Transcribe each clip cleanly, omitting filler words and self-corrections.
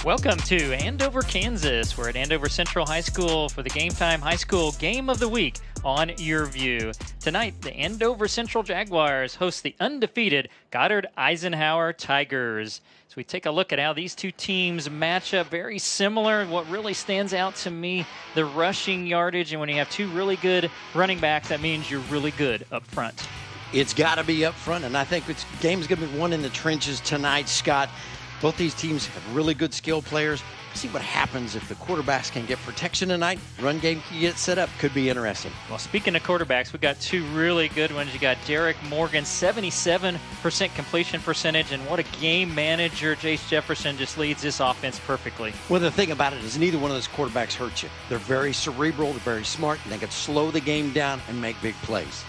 Welcome to Andover, Kansas. We're at Andover Central High School for the Game Time High School Game of the Week on Your View. Tonight, the Andover Central Jaguars host the undefeated Goddard Eisenhower Tigers. So we take a look at how these two teams match up. Very similar. What really stands out to me, the rushing yardage. And when you have two really good running backs, that means you're really good up front. It's got to be up front, and I think this game's going to be won in the trenches tonight, Scott. Both these teams have really good skill players. See what happens if the quarterbacks can get protection tonight. Run game can get set up. Could be interesting. Well, speaking of quarterbacks, we got two really good ones. You got Derek Morgan, 77% completion percentage, and what a game manager. Jace Jefferson just leads this offense perfectly. Well, the thing about it is neither one of those quarterbacks hurt you. They're very cerebral, they're very smart, and they can slow the game down and make big plays.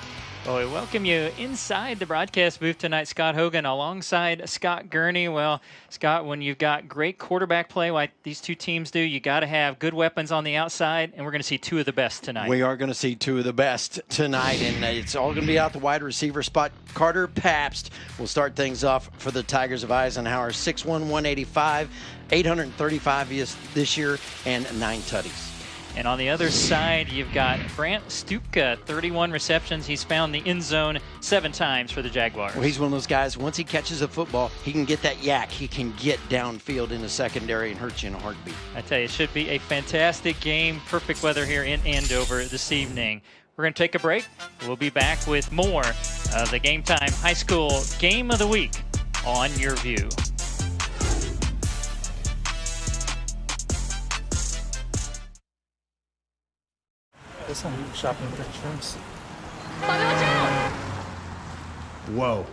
Well, we welcome you inside the broadcast booth tonight, Scott Hogan, alongside Scott Gurney. Well, Scott, when you've got great quarterback play like these two teams do, you got to have good weapons on the outside, and we're going to see two of the best tonight. We are going to see two of the best tonight, and it's all going to be out the wide receiver spot. Carter Pabst will start things off for the Tigers of Eisenhower. 6'1", 185, 835 this year, and 9 tutties. And on the other side, you've got Brant Stupka, 31 receptions. He's found the end zone 7 times for the Jaguars. Well, he's one of those guys, once he catches a football, he can get that yak. He can get downfield in the secondary and hurt you in a heartbeat. I tell you, it should be a fantastic game. Perfect weather here in Andover this evening. We're going to take a break. We'll be back with more of the Game Time High School Game of the Week on Your View. Whoa.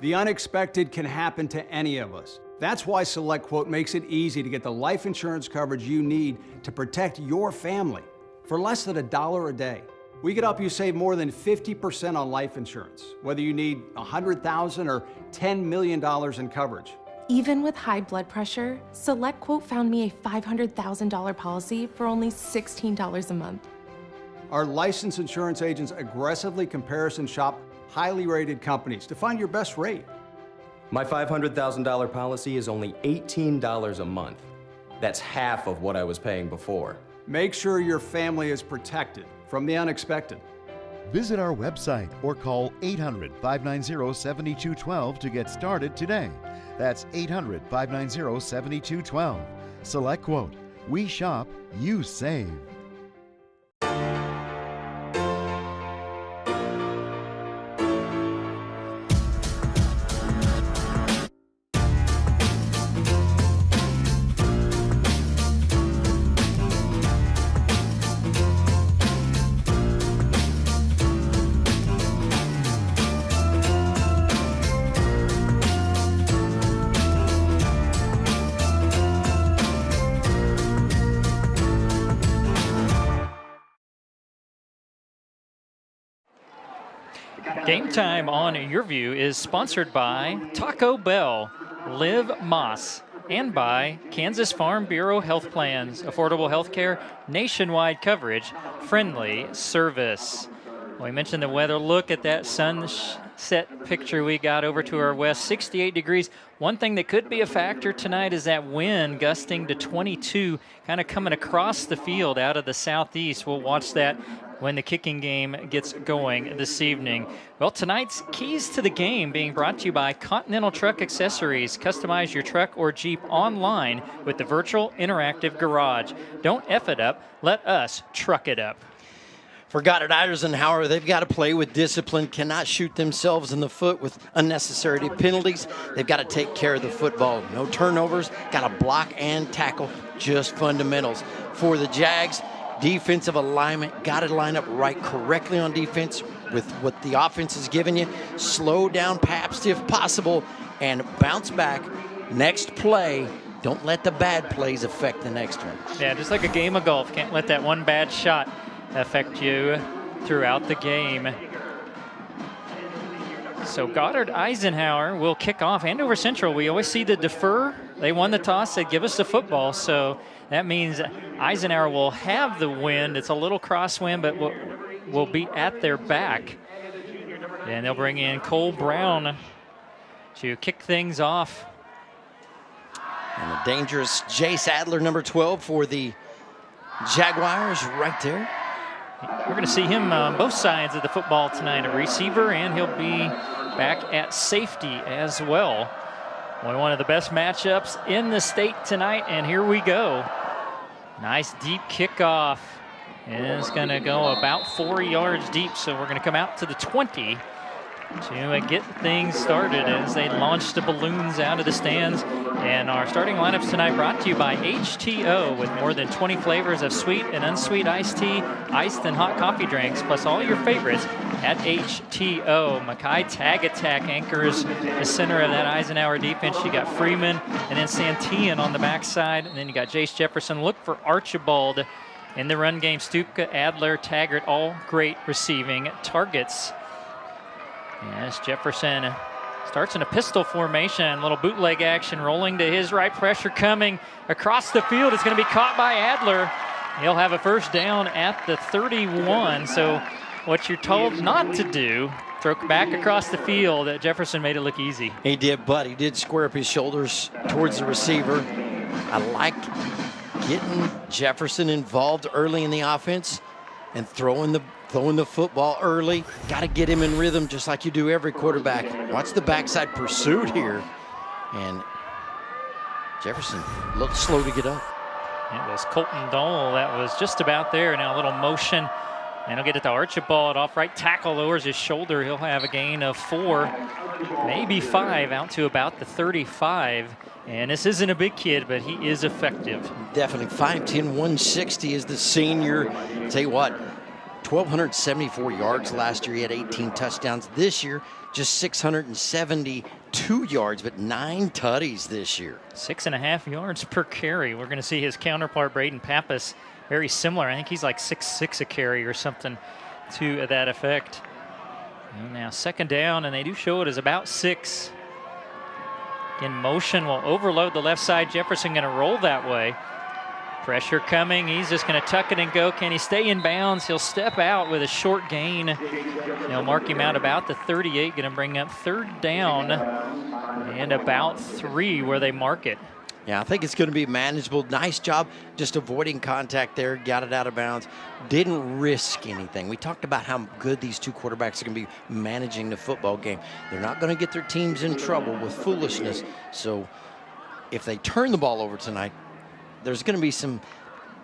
The unexpected can happen to any of us. That's why SelectQuote makes it easy to get the life insurance coverage you need to protect your family for less than $1 a day. We could help you save more than 50% on life insurance, whether you need $100,000 or $10 million in coverage. Even with high blood pressure, SelectQuote found me a $500,000 policy for only $16 a month. Our licensed insurance agents aggressively comparison shop highly rated companies to find your best rate. My $500,000 policy is only $18 a month. That's half of what I was paying before. Make sure your family is protected from the unexpected. Visit our website or call 800-590-7212 to get started today. That's 800-590-7212. SelectQuote. We shop, you save. Game Time on Your View is sponsored by Taco Bell, Liv Moss, and by Kansas Farm Bureau Health Plans, affordable health care, nationwide coverage, friendly service. Well, we mentioned the weather. Look at that sunset picture we got over to our west, 68 degrees. One thing that could be a factor tonight is that wind gusting to 22, kind of coming across the field out of the southeast. We'll watch that when the kicking game gets going this evening. Well, tonight's keys to the game being brought to you by Continental Truck Accessories. Customize your truck or Jeep online with the virtual interactive garage. Don't F it up, let us truck it up. For Goddard Eisenhower, they've got to play with discipline, cannot shoot themselves in the foot with unnecessary penalties. They've got to take care of the football. No turnovers, got to block and tackle, just fundamentals. For the Jags, defensive alignment, got to line up right correctly on defense with what the offense is giving you. Slow down Pabst if possible and bounce back. Next play, don't let the bad plays affect the next one. Yeah, just like a game of golf. Can't let that one bad shot affect you throughout the game. So Goddard Eisenhower will kick off. Andover Central, we always see the defer. They won the toss, they give us the football, so that means Eisenhower will have the wind. It's a little crosswind, but will be at their back. And they'll bring in Cole Brown to kick things off. And a dangerous Jace Adler, number 12, for the Jaguars right there. We're going to see him on both sides of the football tonight, a receiver, and he'll be back at safety as well. One of the best matchups in the state tonight, and here we go. Nice deep kickoff. And it's going to go about 4 yards deep, so we're going to come out to the 20 to get things started as they launch the balloons out of the stands. And our starting lineups tonight brought to you by HTO, with more than 20 flavors of sweet and unsweet iced tea, iced and hot coffee drinks, plus all your favorites at HTO. Mackay Tag Attack anchors the center of that Eisenhower defense. You got Freeman and then Santillan on the backside, and then you got Jace Jefferson. Look for Archibald in the run game. Stupka, Adler, Taggart, all great receiving targets. As Jefferson starts in a pistol formation, little bootleg action rolling to his right, pressure coming across the field. It's going to be caught by Adler. He'll have a first down at the 31. So what you're told not to do, throw back across the field. Jefferson made it look easy. He did, but he did square up his shoulders towards the receiver. I like getting Jefferson involved early in the offense and throwing the football early. Got to get him in rhythm just like you do every quarterback. Watch the backside pursuit here. And Jefferson looked slow to get up. It was Colton Dole that was just about there. Now a little motion, and he'll get it to Archibald. Off right tackle, lowers his shoulder. He'll have a gain of 4, maybe 5, out to about the 35. And this isn't a big kid, but he is effective. Definitely 5'10", 160 is the senior. Tell you what, 1,274 yards last year. He had 18 touchdowns. This year, just 672 yards, but 9 tutties this year. 6.5 yards per carry. We're going to see his counterpart, Braden Pappas, very similar. I think he's like 6'6" a carry or something to that effect. And now second down, and they do show it as about 6. In motion will overload the left side. Jefferson going to roll that way. Pressure coming. He's just going to tuck it and go. Can he stay in bounds? He'll step out with a short gain. They'll mark him out about the 38. Going to bring up third down and about 3 where they mark it. Yeah, I think it's going to be manageable. Nice job just avoiding contact there. Got it out of bounds. Didn't risk anything. We talked about how good these two quarterbacks are going to be managing the football game. They're not going to get their teams in trouble with foolishness. So if they turn the ball over tonight, there's going to be some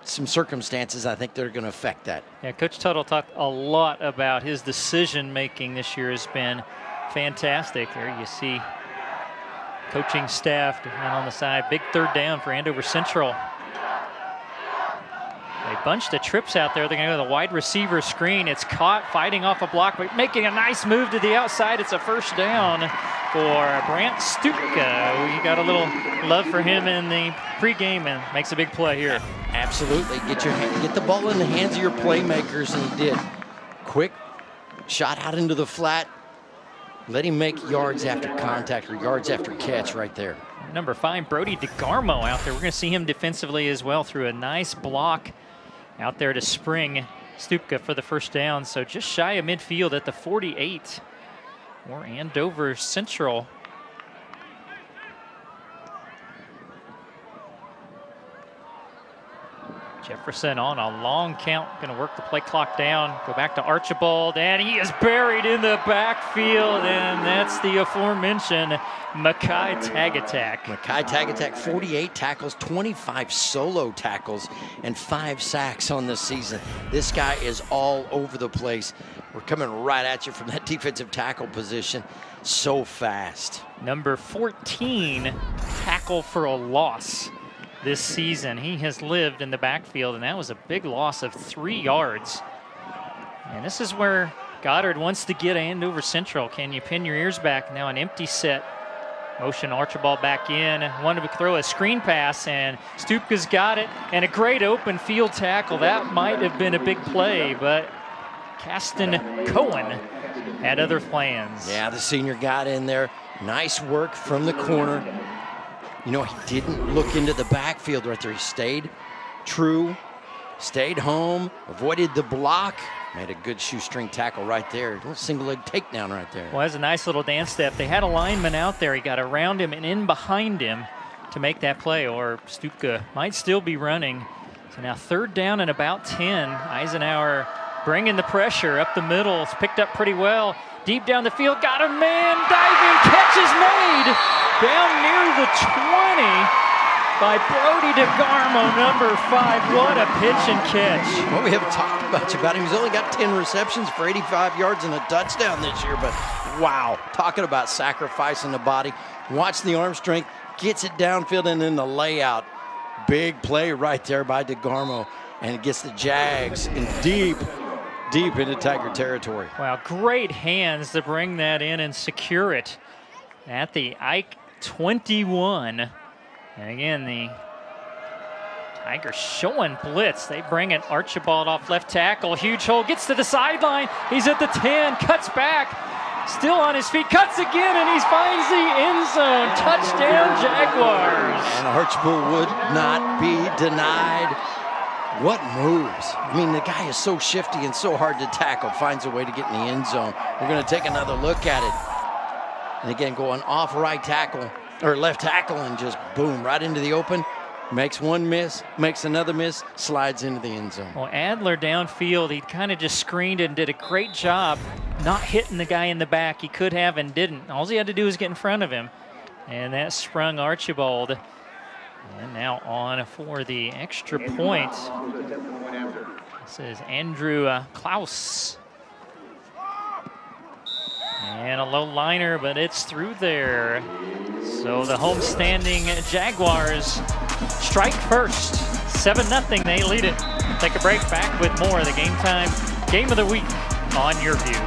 circumstances I think that are going to affect that. Yeah, Coach Tuttle talked a lot about his decision making this year has been fantastic. There you see coaching staff down on the side. Big third down for Andover Central. They bunched the trips out there. They're going to go to the wide receiver screen. It's caught, fighting off a block, but making a nice move to the outside. It's a first down for Brant Stupka. We got a little love for him in the pregame and makes a big play here. Absolutely. Get the ball in the hands of your playmakers, and he did. Quick shot out into the flat. Let him make yards after contact or yards after catch right there. Number 5, Brody DeGarmo out there. We're going to see him defensively as well through a nice block out there to spring Stupka for the first down. So just shy of midfield at the 48 for Andover Central. Jefferson on a long count, going to work the play clock down, go back to Archibald, and he is buried in the backfield, and that's the aforementioned Mackay Tag Attack. Mackay Tag Attack, 48 tackles, 25 solo tackles, and 5 sacks on the season. This guy is all over the place. We're coming right at you from that defensive tackle position. So fast. Number 14, tackle for a loss this season. He has lived in the backfield, and that was a big loss of 3 yards. And this is where Goddard wants to get Andover Central. Can you pin your ears back? Now an empty set. Motion Archibald back in. Wanted to throw a screen pass, and Stupka's got it. And a great open field tackle. That might have been a big play, but Caston Cohen had other plans. Yeah, the senior got in there. Nice work from the corner. You know, he didn't look into the backfield right there. He stayed true, stayed home, avoided the block, made a good shoestring tackle right there. A little single leg takedown right there. Well, that's a nice little dance step. They had a lineman out there. He got around him and in behind him. to make that play, or Stupka might still be running. So now 3rd down and about 10. Eisenhower bringing the pressure up the middle. It's picked up pretty well. Deep down the field, got a man, diving, catch is made down near the 20 by Brody DeGarmo, number 5. What a pitch and catch. Well, we haven't talked much about him. He's only got 10 receptions for 85 yards and a touchdown this year, but wow, talking about sacrificing the body. Watch the arm strength, gets it downfield, and then the layout. Big play right there by DeGarmo, and it gets the Jags in deep into Tiger territory. Wow, great hands to bring that in and secure it at the Ike 21. And again, the Tigers showing blitz. They bring it. Archibald off left tackle. Huge hole. Gets to the sideline. He's at the 10. Cuts back. Still on his feet. Cuts again, and he finds the end zone. Touchdown, Jaguars. And Archibald would not be denied. What moves? I mean, the guy is so shifty and so hard to tackle. Finds a way to get in the end zone. We're going to take another look at it. And again, going off right tackle, or left tackle, and just boom, right into the open. Makes one miss, makes another miss, slides into the end zone. Well, Adler downfield, he kind of just screened and did a great job not hitting the guy in the back. He could have and didn't. All he had to do was get in front of him. And that sprung Archibald. And now on for the extra point. This is Andrew Klaus. And a low liner, but it's through there. So the homestanding Jaguars strike first. 7-0, they lead it. Take a break, back with more of the Game Time Game of the Week on Your View.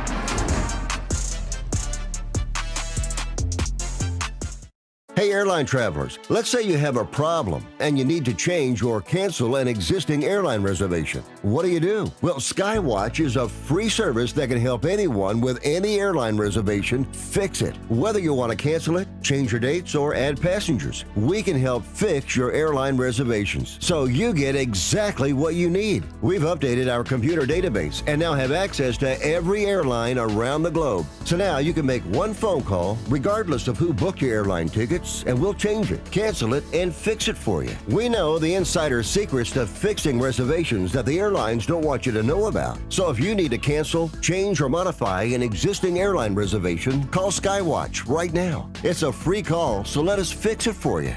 Hey, airline travelers, let's say you have a problem and you need to change or cancel an existing airline reservation. What do? Well, Skywatch is a free service that can help anyone with any airline reservation fix it. Whether you want to cancel it, change your dates, or add passengers, we can help fix your airline reservations so you get exactly what you need. We've updated our computer database and now have access to every airline around the globe. So now you can make one phone call regardless of who booked your airline tickets, and we'll change it, cancel it, and fix it for you. We know the insider secrets to fixing reservations that the airlines don't want you to know about. So if you need to cancel, change, or modify an existing airline reservation, call Skywatch right now. It's a free call, so let us fix it for you.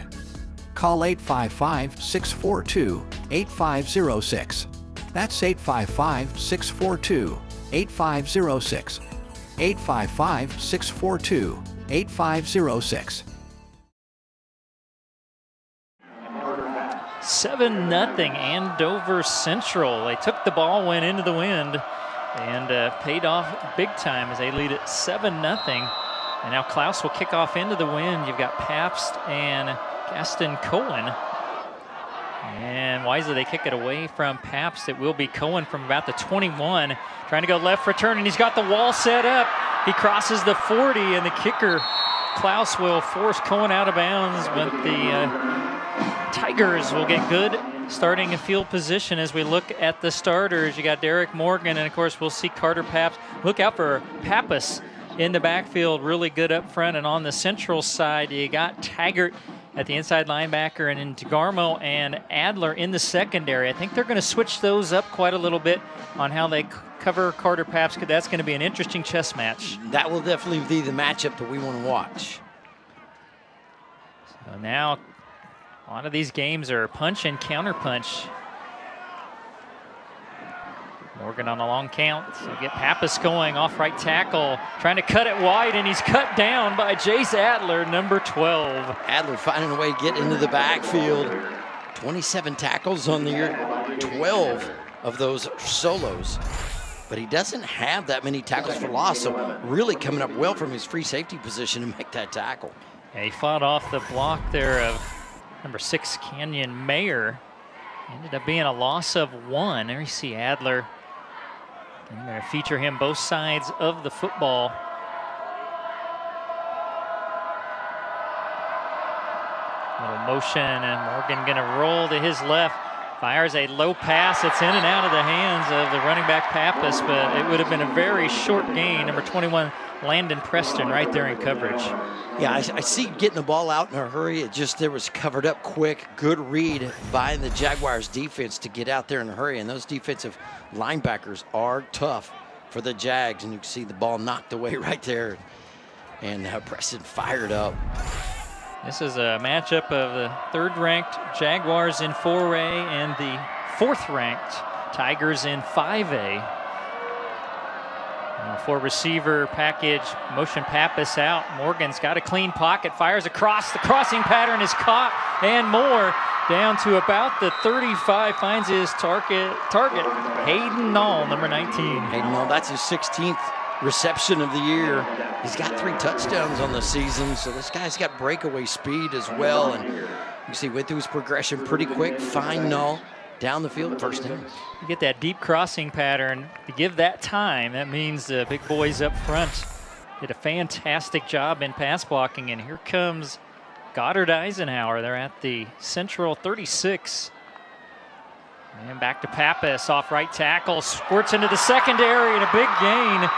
Call 855-642-8506. That's 855-642-8506. 855-642-8506. 7-0 Andover Central. They took the ball, went into the wind, and paid off big time as they lead it 7-0. And now Klaus will kick off into the wind. You've got Pabst and Gaston Cohen. And wisely, they kick it away from Pabst. It will be Cohen from about the 21. Trying to go left return, and he's got the wall set up. He crosses the 40, and the kicker, Klaus, will force Cohen out of bounds, but the Tigers will get good starting in field position as we look at the starters. You got Derek Morgan, and of course we'll see Carter Pabst. Look out for Pappas in the backfield, really good up front. And on the Central side, you got Taggart at the inside linebacker, and then DeGarmo and Adler in the secondary. I think they're going to switch those up quite a little bit on how they cover Carter Pabst, because that's going to be an interesting chess match. That will definitely be the matchup that we want to watch. So now a lot of these games are punch and counter punch. Morgan on a long count. So get Pappas going off right tackle, trying to cut it wide, and he's cut down by Jace Adler, number 12. Adler finding a way to get into the backfield. 27 tackles on the year, 12 of those solos. But he doesn't have that many tackles for loss, so really coming up well from his free safety position to make that tackle. Yeah, he fought off the block there of number 6, Canyon Mayer. Ended up being a loss of 1. There you see Adler. And they're going to feature him both sides of the football. Little motion, and Morgan going to roll to his left. Fires a low pass. It's in and out of the hands of the running back Pappas, but it would have been a very short gain. Number 21, Landon Preston, right there in coverage. Yeah, I see getting the ball out in a hurry. There was covered up quick. Good read by the Jaguars defense to get out there in a hurry. And those defensive linebackers are tough for the Jags. And you can see the ball knocked away right there. And Preston fired up. This is a matchup of the third-ranked Jaguars in 4A and the fourth-ranked Tigers in 5A. For receiver package, motion Pappas out. Morgan's got a clean pocket, fires across. The crossing pattern is caught, and more down to about the 35. Finds his target Hayden Knoll, number 19. Hayden Knoll, that's his 16th reception of the year. He's got 3 touchdowns on the season, so this guy's got breakaway speed as well. And you see, went through his progression pretty quick. Find Knoll down the field, first down. You get that deep crossing pattern. To give that time, that means the big boys up front did a fantastic job in pass blocking. And here comes Goddard Eisenhower. They're at the Central 36. And back to Pappas, off right tackle, squirts into the secondary and a big gain.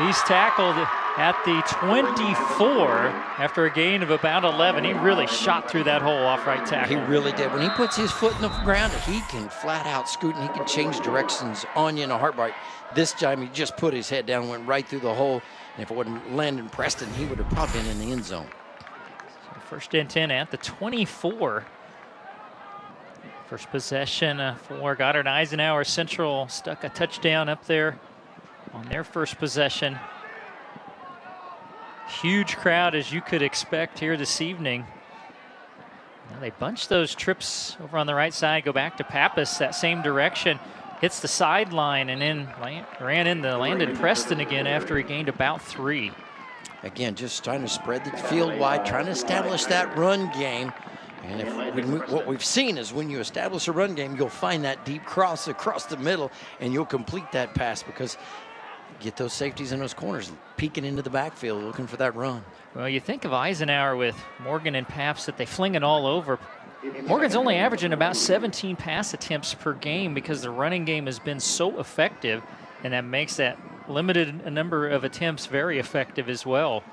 He's tackled at the 24 after a gain of about 11. He really shot through that hole off right tackle. He really did. When he puts his foot in the ground, he can flat out scoot and he can change directions on you in a heartbeat. This time he just put his head down, went right through the hole. And if it wasn't Landon Preston, he would have probably been in the end zone. So first and 10 at the 24. First possession for Goddard Eisenhower. Central stuck a touchdown up there on their first possession. Huge crowd, as you could expect here this evening. Now they bunch those trips over on the right side, go back to Pappas that same direction, hits the sideline, and then ran into Landon Preston again after he gained about 3. Again, just trying to spread the field wide, trying to establish that run game. And what we've seen is when you establish a run game, you'll find that deep cross across the middle, and you'll complete that pass because get those safeties in those corners, peeking into the backfield, looking for that run. Well, you think of Eisenhower with Morgan and Paps that they fling it all over. Morgan's only averaging about 17 pass attempts per game because the running game has been so effective, and that makes that limited number of attempts very effective as well.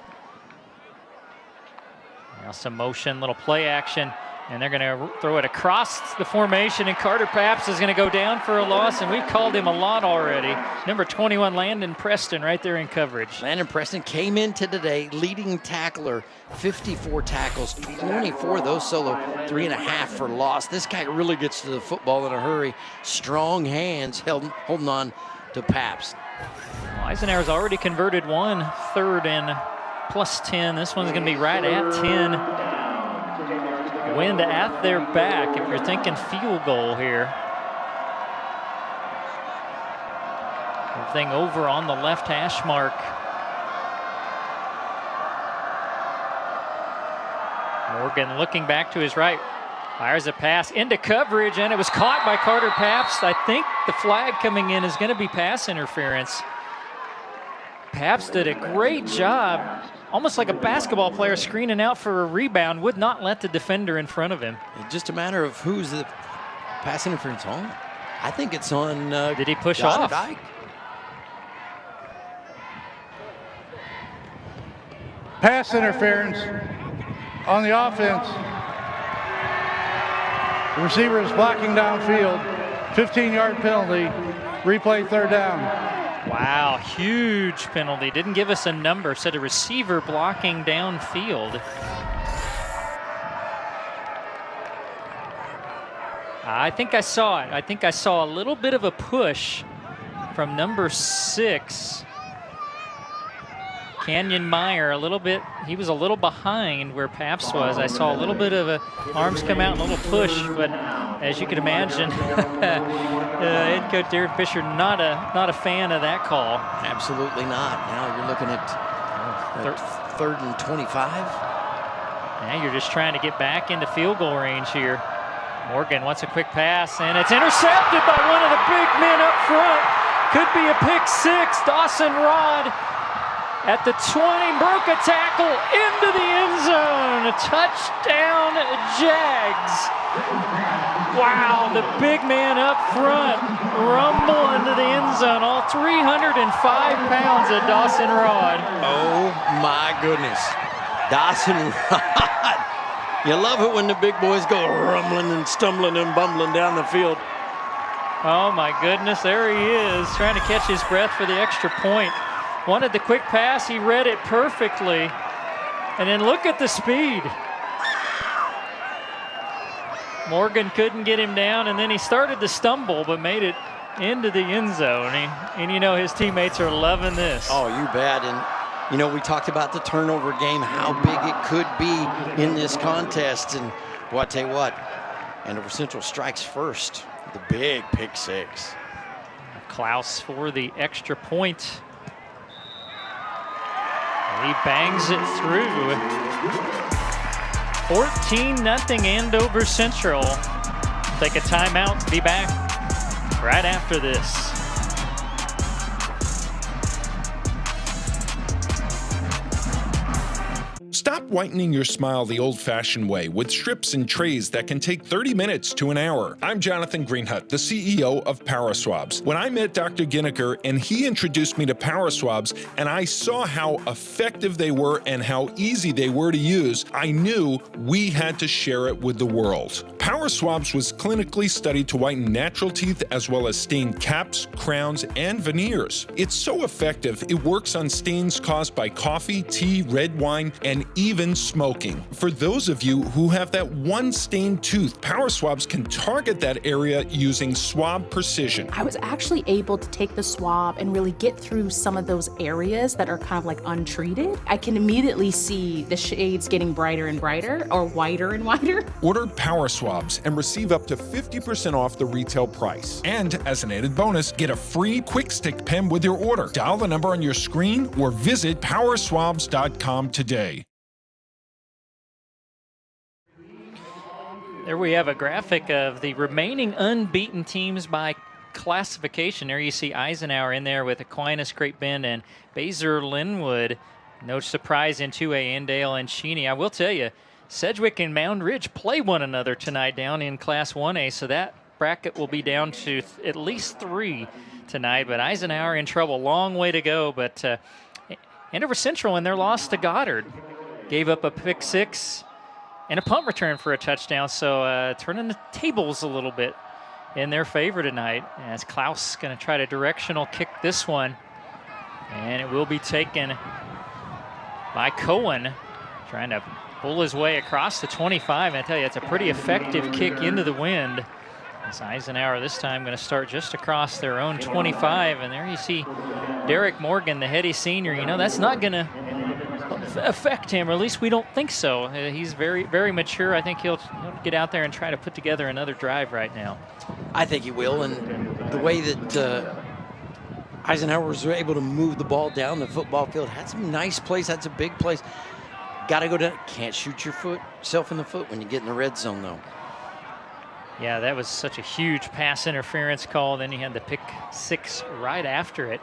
Now some motion, little play action, and they're going to throw it across the formation, and Carter Papps is going to go down for a loss, and we've called him a lot already. Number 21, Landon Preston, right there in coverage. Landon Preston came into today leading tackler, 54 tackles, 24 of those solo, 3.5 for loss. This guy really gets to the football in a hurry. Strong hands holding on to Papps. Well, Eisenhower's already converted one, third and +10. This one's going to be right at 10. Wind at their back if you're thinking field goal here. Everything over on the left hash mark. Morgan looking back to his right. Fires a pass into coverage, and it was caught by Carter Papps. I think the flag coming in is going to be pass interference. Papps did a great job, almost like a basketball player screening out for a rebound, would not let the defender in front of him. It's just a matter of who's the pass interference on. I think it's on. Did he push Goddard off? Ike. Pass interference on the offense. The receiver is blocking downfield. 15-yard penalty. Replay third down. Wow, huge penalty. Didn't give us a number. Said a receiver blocking downfield. I think I saw it. I think I saw a little bit of a push from number 6. Canyon Meyer, a little bit. He was a little behind where Papps was. I saw a little bit of arms come out, a little push, but as you can imagine, head coach Derek Fisher not a fan of that call. Absolutely not. Now you're looking at third and 25. Now you're just trying to get back into field goal range here. Morgan wants a quick pass, and it's intercepted by one of the big men up front. Could be a pick 6. Dawson Rod at the 20, broke a tackle into the end zone. A touchdown, Jags. Wow, the big man up front, rumble into the end zone. All 305 pounds of Dawson Rod. Oh my goodness. Dawson Rod. You love it when the big boys go rumbling and stumbling and bumbling down the field. Oh my goodness, there he is, trying to catch his breath for the extra point. Wanted the quick pass, he read it perfectly. And then look at the speed. Morgan couldn't get him down, and then he started to stumble, but made it into the end zone. And you know his teammates are loving this. Oh, you bet. And you know, we talked about the turnover game, how big it could be in this contest. And boy, I tell you what, Andover Central strikes first. The big pick six. Klaus for the extra point. He bangs it through. 14-0 Andover Central. Take a timeout, be back right after this. Stop whitening your smile the old-fashioned way with strips and trays that can take 30 minutes to an hour. I'm Jonathan Greenhut, the CEO of Power Swabs. When I met Dr. Ginniker and he introduced me to Power Swabs and I saw how effective they were and how easy they were to use, I knew we had to share it with the world. Power Swabs was clinically studied to whiten natural teeth as well as stain caps, crowns, and veneers. It's so effective, it works on stains caused by coffee, tea, red wine, and even smoking. For those of you who have that one stained tooth, Power Swabs can target that area using swab precision. I was actually able to take the swab and really get through some of those areas that are kind of like untreated. I can immediately see the shades getting brighter and brighter, or whiter and whiter. Order Power Swabs and receive up to 50% off the retail price. And as an added bonus, get a free quick stick pen with your order. Dial the number on your screen or visit powerswabs.com today. There we have a graphic of the remaining unbeaten teams by classification. There you see Eisenhower in there with Aquinas, Great Bend, and Baser Linwood. No surprise in 2A, Endale and Cheney. I will tell you, Sedgwick and Mound Ridge play one another tonight down in Class 1A, so that bracket will be down to at least 3 tonight. But Eisenhower in trouble, long way to go. But Andover Central in their loss to Goddard gave up a pick six and a punt return for a touchdown, so turning the tables a little bit in their favor tonight, as Klaus going to try to directional kick this one, and it will be taken by Cohen, trying to pull his way across the 25. And I tell you, it's a pretty effective kick into the wind. As Eisenhower this time going to start just across their own 25, and there you see Derek Morgan, the heady senior. You know, that's not going to affect him, or at least we don't think so. He's very, very mature. I think he'll get out there and try to put together another drive right now. I think he will, and the way that Eisenhower was able to move the ball down the football field, had some nice plays, had some big plays. Got to go down. Can't shoot yourself in the foot when you get in the red zone, though. Yeah, that was such a huge pass interference call. Then he had the pick six right after it.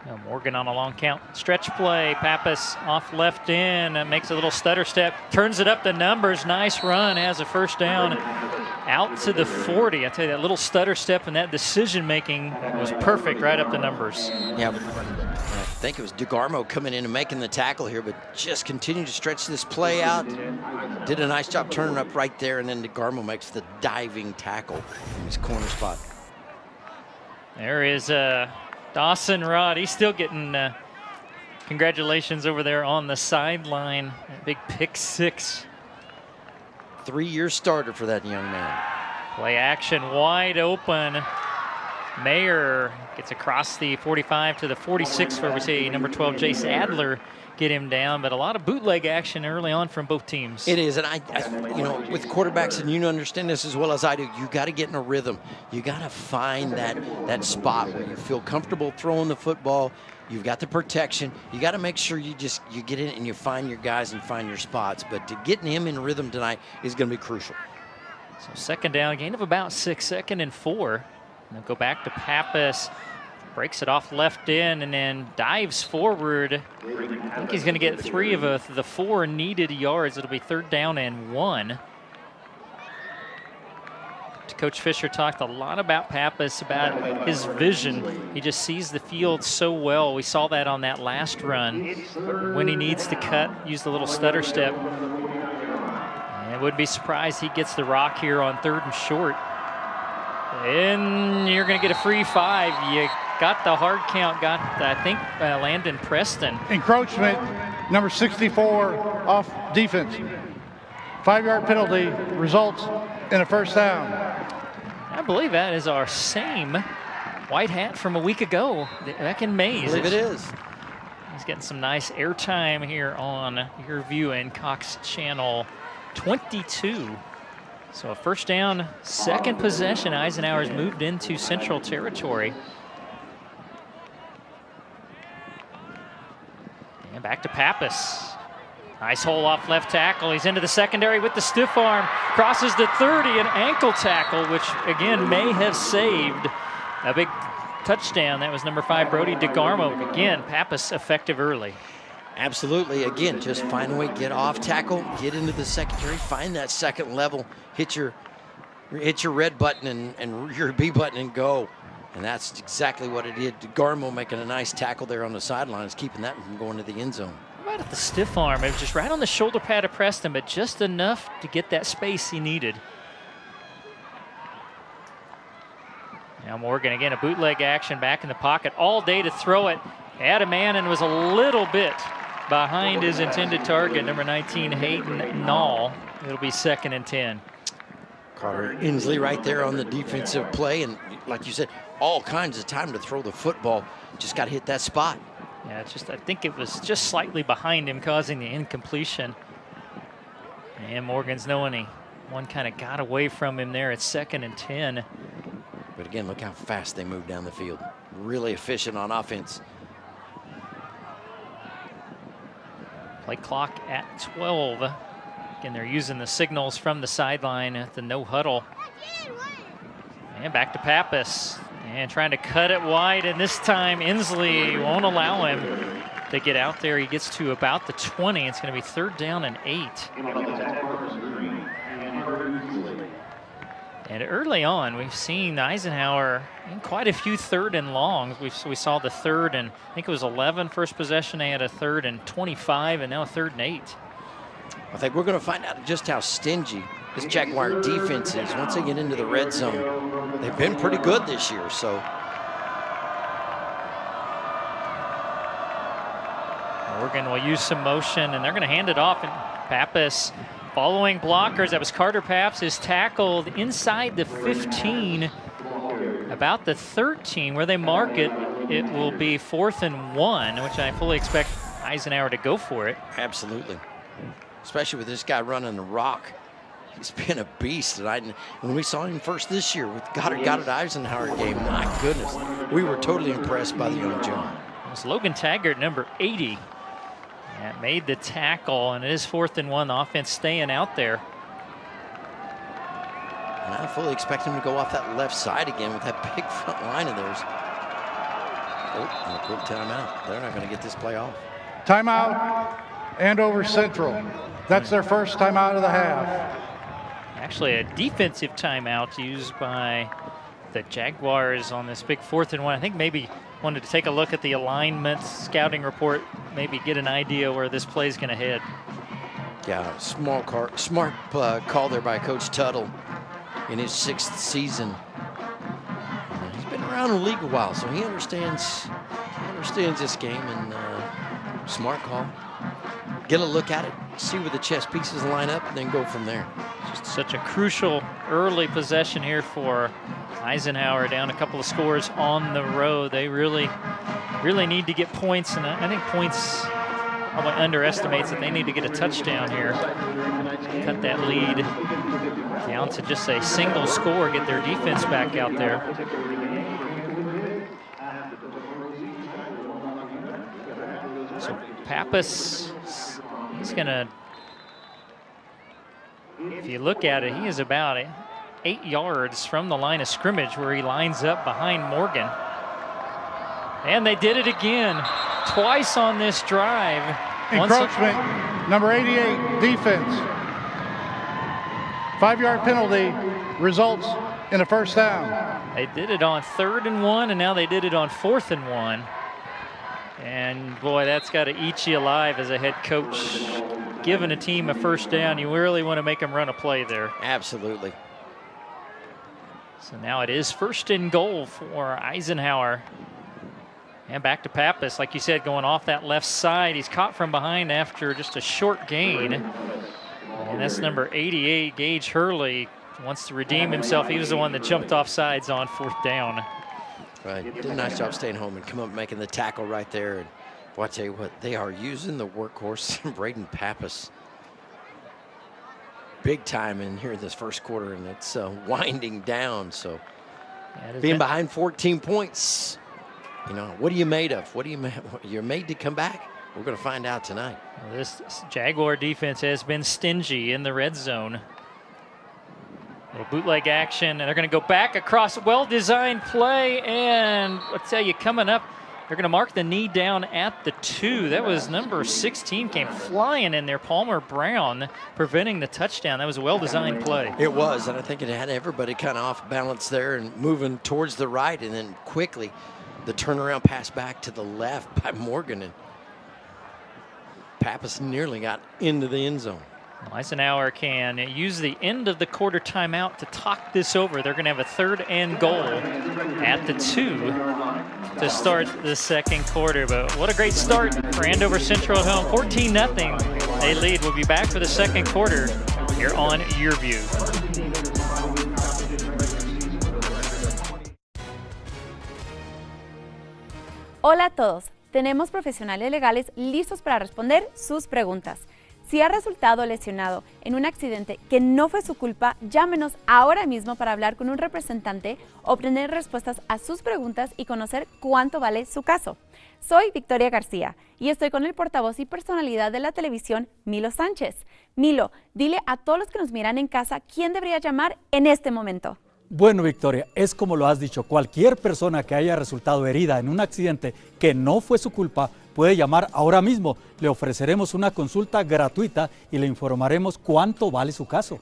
Now Morgan on a long count. Stretch play. Pappas off left in. Makes a little stutter step. Turns it up the numbers. Nice run. Has a first down out to the 40. I tell you, that little stutter step and that decision making was perfect right up the numbers. Yeah, I think it was DeGarmo coming in and making the tackle here, but just continued to stretch this play out. Did a nice job turning up right there, and then DeGarmo makes the diving tackle from his corner spot. There is Dawson Rod. He's still getting congratulations over there on the sideline. That big pick six. 3-year starter for that young man. Play action wide open. Mayer gets across the 45 to the 46, where we see number 12 Jace Adler get him down, but a lot of bootleg action early on from both teams. It is, and I you know, with quarterbacks, and you understand this as well as I do, you got to get in a rhythm. You got to find that spot where you feel comfortable throwing the football. You've got the protection. You got to make sure you get in and you find your guys and find your spots. But to getting him in rhythm tonight is going to be crucial. So second down, gain of about 6, 2nd and 4. And they'll go back to Pappas. Breaks it off left in and then dives forward. I think he's going to get 3 of the 4 needed yards. It'll be 3rd down and 1. Coach Fisher talked a lot about Pappas, about his vision. He just sees the field so well. We saw that on that last run. When he needs to cut, use the little stutter step. And wouldn't be surprised he gets the rock here on 3rd and short. And you're going to get a free 5. You got the hard count, got, I think, Landon Preston. Encroachment, number 64 off defense. 5-yard penalty results in a 1st down. I believe that is our same white hat from a week ago back in May. I believe it is. He's getting some nice airtime here on your view in Cox Channel 22. So a 1st down, 2nd possession. Eisenhower's moved into Central Territory. And back to Pappas. Nice hole off left tackle. He's into the secondary with the stiff arm. Crosses to 30, an ankle tackle, which again may have saved a big touchdown. That was number 5, Brody DeGarmo. Again, Pappas effective early. Absolutely. Again, just find a way, get off tackle, get into the secondary, find that 2nd level, hit your red button and your B button and go. And that's exactly what it did. DeGarmo making a nice tackle there on the sidelines, keeping that from going to the end zone. Right at the stiff arm, it was just right on the shoulder pad of Preston, but just enough to get that space he needed. Now Morgan again, a bootleg action back in the pocket all day to throw it. Had a man and was a little bit behind his intended target, number 19, Hayden Nall. It'll be 2nd and 10. Carter Inslee right there on the defensive play, and like you said, all kinds of time to throw the football. Just got to hit that spot. Yeah, I think it was just slightly behind him, causing the incompletion. And Morgan's knowing one kind of got away from him there at 2nd and 10. But again, look how fast they move down the field. Really efficient on offense. Play clock at 12. Again, they're using the signals from the sideline at the no huddle. And back to Pappas. And trying to cut it wide, and this time Inslee won't allow him to get out there. He gets to about the 20. It's going to be 3rd down and 8. And early on, we've seen Eisenhower in quite a few 3rd and longs. We saw the 3rd and I think it was 11 first possession. They had a 3rd and 25, and now a 3rd and 8. I think we're going to find out just how stingy this Jaguar defense is once they get into the red zone. They've been pretty good this year, so. Morgan will use some motion, and they're going to hand it off. And Pappas following blockers. That was Carter Papps is tackled inside the 15, about the 13, where they mark it. It will be 4th and 1, which I fully expect Eisenhower to go for it. Absolutely. Especially with this guy running the rock. He's been a beast. And when we saw him first this year with Goddard Eisenhower game, my goodness, we were totally impressed by the young John. It was Logan Taggart, number 80, that made the tackle, and it is 4th and 1. The offense staying out there. And I fully expect him to go off that left side again with that big front line of theirs. Oh, and a quick timeout. They're not going to get this play off. Timeout, Andover Central. That's their 1st timeout of the half. Actually, a defensive timeout used by the Jaguars on this big 4th and 1. I think maybe wanted to take a look at the alignment scouting report, maybe get an idea where this play is going to head. Yeah, smart call there by Coach Tuttle in his 6th season. He's been around the league a while, so he understands this game, and smart call. Get a look at it, see where the chess pieces line up, and then go from there. Just such a crucial early possession here for Eisenhower, down a couple of scores on the road. They really need to get points, and I think points probably underestimates that they need to get a touchdown here. Cut that lead down to just a single score, get their defense back out there. So Pappas, he's gonna, if you look at it, he is about 8 yards from the line of scrimmage where he lines up behind Morgan. And they did it again, twice on this drive. Encroachment, number 88, defense. 5-yard penalty results in a first down. They did it on 3rd and 1, and now they did it on 4th and 1. And boy, that's got to eat you alive as a head coach. Giving a team a first down, you really want to make them run a play there. Absolutely. So now it is 1st and goal for Eisenhower. And back to Pappas, like you said, going off that left side. He's caught from behind after just a short gain. And that's number 88, Gage Hurley, wants to redeem himself. He was the one that jumped off sides on 4th down. Right, did a nice job staying home and come up making the tackle right there. And boy, I tell you what, they are using the workhorse, Braden Pappas, big time in here this first quarter, and it's winding down. So being behind 14 points, you know, what are you made of? You're made to come back? We're going to find out tonight. Well, this Jaguar defense has been stingy in the red zone. Little bootleg action, and they're going to go back across. Well-designed play, and I'll tell you, coming up, they're going to mark the knee down at the 2. That was number 16, came flying in there, Palmer Brown, preventing the touchdown. That was a well-designed play. It was, and I think it had everybody kind of off balance there and moving towards the right, and then quickly the turnaround pass back to the left by Morgan, and Pappas nearly got into the end zone. Eisenhower can use the end of the quarter timeout to talk this over. They're going to have a 3rd and goal at the 2 to start the second quarter. But what a great start for Andover Central at home. 14-0. They lead. We'll be back for the second quarter here on Your View. Hola a todos. Tenemos profesionales legales listos para responder sus preguntas. Si ha resultado lesionado en un accidente que no fue su culpa, llámenos ahora mismo para hablar con un representante, obtener respuestas a sus preguntas y conocer cuánto vale su caso. Soy Victoria García y estoy con el portavoz y personalidad de la televisión, Milo Sánchez. Milo, dile a todos los que nos miran en casa quién debería llamar en este momento. Bueno, Victoria, es como lo has dicho, cualquier persona que haya resultado herida en un accidente que no fue su culpa puede llamar ahora mismo. Le ofreceremos una consulta gratuita y le informaremos cuánto vale su caso.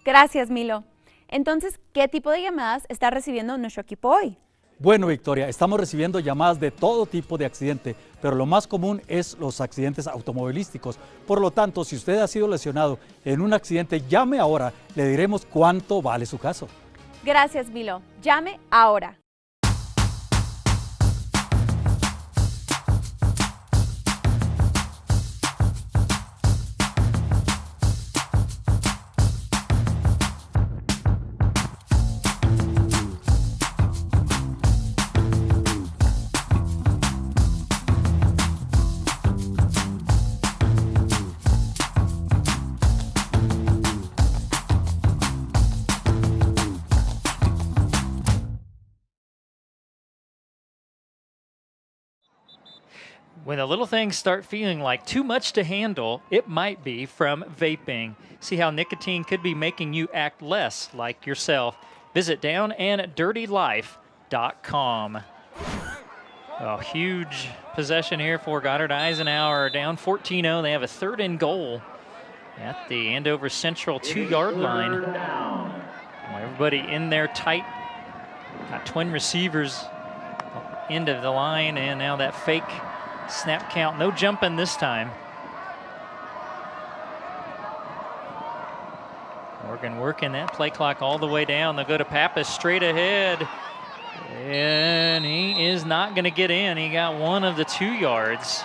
Gracias, Milo. Entonces, ¿qué tipo de llamadas está recibiendo nuestro equipo hoy? Bueno, Victoria, estamos recibiendo llamadas de todo tipo de accidente, pero lo más común es los accidentes automovilísticos. Por lo tanto, si usted ha sido lesionado en un accidente, llame ahora, le diremos cuánto vale su caso. Gracias, Milo. Llame ahora. When the little things start feeling like too much to handle, it might be from vaping. See how nicotine could be making you act less like yourself. Visit downanddirtylife.com. A huge possession here for Goddard Eisenhower. Down 14-0. They have a 3rd and goal at the Andover Central 2-yard line. Everybody in there tight. Got twin receivers end of the line, and now that fake snap count. No jumping this time. Morgan working that play clock all the way down. They'll go to Pappas straight ahead. And he is not going to get in. He got one of the 2 yards.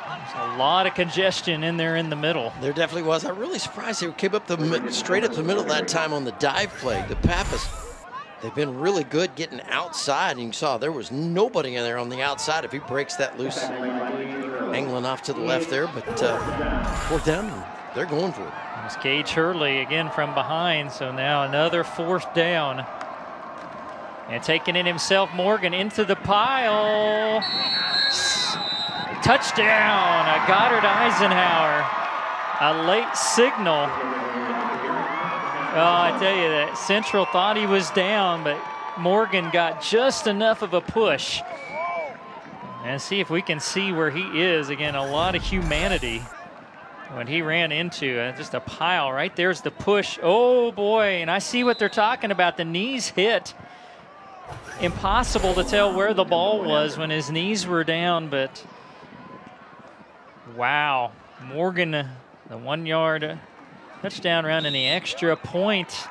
There's a lot of congestion in there in the middle. There definitely was. I'm really surprised they came up straight up the middle that time on the dive play. The Pappas, they've been really good getting outside. And you saw there was nobody in there on the outside. If he breaks that loose, angling off to the left there. But 4th down, they're going for it. It's Gage Hurley again from behind. So now another 4th down. And taking it himself, Morgan into the pile. Touchdown, Goddard Eisenhower. A late signal. Oh, I tell you that Central thought he was down, but Morgan got just enough of a push. And see if we can see where he is. Again, a lot of humanity when he ran into just a pile. Right there's the push. Oh boy, and I see what they're talking about. The knees hit. Impossible to tell where the ball was when his knees were down, but wow. Morgan, the 1 yard touchdown run, and the extra point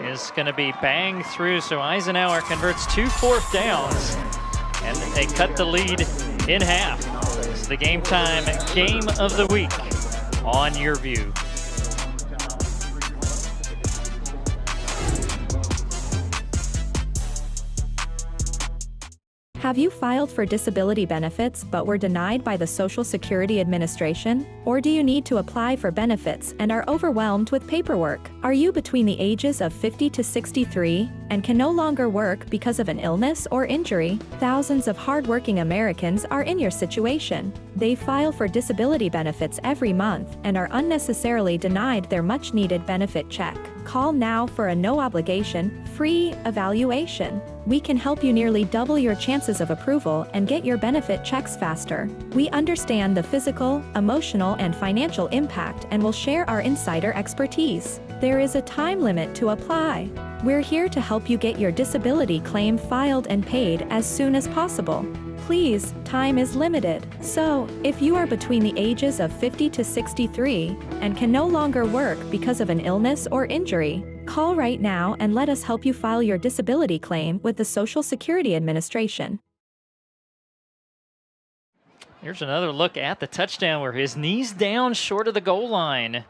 is going to be banged through. So Eisenhower converts 2 4th downs, and they cut the lead in half. It's the Game Time Game of the Week on Your View. Have you filed for disability benefits but were denied by the Social Security Administration? Or do you need to apply for benefits and are overwhelmed with paperwork? Are you between the ages of 50 to 63 and can no longer work because of an illness or injury? Thousands of hardworking Americans are in your situation. They file for disability benefits every month and are unnecessarily denied their much-needed benefit check. Call now for a no-obligation, free evaluation. We can help you nearly double your chances of approval and get your benefit checks faster. We understand the physical, emotional, and financial impact and will share our insider expertise. There is a time limit to apply. We're here to help you get your disability claim filed and paid as soon as possible. Please, time is limited. So, if you are between the ages of 50 to 63 and can no longer work because of an illness or injury, call right now and let us help you file your disability claim with the Social Security Administration. Here's another look at the touchdown where his knees down short of the goal line.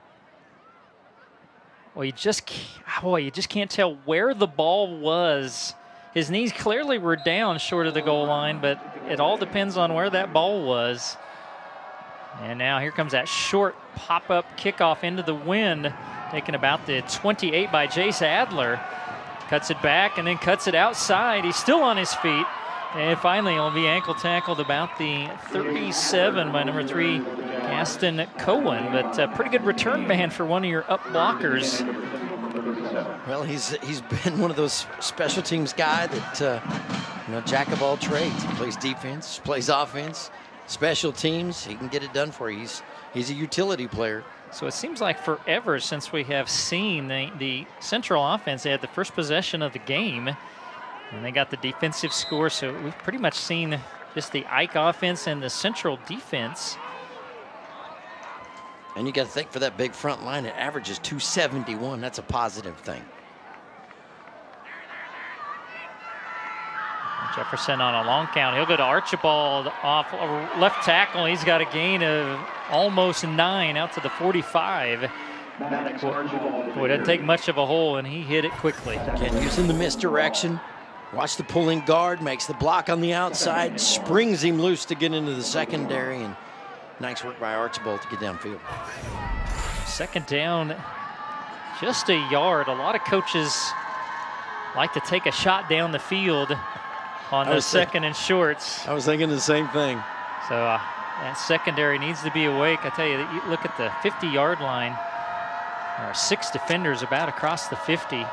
Well, you just can't tell where the ball was. His knees clearly were down short of the goal line, but it all depends on where that ball was. And now here comes that short pop-up kickoff into the wind, taken about the 28 by Jace Adler. Cuts it back and then cuts it outside. He's still on his feet. And finally he'll be ankle tackled about the 37 by number 3, Gaston Cohen. But a pretty good return man for one of your up blockers. Well, he's been one of those special teams guy that, jack of all trades. He plays defense, plays offense, special teams. He can get it done for you. He's a utility player. So it seems like forever since we have seen the Central offense. They had the first possession of the game, and they got the defensive score. So we've pretty much seen just the Ike offense and the Central defense. And you got to think for that big front line, it averages 271. That's a positive thing. Jefferson on a long count. He'll go to Archibald off left tackle. He's got a gain of almost 9 out to the 45. Boy, it doesn't take much of a hole, and he hit it quickly. Again, using the misdirection. Watch the pulling guard, makes the block on the outside, springs him loose to get into the secondary, and nice work by Archibald to get downfield. Second down, just a yard. A lot of coaches like to take a shot down the field on the second and shorts. I was thinking the same thing. So that secondary needs to be awake. I tell you, you look at the 50-yard line. There are 6 defenders about across the 50.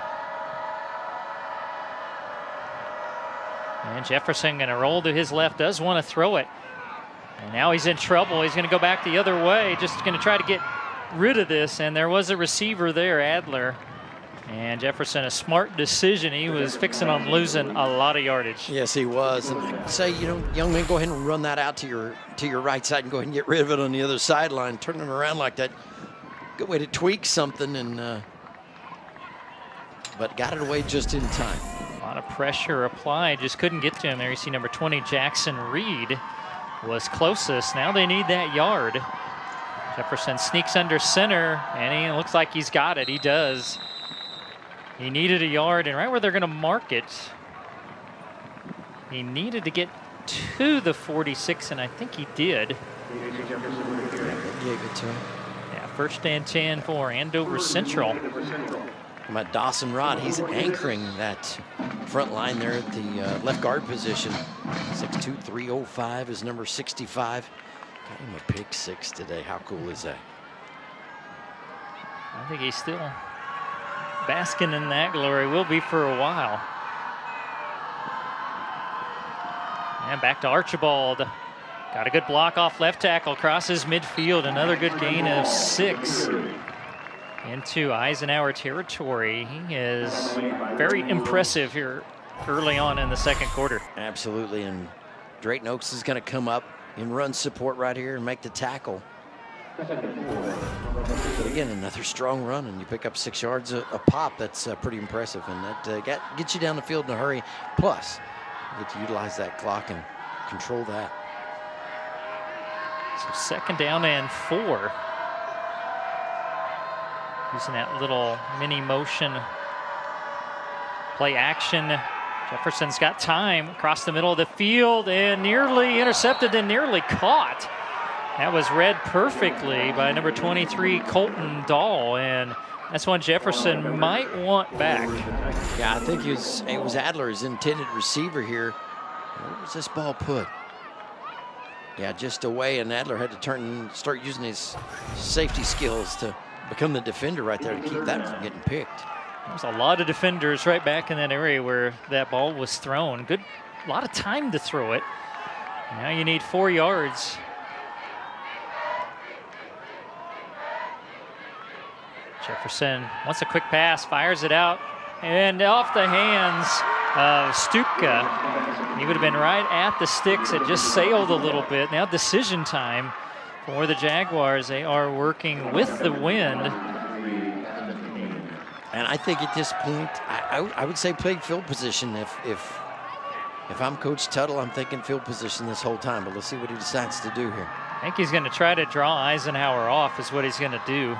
And Jefferson going to roll to his left, does want to throw it. And now he's in trouble. He's going to go back the other way, just going to try to get rid of this. And there was a receiver there, Adler. And Jefferson, a smart decision. He was fixing on losing a lot of yardage. Yes, he was. And I'd say, young man, go ahead and run that out to your right side and go ahead and get rid of it on the other sideline. Turn him around like that. Good way to tweak something, and but got it away just in time. A lot of pressure applied. Just couldn't get to him there. You see number 20, Jackson Reed, was closest. Now they need that yard. Jefferson sneaks under center, and he looks like he's got it. He does. He needed a yard, and right where they're going to mark it, he needed to get to the 46, and I think he did. Gave it to him. Yeah, first and 10 for Andover Central. About Dawson Rod, he's anchoring that front line there at the left guard position. 6'2", 305 is number 65. Got him a pick 6 today. How cool is that? I think he's still basking in that glory. Will be for a while. And back to Archibald. Got a good block off left tackle, crosses midfield. Another good gain of 6 into Eisenhower territory. He is very impressive here early on in the second quarter. Absolutely, and Drayton Oaks is going to come up in run support right here and make the tackle. But again, another strong run, and you pick up 6 yards a pop. That's pretty impressive, and that gets you down the field in a hurry. Plus, you get to utilize that clock and control that. So 2nd down and 4. Using that little mini motion play action. Jefferson's got time across the middle of the field and nearly intercepted and nearly caught. That was read perfectly by number 23, Colton Dahl, and that's one Jefferson might want back. Yeah, I think it was Adler's intended receiver here. Where was this ball put? Yeah, just away, and Adler had to turn and start using his safety skills to become the defender right there to keep that from getting picked. There's a lot of defenders right back in that area where that ball was thrown. A lot of time to throw it. Now you need 4 yards. Jefferson wants a quick pass, fires it out, and off the hands of Stupka. He would have been right at the sticks. It just sailed a little bit. Now decision time for the Jaguars. They are working with the wind. And I think at this point, I would say play field position. If I'm Coach Tuttle, I'm thinking field position this whole time. But let's see what he decides to do here. I think he's going to try to draw Eisenhower off is what he's going to do.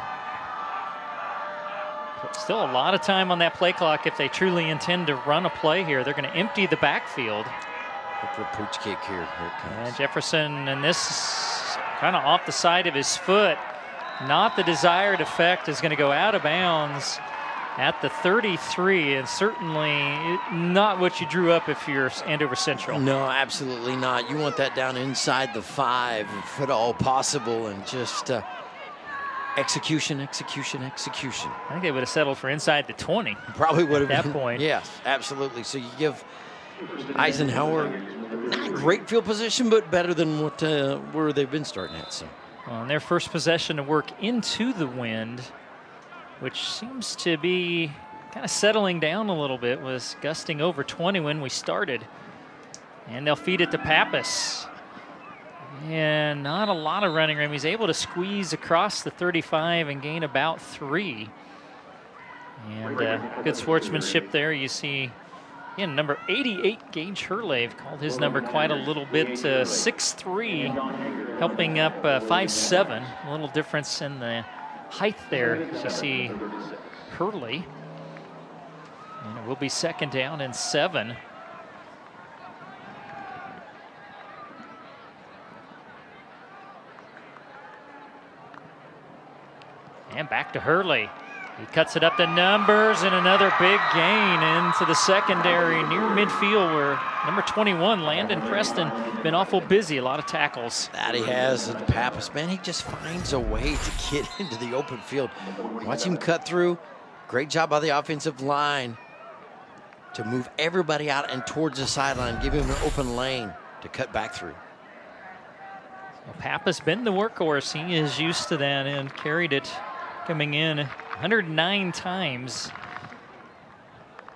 Still a lot of time on that play clock if they truly intend to run a play here. They're going to empty the backfield. Look for a pooch kick here. Here it comes. And Jefferson, and this kind of off the side of his foot. Not the desired effect, is going to go out of bounds at the 33, and certainly not what you drew up if you're Andover Central. No, absolutely not. You want that down inside the 5 if at all possible, and just execution. I think they would have settled for inside the 20. Probably would have at been. That point. Yes, absolutely. So you give Eisenhower not great field position, but better than what where they've been starting at. So on their first possession to work into the wind, which seems to be kind of settling down a little bit, was gusting over 20 when we started. And they'll feed it to Pappas. And not a lot of running room. He's able to squeeze across the 35 and gain about 3. And good sportsmanship there. You see, again, number 88, Gage Herlave, called his number quite a little bit. 6'3", helping up 5'7". A little difference in the height there, as you see Hurley. And it will be 2nd down and 7. And back to Hurley. He cuts it up the numbers, and another big gain into the secondary near midfield where number 21, Landon Preston, been awful busy. A lot of tackles. That he has. And Pappas, man, he just finds a way to get into the open field. Watch him cut through. Great job by the offensive line to move everybody out and towards the sideline, give him an open lane to cut back through. Well, Pappas been the workhorse. He is used to that and carried it coming in 109 times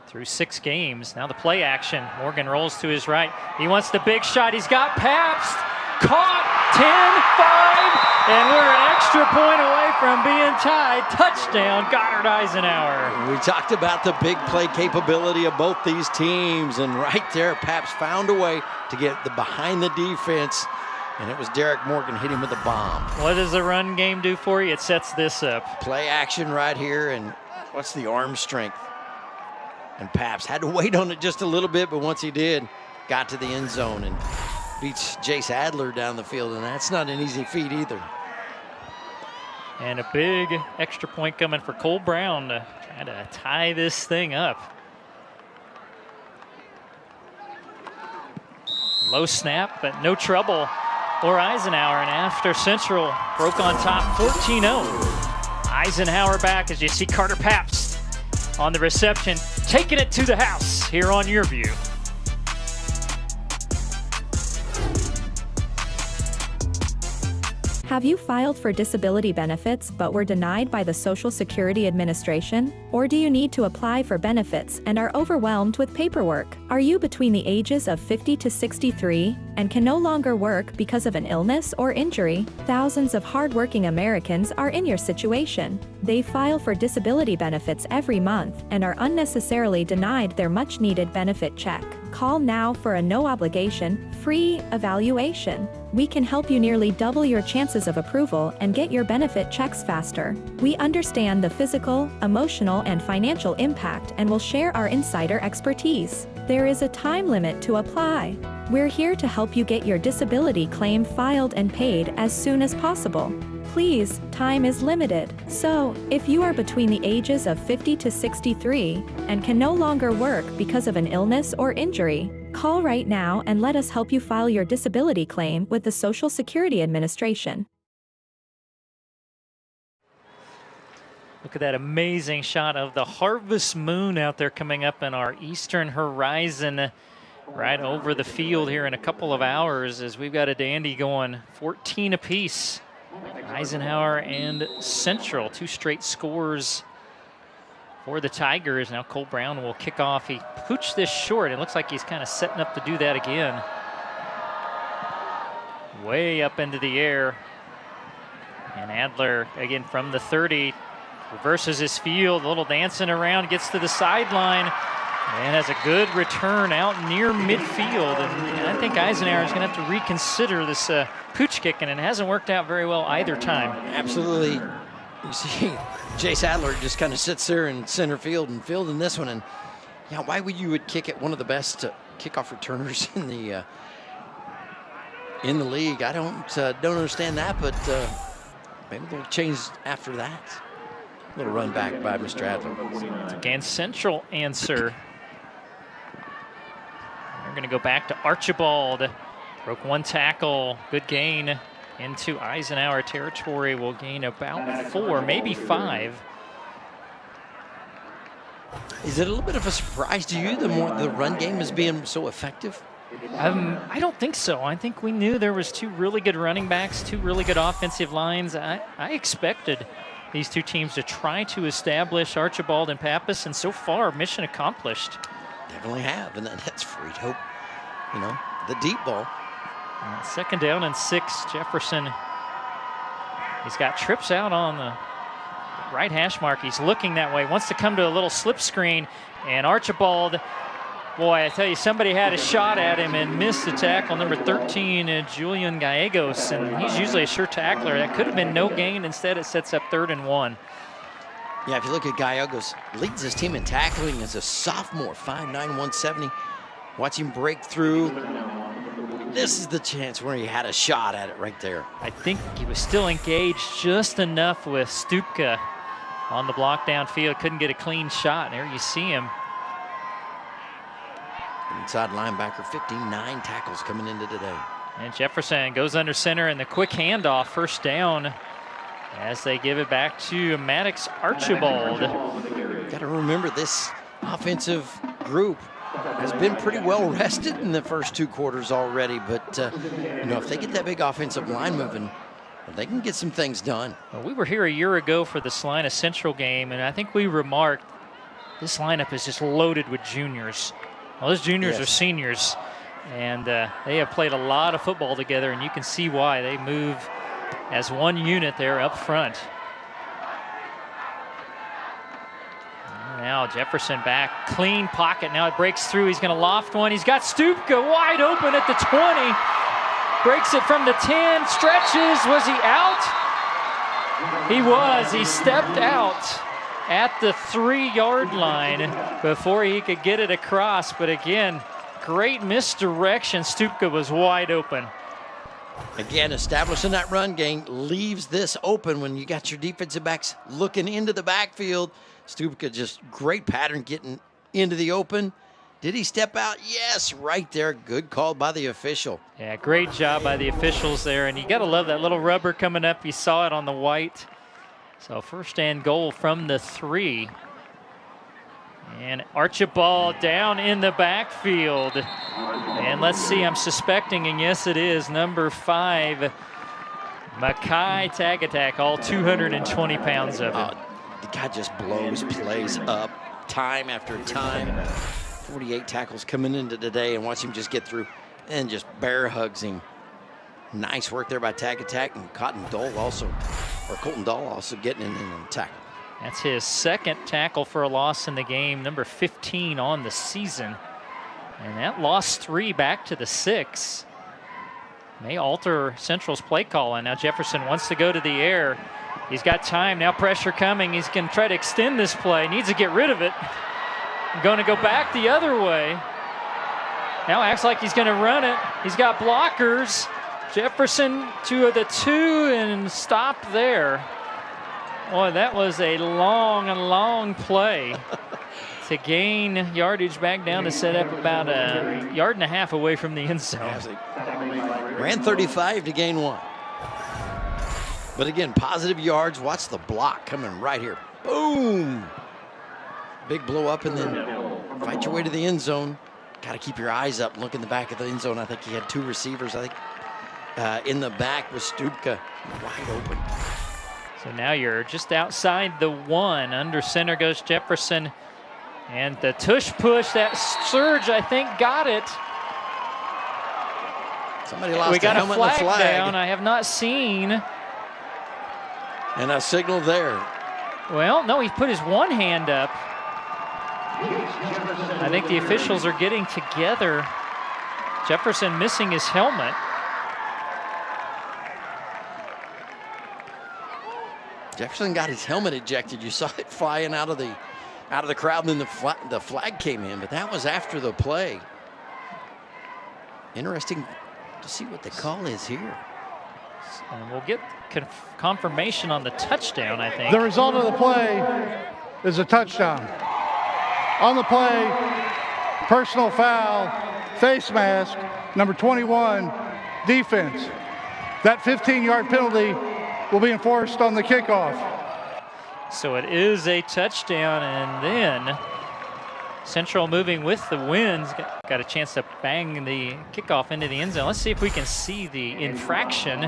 through 6 games. Now the play action. Morgan rolls to his right. He wants the big shot. He's got Pabst. Caught. 10-5. And we're an extra point away from being tied. Touchdown, Goddard Eisenhower. We talked about the big play capability of both these teams. And right there, Pabst found a way to get behind the defense. And it was Derek Morgan hit him with a bomb. What does the run game do for you? It sets this up. Play action right here, and what's the arm strength? And Pabst had to wait on it just a little bit, but once he did, got to the end zone and beats Jace Adler down the field, and that's not an easy feat either. And a big extra point coming for Cole Brown to try to tie this thing up. Low snap, but no trouble for Eisenhower, and after Central broke on top 14-0. Eisenhower back as you see Carter Pabst on the reception, taking it to the house here on Your View. Have you filed for disability benefits but were denied by the Social Security Administration? Or do you need to apply for benefits and are overwhelmed with paperwork? Are you between the ages of 50 to 63 and can no longer work because of an illness or injury? Thousands of hardworking Americans are in your situation. They file for disability benefits every month and are unnecessarily denied their much-needed benefit check. Call now for a no-obligation, free evaluation. We can help you nearly double your chances of approval and get your benefit checks faster. We understand the physical, emotional, and financial impact and will share our insider expertise. There is a time limit to apply. We're here to help you get your disability claim filed and paid as soon as possible. Please, time is limited. So, if you are between the ages of 50 to 63 and can no longer work because of an illness or injury, call right now and let us help you file your disability claim with the Social Security Administration. Look at that amazing shot of the harvest moon out there coming up in our eastern horizon right over the field here in a couple of hours as we've got a dandy going 14 apiece. Eisenhower and Central, 2 straight scores for the Tigers. Now Cole Brown will kick off. He pooched this short. It looks like he's kind of setting up to do that again. Way up into the air. And Adler, again from the 30, reverses his field, a little dancing around, gets to the sideline, and has a good return out near midfield. And I think Eisenhower is going to have to reconsider this pooch kicking, and it hasn't worked out very well either time. Absolutely. You see, Jace Adler just kind of sits there in center field and fielding this one. And yeah, why would you kick it one of the best kickoff returners in the league? I don't understand that, but maybe they'll change after that. A little run back by Mr. Adler. Again, Central answer. We're going to go back to Archibald. Broke 1 tackle. Good gain into Eisenhower territory. Will gain about 4, maybe 5. Is it a little bit of a surprise to you the run game is being so effective? I don't think so. I think we knew there was 2 really good running backs, 2 really good offensive lines. I expected these 2 teams to try to establish Archibald and Pappas, and so far, mission accomplished. Definitely have, and that's Freed Hope, the deep ball. And 2nd down and 6, Jefferson. He's got trips out on the right hash mark. He's looking that way, wants to come to a little slip screen, and Archibald, boy, I tell you, somebody had a shot at him and missed the tackle. Number 13, Julian Gallegos, and he's usually a sure tackler. That could have been no gain. Instead, it sets up 3rd and 1. Yeah, if you look at Gallegos, leads his team in tackling as a sophomore, 5'9", 170. Watch him break through. This is the chance where he had a shot at it right there. I think he was still engaged just enough with Stupka on the block downfield. Couldn't get a clean shot. There you see him. Inside linebacker, 59 tackles coming into today. And Jefferson goes under center, and the quick handoff, 1st down, as they give it back to Maddox Archibald. Got to remember, this offensive group has been pretty well rested in the first 2 quarters already, but if they get that big offensive line moving, they can get some things done. Well, we were here a year ago for the Salina Central game, and I think we remarked this lineup is just loaded with juniors. Well, those juniors are seniors, and they have played a lot of football together, and you can see why. They move as one unit there up front. Now Jefferson back, clean pocket. Now it breaks through. He's going to loft one. He's got Stupka wide open at the 20. Breaks it from the 10, stretches. Was he out? He was. He stepped out at the 3-yard line before he could get it across. But again, great misdirection. Stupka was wide open. Again, establishing that run game leaves this open when you got your defensive backs looking into the backfield. Stupka, just great pattern getting into the open. Did he step out? Yes, right there. Good call by the official. Yeah, great job by the officials there. And you got to love that little rubber coming up. You saw it on the white. So 1st and goal from the 3. And Archibald down in the backfield. And let's see, I'm suspecting, and yes it is, number 5, Mackay tag attack, all 220 pounds of it. The guy just blows plays up time after time. 48 tackles coming into today, and watch him just get through and just bear hugs him. Nice work there by tag attack, and Colton Dole also getting in the tackle. That's his second tackle for a loss in the game, number 15 on the season. And that lost 3 back to the 6. May alter Central's play calling. Now Jefferson wants to go to the air. He's got time, now pressure coming. He's gonna try to extend this play, needs to get rid of it. Gonna go back the other way. Now acts like he's gonna run it. He's got blockers. Jefferson to the 2 and stop there. Boy, that was a long play to gain yardage back down to set up about a 1.5 yards away from the end zone. Ran 35 to gain 1. But again, positive yards. Watch the block coming right here. Boom! Big blow up and then fight your way to the end zone. Got to keep your eyes up. Look in the back of the end zone. I think he had 2 receivers. I think in the back was Stupka wide open. So now you're just outside the 1. Under center goes Jefferson. And the tush push, that surge, I think, got it. Somebody lost we got a helmet flag and a flag down. I have not seen. And a signal there. Well, no, he put his one hand up. I think the officials are getting together. Jefferson missing his helmet. Jefferson got his helmet ejected. You saw it flying out of the crowd, and then the flag came in, but that was after the play. Interesting to see what the call is here. And we'll get confirmation on the touchdown, I think. The result of the play is a touchdown. On the play, personal foul, face mask, number 21, defense. That 15-yard penalty will be enforced on the kickoff. So it is a touchdown, and then Central moving with the winds. Got a chance to bang the kickoff into the end zone. Let's see if we can see the infraction.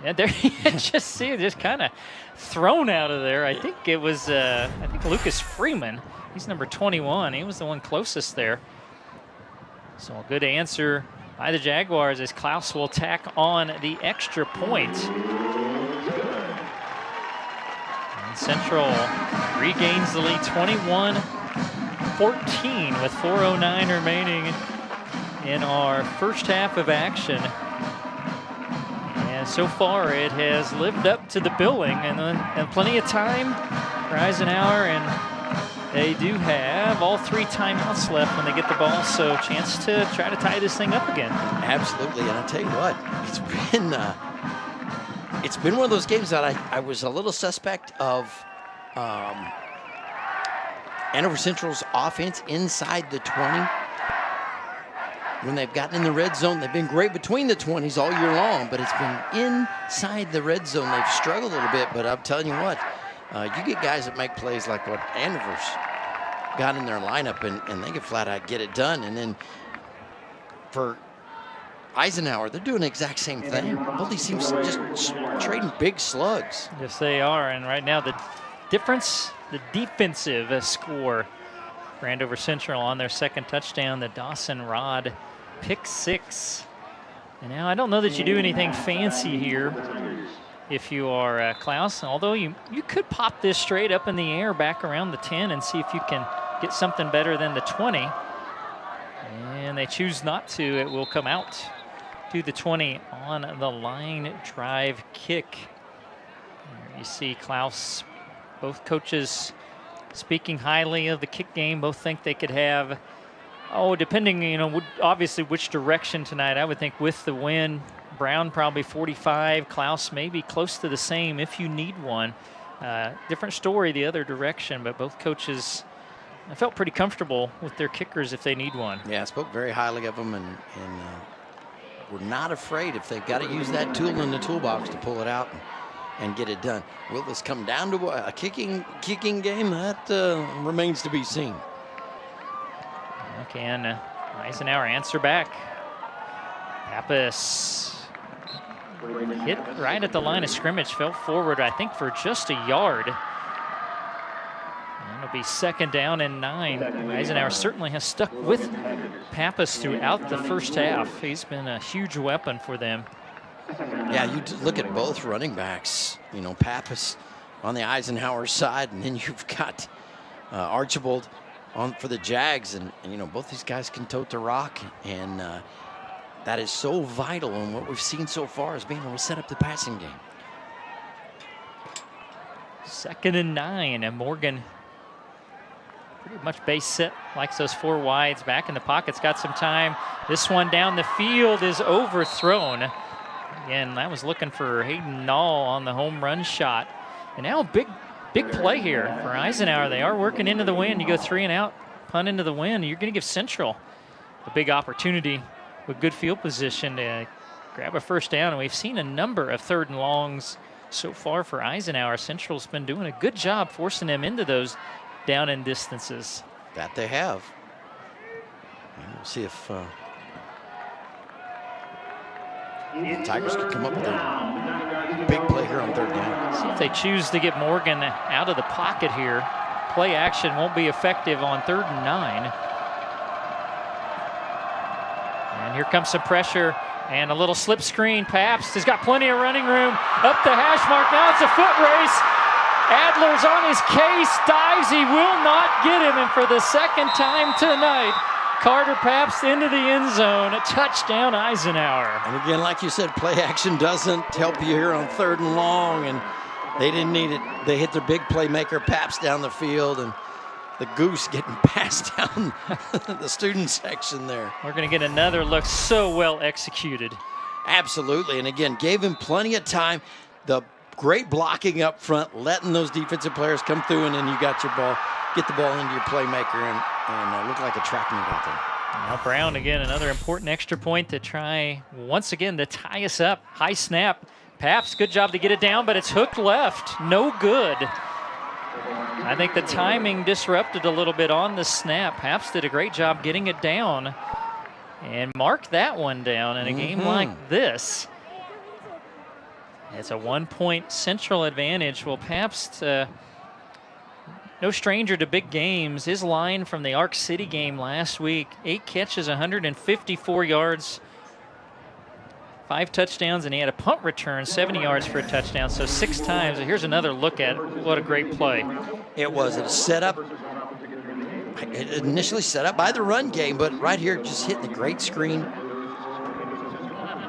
Yeah, there you just see it just kind of thrown out of there. I think it was, I think Lucas Freeman. He's number 21. He was the one closest there. So a good answer by the Jaguars as Klaus will tack on the extra point. And Central regains the lead 21-14 with 4:09 remaining in our first half of action. And so far it has lived up to the billing, and plenty of time for Eisenhower, and they do have all 3 timeouts left when they get the ball, so chance to try to tie this thing up again. Absolutely, and I'll tell you what, it's been one of those games that I was a little suspect of Andover Central's offense inside the 20. When they've gotten in the red zone, they've been great between the 20s all year long, but it's been inside the red zone. They've struggled a little bit, but I'm telling you what, you get guys that make plays like what Andover's got in their lineup, and they can flat out get it done. And then for Eisenhower, they're doing the exact same thing. Both these teams just trading big slugs. Yes, they are. And right now, the difference, the defensive score for Andover Central on their second touchdown, the Dawson Rod pick 6. And now I don't know that you do anything fancy here if you are Klaus, although you could pop this straight up in the air back around the 10 and see if you can get something better than the 20. And they choose not to. It will come out to the 20 on the line drive kick. There you see Klaus, both coaches speaking highly of the kick game. Both think they could have, depending, obviously which direction tonight. I would think with the win, Brown probably 45, Klaus maybe close to the same if you need one. Different story the other direction, but both coaches, I felt pretty comfortable with their kickers if they need one. Yeah, I spoke very highly of them, and we're not afraid if they've got to use that tool in the toolbox to pull it out and get it done. Will this come down to a kicking game? That remains to be seen. Can Eisenhower answer back. Pappas hit right at the line of scrimmage, fell forward, I think, for just a yard. And it'll be 2nd down and 9. Eisenhower certainly has stuck with Pappas throughout the first half. He's been a huge weapon for them. Yeah, you look at both running backs. You know, Pappas on the Eisenhower side, and then you've got Archibald on for the Jags, and you know, both these guys can tote the rock, and that is so vital in what we've seen so far is being able to set up the passing game. 2nd and 9, and Morgan pretty much base set, likes those 4 wides, back in the pocket's got some time. This one down the field is overthrown. Again, that was looking for Hayden Nall on the home run shot. And now big play here for Eisenhower. They are working into the wind. You go 3 and out, punt into the wind. You're going to give Central a big opportunity with good field position to grab a 1st down. And we've seen a number of 3rd and longs so far for Eisenhower. Central's been doing a good job forcing them into those down and distances. That they have. And we'll see if the Tigers could come up with a big play here on 3rd down. See if they choose to get Morgan out of the pocket here. Play action won't be effective on 3rd and 9. And here comes some pressure and a little slip screen. Pabst has got plenty of running room up the hash mark. Now it's a foot race. Adler's on his case, dives, he will not get him, and for the 2nd time tonight, Carter Pabst into the end zone, a touchdown Eisenhower. And again, like you said, play action doesn't help you here on 3rd and long, and they didn't need it. They hit their big playmaker, Pabst, down the field, and the goose getting passed down the student section there. We're going to get another look, so well executed. Absolutely, and again, gave him plenty of time. The great blocking up front, letting those defensive players come through, and then you got your ball, get the ball into your playmaker, and look like a track meet out there. Now Brown again, another important extra point to try once again to tie us up. High snap. Pabst, good job to get it down, but it's hooked left. No good. I think the timing disrupted a little bit on the snap. Pabst did a great job getting it down and marked that one down in a game like this. It's a 1-point Central advantage. Well, Pabst, no stranger to big games. His line from the Arc City game last week, 8 catches, 154 yards, 5 touchdowns, and he had a punt return, 70 yards for a touchdown, so 6 times. Here's another look at it. What a great play. It was a setup. It initially set up by the run game, but right here just hitting the great screen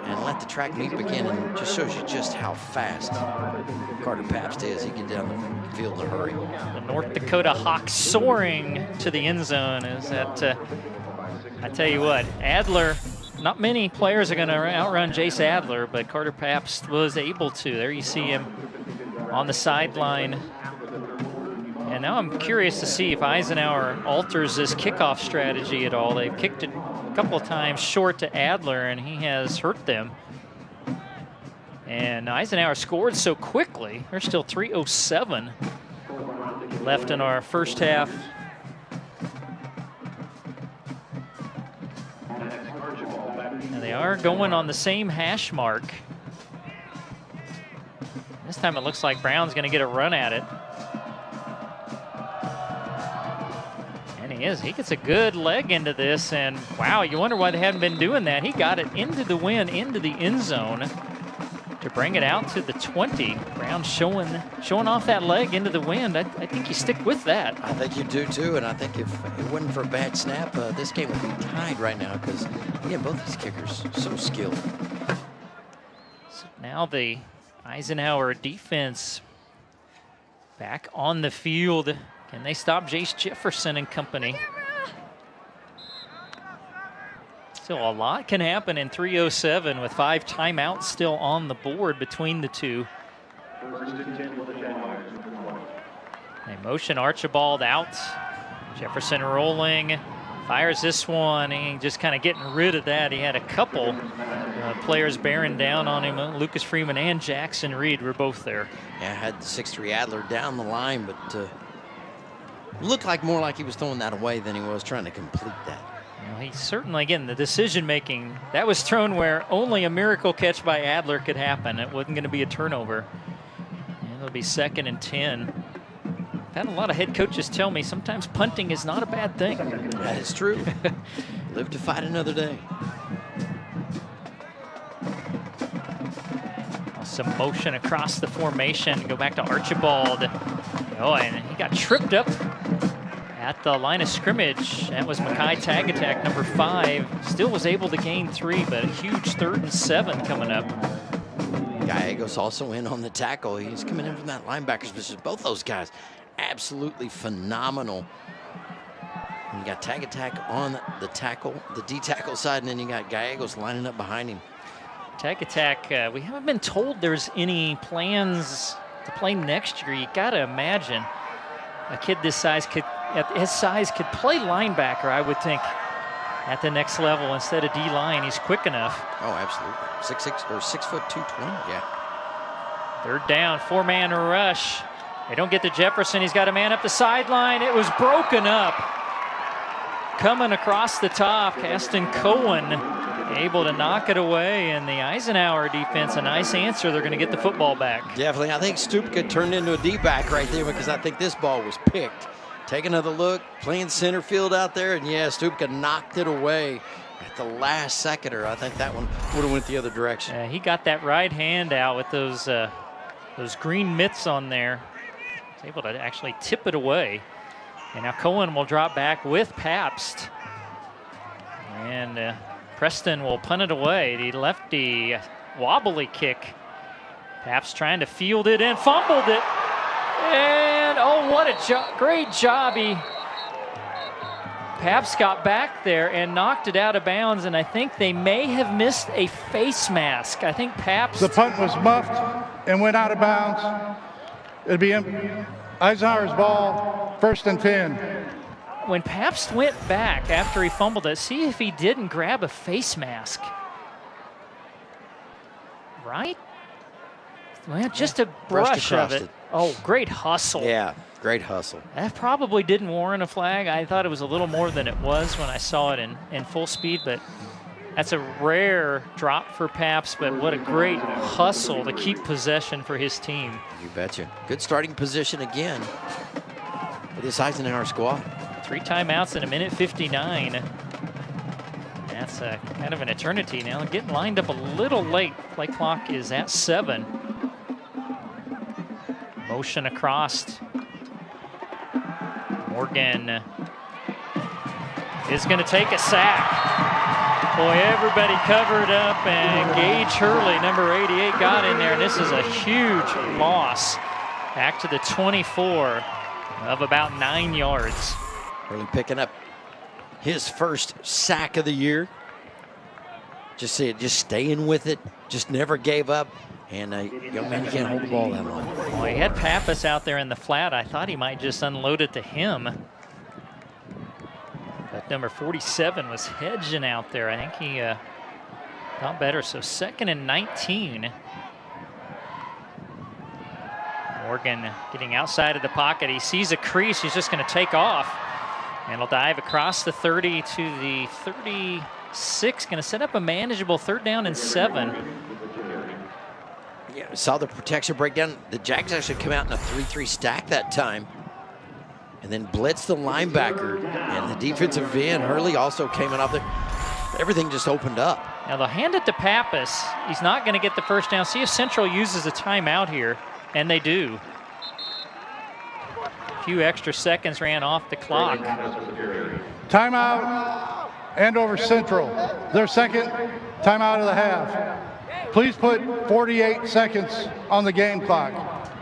and let the track meet begin, and just shows you just how fast Carter Pabst is. He can get down the field in a hurry. The North Dakota Hawk soaring to the end zone. Is that, I tell you what, Adler, not many players are going to outrun Jace Adler, but Carter Pabst was able to. There you see him on the sideline. And now I'm curious to see if Eisenhower alters this kickoff strategy at all. They've kicked it a couple of times short to Adler, and he has hurt them. And Eisenhower scored so quickly. There's still 3:07 left in our first half. And they are going on the same hash mark. This time it looks like Brown's going to get a run at it. He gets a good leg into this, and wow, you wonder why they haven't been doing that. He got it into the wind, into the end zone to bring it out to the 20. Brown showing off that leg into the wind. I think you stick with that. I think you do too, and I think if it wasn't for a bad snap, this game would be tied right now because, again, both these kickers so skilled. So now the Eisenhower defense back on the field. Can they stop Jace Jefferson and company? Still a lot can happen in 3:07 with 5 timeouts still on the board between the two. They motion Archibald out. Jefferson rolling, fires this one. He just kind of getting rid of that. He had a couple players bearing down on him. Lucas Freeman and Jackson Reed were both there. Yeah, had the 6'3" Adler down the line, but looked like more like he was throwing that away than he was trying to complete that. Well, he certainly, again, the decision making, that was thrown where only a miracle catch by Adler could happen. It wasn't going to be a turnover. And it'll be 2nd and 10. I've had a lot of head coaches tell me sometimes punting is not a bad thing. That is true. Live to fight another day. Some motion across the formation. Go back to Archibald. Oh, and he got tripped up at the line of scrimmage. That was Mekhi Tagatak, number 5. Still was able to gain 3, but a huge 3rd and 7 coming up. Gallegos also in on the tackle. He's coming in from that linebacker's position. Both those guys absolutely phenomenal. And you got Tagatak on the tackle, the D-tackle side, and then you got Gallegos lining up behind him. Tagatak, we haven't been told there's any plans to play next year. You got to imagine a kid this size could, at his size, could play linebacker, I would think, at the next level instead of D-line. He's quick enough. Oh, absolutely. 6'6" or 6 foot 220. Yeah. 3rd down, 4-man rush. They don't get to Jefferson. He's got a man up the sideline. It was broken up. Coming across the top, Caston Cohen able to knock it away, and the Eisenhower defense, a nice answer. They're going to get the football back. Definitely. I think Stupka turned into a D-back right there because I think this ball was picked. Take another look, playing center field out there, and yeah, Stupka knocked it away at the last second, or I think that one would have went the other direction. He got that right hand out with those green mitts on there. He's able to actually tip it away. And now Cohen will drop back with Pabst. And Preston will punt it away. The lefty wobbly kick. Pabst trying to field it and fumbled it. And oh, what a great job. Pabst got back there and knocked it out of bounds, and I think they may have missed a face mask. I think Pabst... The punt was muffed and went out of bounds. It'll be Eisenhower's ball, 1st and 10. When Pabst went back after he fumbled it, see if he didn't grab a face mask. Right? Well, just a brush of it. Oh, great hustle. Yeah, great hustle. That probably didn't warrant a flag. I thought it was a little more than it was when I saw it in full speed, but that's a rare drop for Pabst, but what a great hustle to keep possession for his team. You betcha. Good starting position again for this Eisenhower squad. 3 timeouts in 1:59. That's kind of an eternity now. Getting lined up a little late. Play clock is at 7. Motion across. Morgan is going to take a sack. Boy, everybody covered up, and Gage Hurley, number 88, got in there, and this is a huge loss. Back to the 24 of about 9 yards. Hurley picking up his first sack of the year. Just staying with it, just never gave up. And young man, you can't hold the ball that long. Well, he had Pappas out there in the flat. I thought he might just unload it to him. But number 47 was hedging out there. I think he got better. So 2nd and 19. Morgan getting outside of the pocket. He sees a crease. He's just going to take off. And he'll dive across the 30 to the 36. Going to set up a manageable 3rd down and 7. Yeah, saw the protection breakdown. The Jags actually come out in a 3-3 stack that time. And then blitz the linebacker. And the defensive end, Hurley, also came in off there. Everything just opened up. Now they'll hand it to Pappas. He's not going to get the 1st down. See if Central uses a timeout here. And they do. A few extra seconds ran off the clock. Timeout, Andover Central. Their 2nd timeout of the half. Please put 48 seconds on the game clock.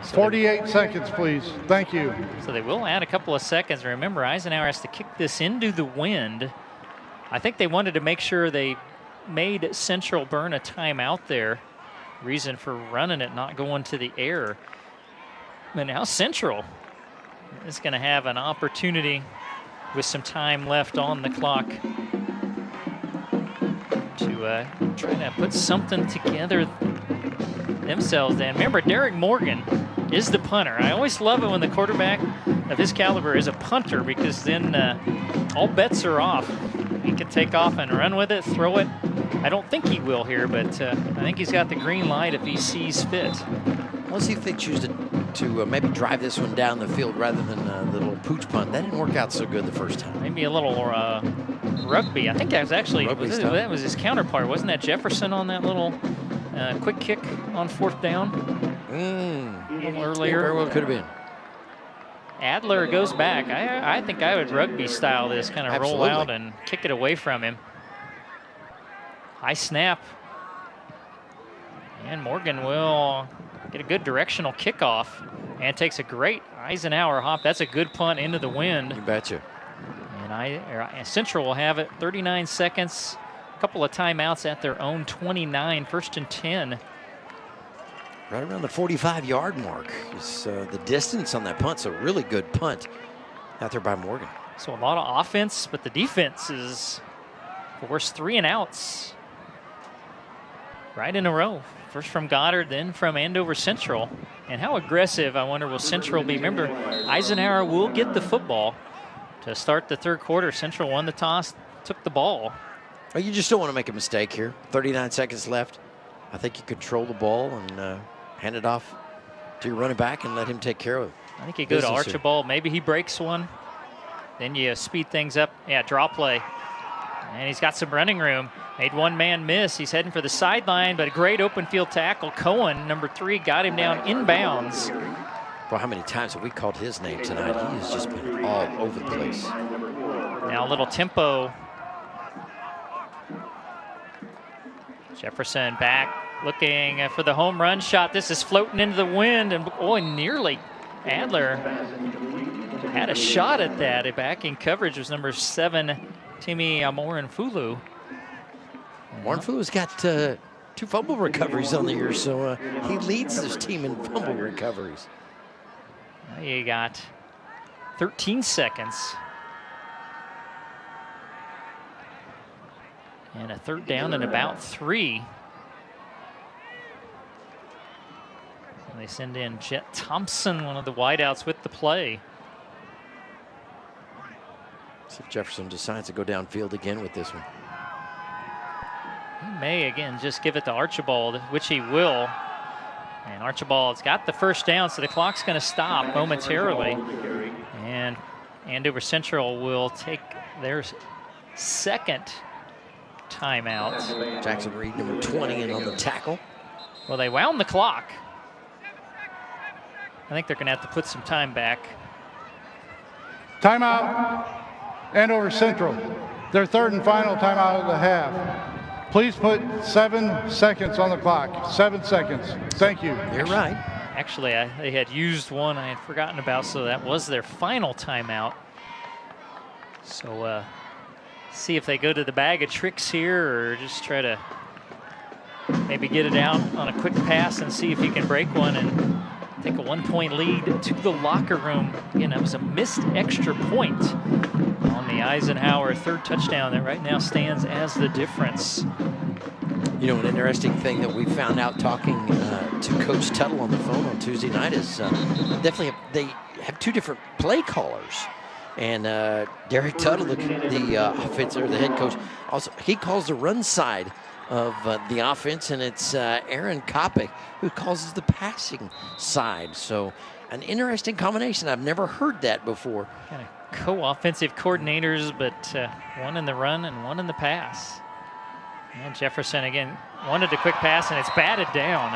48 seconds, please. Thank you. So they will add a couple of seconds. Remember, Eisenhower has to kick this into the wind. I think they wanted to make sure they made Central burn a timeout there. Reason for running it, not going to the air. But now Central is going to have an opportunity with some time left on the clock to try to put something together themselves. And remember, Derek Morgan is the punter. I always love it when the quarterback of his caliber is a punter, because then all bets are off. You could take off and run with it, throw it. I don't think he will here, but I think he's got the green light if he sees fit. Let's see if they choose to maybe drive this one down the field rather than the little pooch punt. That didn't work out so good the first time. Maybe a little rugby. I think that was actually that was his counterpart. Wasn't that Jefferson on that little quick kick on 4th down? A little earlier. Very well could have been. Adler goes back. I think I would rugby style this, kind of roll out and kick it away from him. High snap. And Morgan will get a good directional kickoff and takes a great Eisenhower hop. That's a good punt into the wind. You betcha. And Central will have it. 39 seconds. A couple of timeouts at their own 29. 1st and 10. Right around the 45-yard mark is the distance on that punt. So really good punt out there by Morgan. So a lot of offense, but the defense is forced 3 and outs right in a row. First from Goddard, then from Andover Central. And how aggressive, I wonder, will Central be? Remember, Eisenhower will get the football to start the 3rd quarter. Central won the toss, took the ball. Oh, you just don't want to make a mistake here. 39 seconds left. I think you control the ball and hand it off to your running back and let him take care of it. I think you go to Archibald. Maybe he breaks one. Then you speed things up. Yeah, draw play. And he's got some running room. Made one man miss. He's heading for the sideline, but a great open field tackle. Cohen, number 3, got him down inbounds. Well, how many times have we called his name tonight? He has just been all over the place. Now a little tempo. Jefferson back, looking for the home run shot. This is floating into the wind, and nearly. Adler had a shot at that. Backing coverage was number 7, Timmy Amorinfulu. Amorinfulu's got 2 fumble recoveries on the year, so he leads this team in fumble recoveries. Now you got 13 seconds. And a 3rd down and about 3. And they send in Jet Thompson, one of the wideouts, with the play. See if Jefferson decides to go downfield again with this one. He may again just give it to Archibald, which he will. And Archibald's got the 1st down, so the clock's going to stop momentarily. And Andover Central will take their 2nd timeout. Jackson Reed, number 20, in on the tackle. Well, they wound the clock. I think they're going to have to put some time back. Timeout, Andover Central. Their 3rd and final timeout of the half. Please put 7 seconds on the clock. 7 seconds. Thank you. You're right. Actually, they had used one I had forgotten about, so that was their final timeout. So see if they go to the bag of tricks here or just try to maybe get it out on a quick pass and see if he can break one and take a 1-point lead to the locker room. Again, that was a missed extra point on the Eisenhower 3rd touchdown that right now stands as the difference. You know, an interesting thing that we found out talking to Coach Tuttle on the phone on Tuesday night is definitely they have 2 different play callers. And Derek Tuttle, the offensive, or the head coach, also he calls the run side of the offense, and it's Aaron Kopic who calls the passing side. So an interesting combination. I've never heard that before. Kind of co-offensive coordinators, but one in the run and one in the pass. And Jefferson again wanted a quick pass, and it's batted down.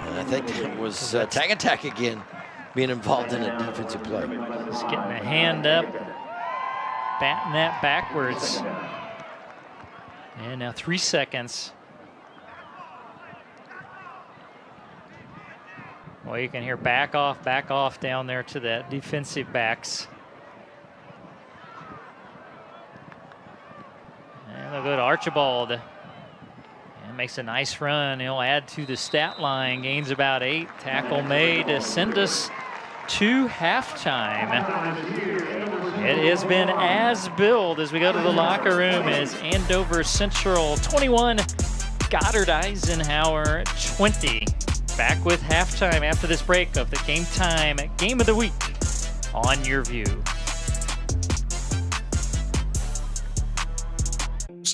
And I think that was tag attack again, being involved in a defensive play. Just getting a hand up, batting that backwards. And now 3 seconds. Well, you can hear back off down there to the defensive backs. And they'll go to Archibald. And makes a nice run. He'll add to the stat line. Gains about 8. Tackle made to send us to halftime. It has been as billed as we go to the locker room as Andover Central 21, Goddard Eisenhower 20. Back with halftime after this break of the Game Time Game of the Week on Your View.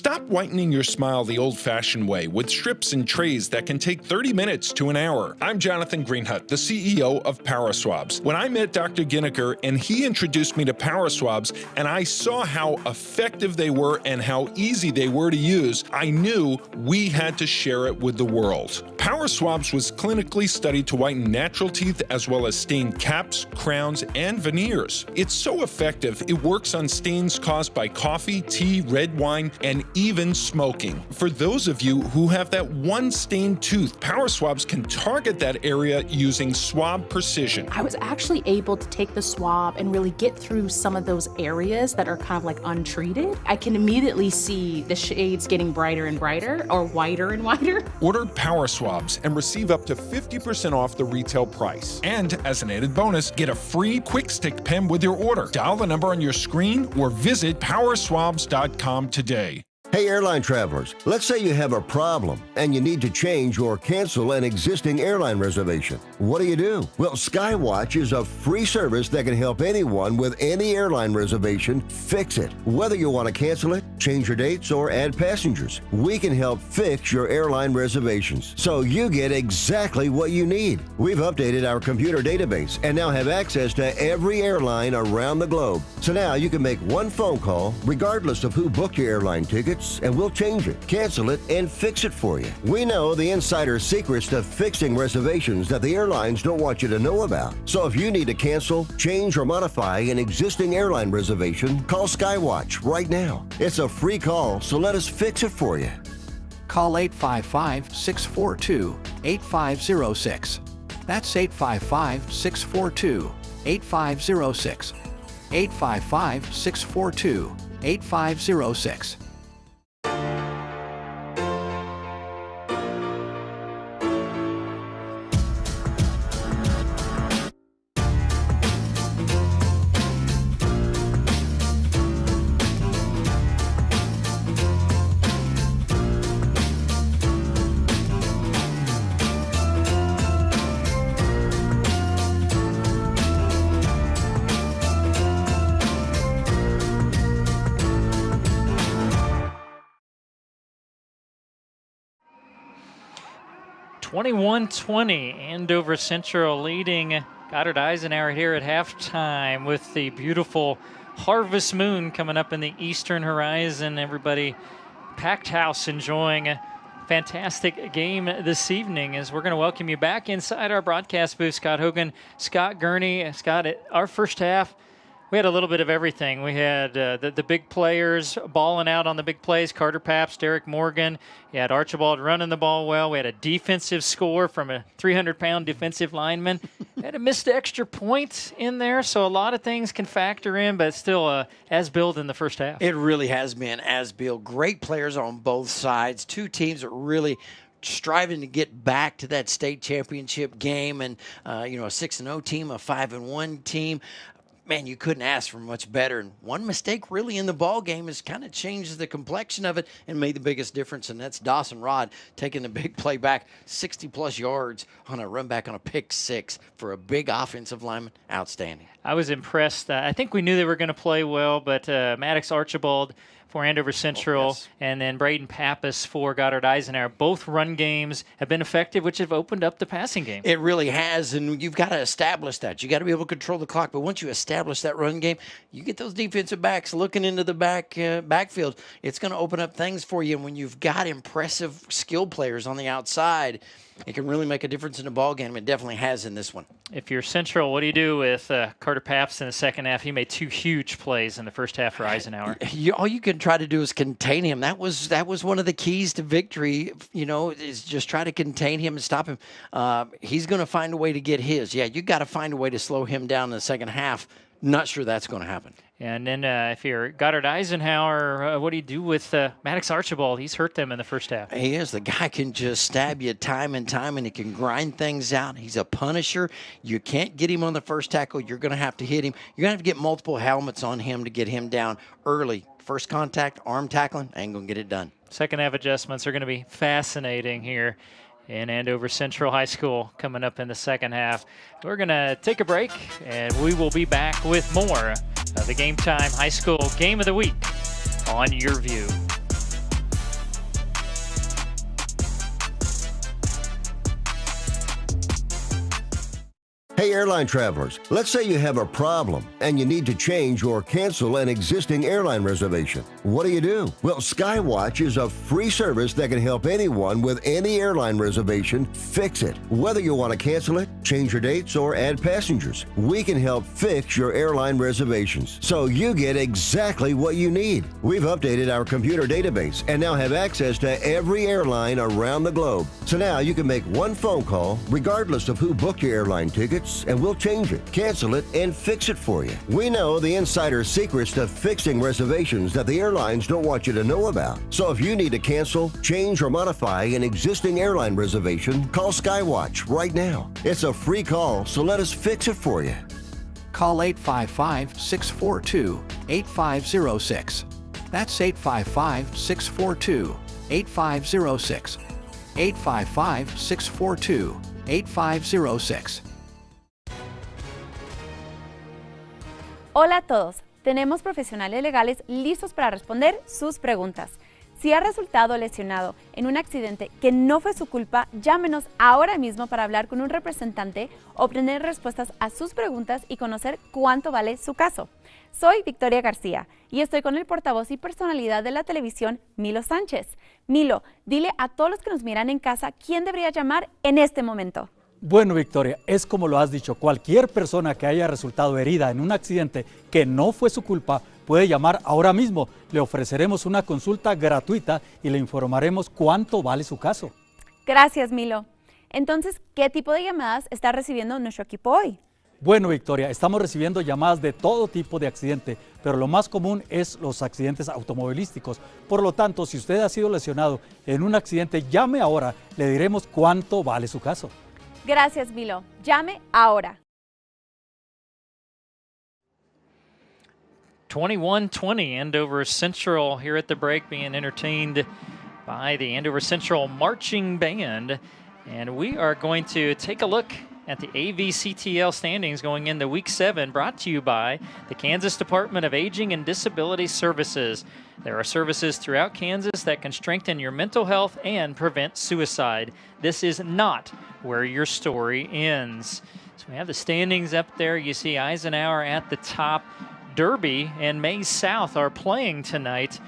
Stop whitening your smile the old-fashioned way with strips and trays that can take 30 minutes to an hour. I'm Jonathan Greenhut, the CEO of PowerSwabs. When I met Dr. Ginniker and he introduced me to PowerSwabs and I saw how effective they were and how easy they were to use, I knew we had to share it with the world. PowerSwabs was clinically studied to whiten natural teeth as well as stain caps, crowns, and veneers. It's so effective, it works on stains caused by coffee, tea, red wine, and even smoking. For those of you who have that one stained tooth, PowerSwabs can target that area using swab precision. I was actually able to take the swab and really get through some of those areas that are kind of like untreated. I can immediately see the shades getting brighter and brighter, or whiter and whiter. Order PowerSwabs and receive up to 50% off the retail price. And as an added bonus, get a free quick stick pen with your order. Dial the number on your screen or visit powerswabs.com today. Hey, airline travelers, let's say you have a problem and you need to change or cancel an existing airline reservation. What do? Well, Skywatch is a free service that can help anyone with any airline reservation fix it. Whether you want to cancel it, change your dates, or add passengers, we can help fix your airline reservations so you get exactly what you need. We've updated our computer database and now have access to every airline around the globe. So now you can make one phone call regardless of who booked your airline ticket, and we'll change it, cancel it, and fix it for you. We know the insider secrets to fixing reservations that the airlines don't want you to know about. So if you need to cancel, change, or modify an existing airline reservation, call Skywatch right now. It's a free call, so let us fix it for you. Call 855-642-8506. That's 855-642-8506. 855-642-8506. (21-20), Andover Central leading Goddard Eisenhower here at halftime with the beautiful harvest moon coming up in the eastern horizon. Everybody, packed house, enjoying a fantastic game this evening as we're going to welcome you back inside our broadcast booth. Scott Hogan, Scott Gurney. Scott, our first half, we had a little bit of everything. We had the big players balling out on the big plays, Carter Paps, Derek Morgan. You had Archibald running the ball well. We had a defensive score from a 300-pound defensive lineman. Had a missed extra point in there, so a lot of things can factor in, but still as-billed in the first half. It really has been as-billed. Great players on both sides. Two teams that really striving to get back to that state championship game, and a 6-0 team, a 5-1 team. Man, you couldn't ask for much better. And one mistake really in the ball game has kind of changed the complexion of it and made the biggest difference, and that's Dawson Rod taking the big play back 60-plus yards on a run back on a pick six for a big offensive lineman. Outstanding. I was impressed. I think we knew they were going to play well, but Maddox Archibald for Andover Central, and then Braden Pappas for Goddard Eisenhower. Both run games have been effective, which have opened up the passing game. It really has, and you've got to establish that. You got to be able to control the clock, but once you establish that run game, you get those defensive backs looking into the backfield. It's going to open up things for you, and when you've got impressive skill players on the outside, it can really make a difference in the ball game. It definitely has in this one. If you're Central, what do you do with Carter Paps in the second half? He made two huge plays in the first half for Eisenhower. All you can try to do is contain him. That was one of the keys to victory, is just try to contain him and stop him. He's going to find a way to get his. Yeah, you got to find a way to slow him down in the second half. Not sure that's going to happen. And then if you're Goddard Eisenhower, what do you do with Maddox Archibald? He's hurt them in the first half. He is. The guy can just stab you time and time, and he can grind things out. He's a punisher. You can't get him on the first tackle. You're going to have to hit him. You're going to have to get multiple helmets on him to get him down early. First contact, arm tackling, ain't going to get it done. Second half adjustments are going to be fascinating here in Andover Central High School coming up in the second half. We're going to take a break, and we will be back with more of the Game Time High School Game of the Week on Your View. Hey, airline travelers, let's say you have a problem and you need to change or cancel an existing airline reservation. What do? Well, Skywatch is a free service that can help anyone with any airline reservation fix it. Whether you want to cancel it, change your dates, or add passengers, we can help fix your airline reservations so you get exactly what you need. We've updated our computer database and now have access to every airline around the globe. So now you can make one phone call regardless of who booked your airline tickets, and we'll change it, cancel it, and fix it for you. We know the insider secrets to fixing reservations that the airlines don't want you to know about. So if you need to cancel, change, or modify an existing airline reservation, call Skywatch right now. It's a free call, so let us fix it for you. Call 855-642-8506. That's 855-642-8506. 855-642-8506. Hola a todos, tenemos profesionales legales listos para responder sus preguntas. Si ha resultado lesionado en un accidente que no fue su culpa, llámenos ahora mismo para hablar con un representante, obtener respuestas a sus preguntas y conocer cuánto vale su caso. Soy Victoria García y estoy con el portavoz y personalidad de la televisión, Milo Sánchez. Milo, dile a todos los que nos miran en casa quién debería llamar en este momento. Bueno, Victoria, es como lo has dicho, cualquier persona que haya resultado herida en un accidente que no fue su culpa puede llamar ahora mismo. Le ofreceremos una consulta gratuita y le informaremos cuánto vale su caso. Gracias, Milo. Entonces, ¿qué tipo de llamadas está recibiendo nuestro equipo hoy? Bueno, Victoria, estamos recibiendo llamadas de todo tipo de accidente, pero lo más común es los accidentes automovilísticos. Por lo tanto, si usted ha sido lesionado en un accidente, llame ahora, le diremos cuánto vale su caso. Gracias, Milo. Llame ahora. 21-20 Andover Central here at the break, being entertained by the Andover Central Marching Band. And we are going to take a look at the AVCTL standings going into Week 7, brought to you by the Kansas Department of Aging and Disability Services. There are services throughout Kansas that can strengthen your mental health and prevent suicide. This is not where your story ends. So we have the standings up there. You see Eisenhower at the top. Derby and Mays South are playing tonight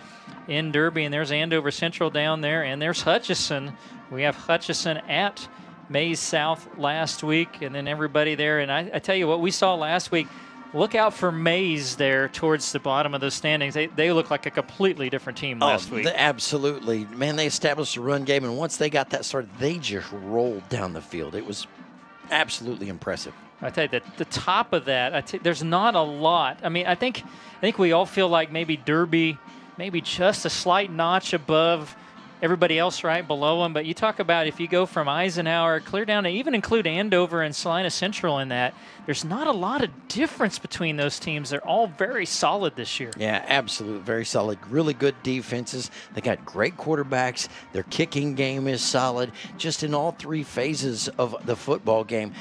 in Derby, and there's Andover Central down there, and there's Hutchinson. We have Hutchinson at Mays South last week, and then everybody there. And I tell you what, we saw last week, look out for Mays there towards the bottom of those standings. They look like a completely different team last week. Absolutely. Man, they established a run game, and once they got that started, they just rolled down the field. It was absolutely impressive. I tell you, that the top of that, there's not a lot. I mean, I think we all feel like maybe Derby, maybe just a slight notch above everybody else right below them. But you talk about if you go from Eisenhower clear down to even include Andover and Salina Central in that, there's not a lot of difference between those teams. They're all very solid this year. Yeah, absolutely. Very solid. Really good defenses. They got great quarterbacks. Their kicking game is solid. Just in all three phases of the football game,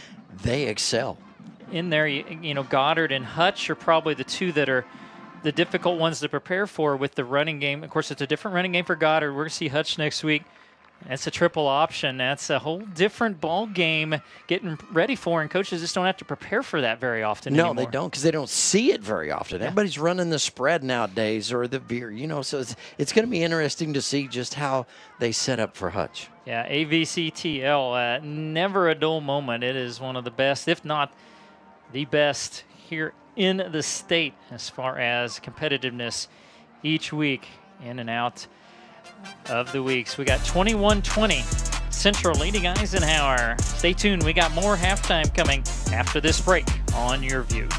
they excel. In there, you know, Goddard and Hutch are probably the two that are the difficult ones to prepare for with the running game. Of course, it's a different running game for Goddard. We're going to see Hutch next week. That's a triple option. That's a whole different ball game getting ready for, and coaches just don't have to prepare for that very often anymore. No, they don't, because they don't see it very often. Yeah. Everybody's running the spread nowadays or the veer, you know, so it's going to be interesting to see just how they set up for Hutch. Yeah, AVCTL, never a dull moment. It is one of the best, if not the best, here in the state as far as competitiveness each week in and out of the weeks. We got 21-20 Central leading Eisenhower. Stay tuned. We got more halftime coming after this break on Your View.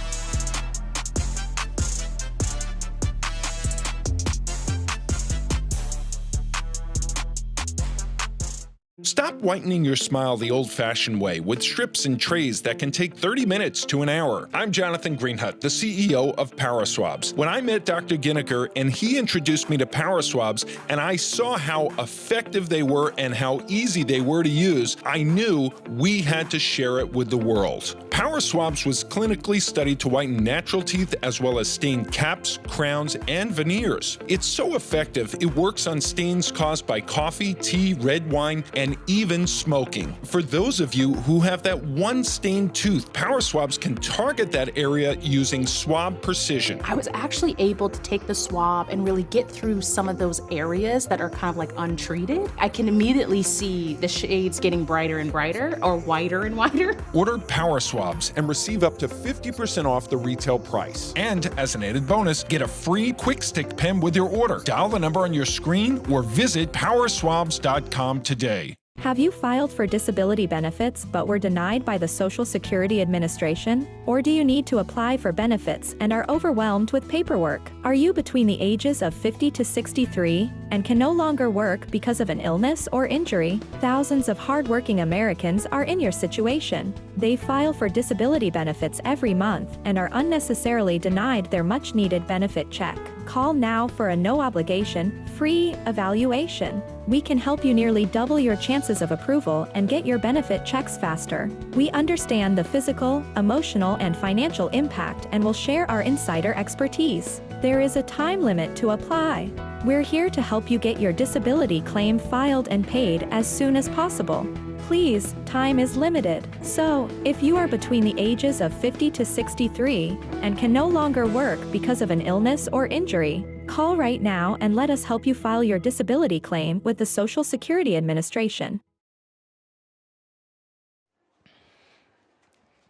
Stop whitening your smile the old-fashioned way with strips and trays that can take 30 minutes to an hour. I'm Jonathan Greenhut, the CEO of PowerSwabs. When I met Dr. Ginniker and he introduced me to PowerSwabs and I saw how effective they were and how easy they were to use, I knew we had to share it with the world. Power Swabs was clinically studied to whiten natural teeth as well as stain caps, crowns, and veneers. It's so effective, it works on stains caused by coffee, tea, red wine, and even smoking. For those of you who have that one stained tooth, Power Swabs can target that area using swab precision. I was actually able to take the swab and really get through some of those areas that are kind of like untreated. I can immediately see the shades getting brighter and brighter, or whiter and whiter. Order Power Swabs and receive up to 50% off the retail price. And as an added bonus, get a free quick stick pen with your order. Dial the number on your screen or visit powerswabs.com today. Have you filed for disability benefits but were denied by the Social Security Administration? Or do you need to apply for benefits and are overwhelmed with paperwork? Are you between the ages of 50 to 63 and can no longer work because of an illness or injury? Thousands of hardworking Americans are in your situation. They file for disability benefits every month and are unnecessarily denied their much-needed benefit check. Call now for a no-obligation, free evaluation. We can help you nearly double your chances of approval and get your benefit checks faster. We understand the physical, emotional, and financial impact and will share our insider expertise. There is a time limit to apply. We're here to help you get your disability claim filed and paid as soon as possible. Please, time is limited. So, if you are between the ages of 50 to 63 and can no longer work because of an illness or injury, call right now and let us help you file your disability claim with the Social Security Administration.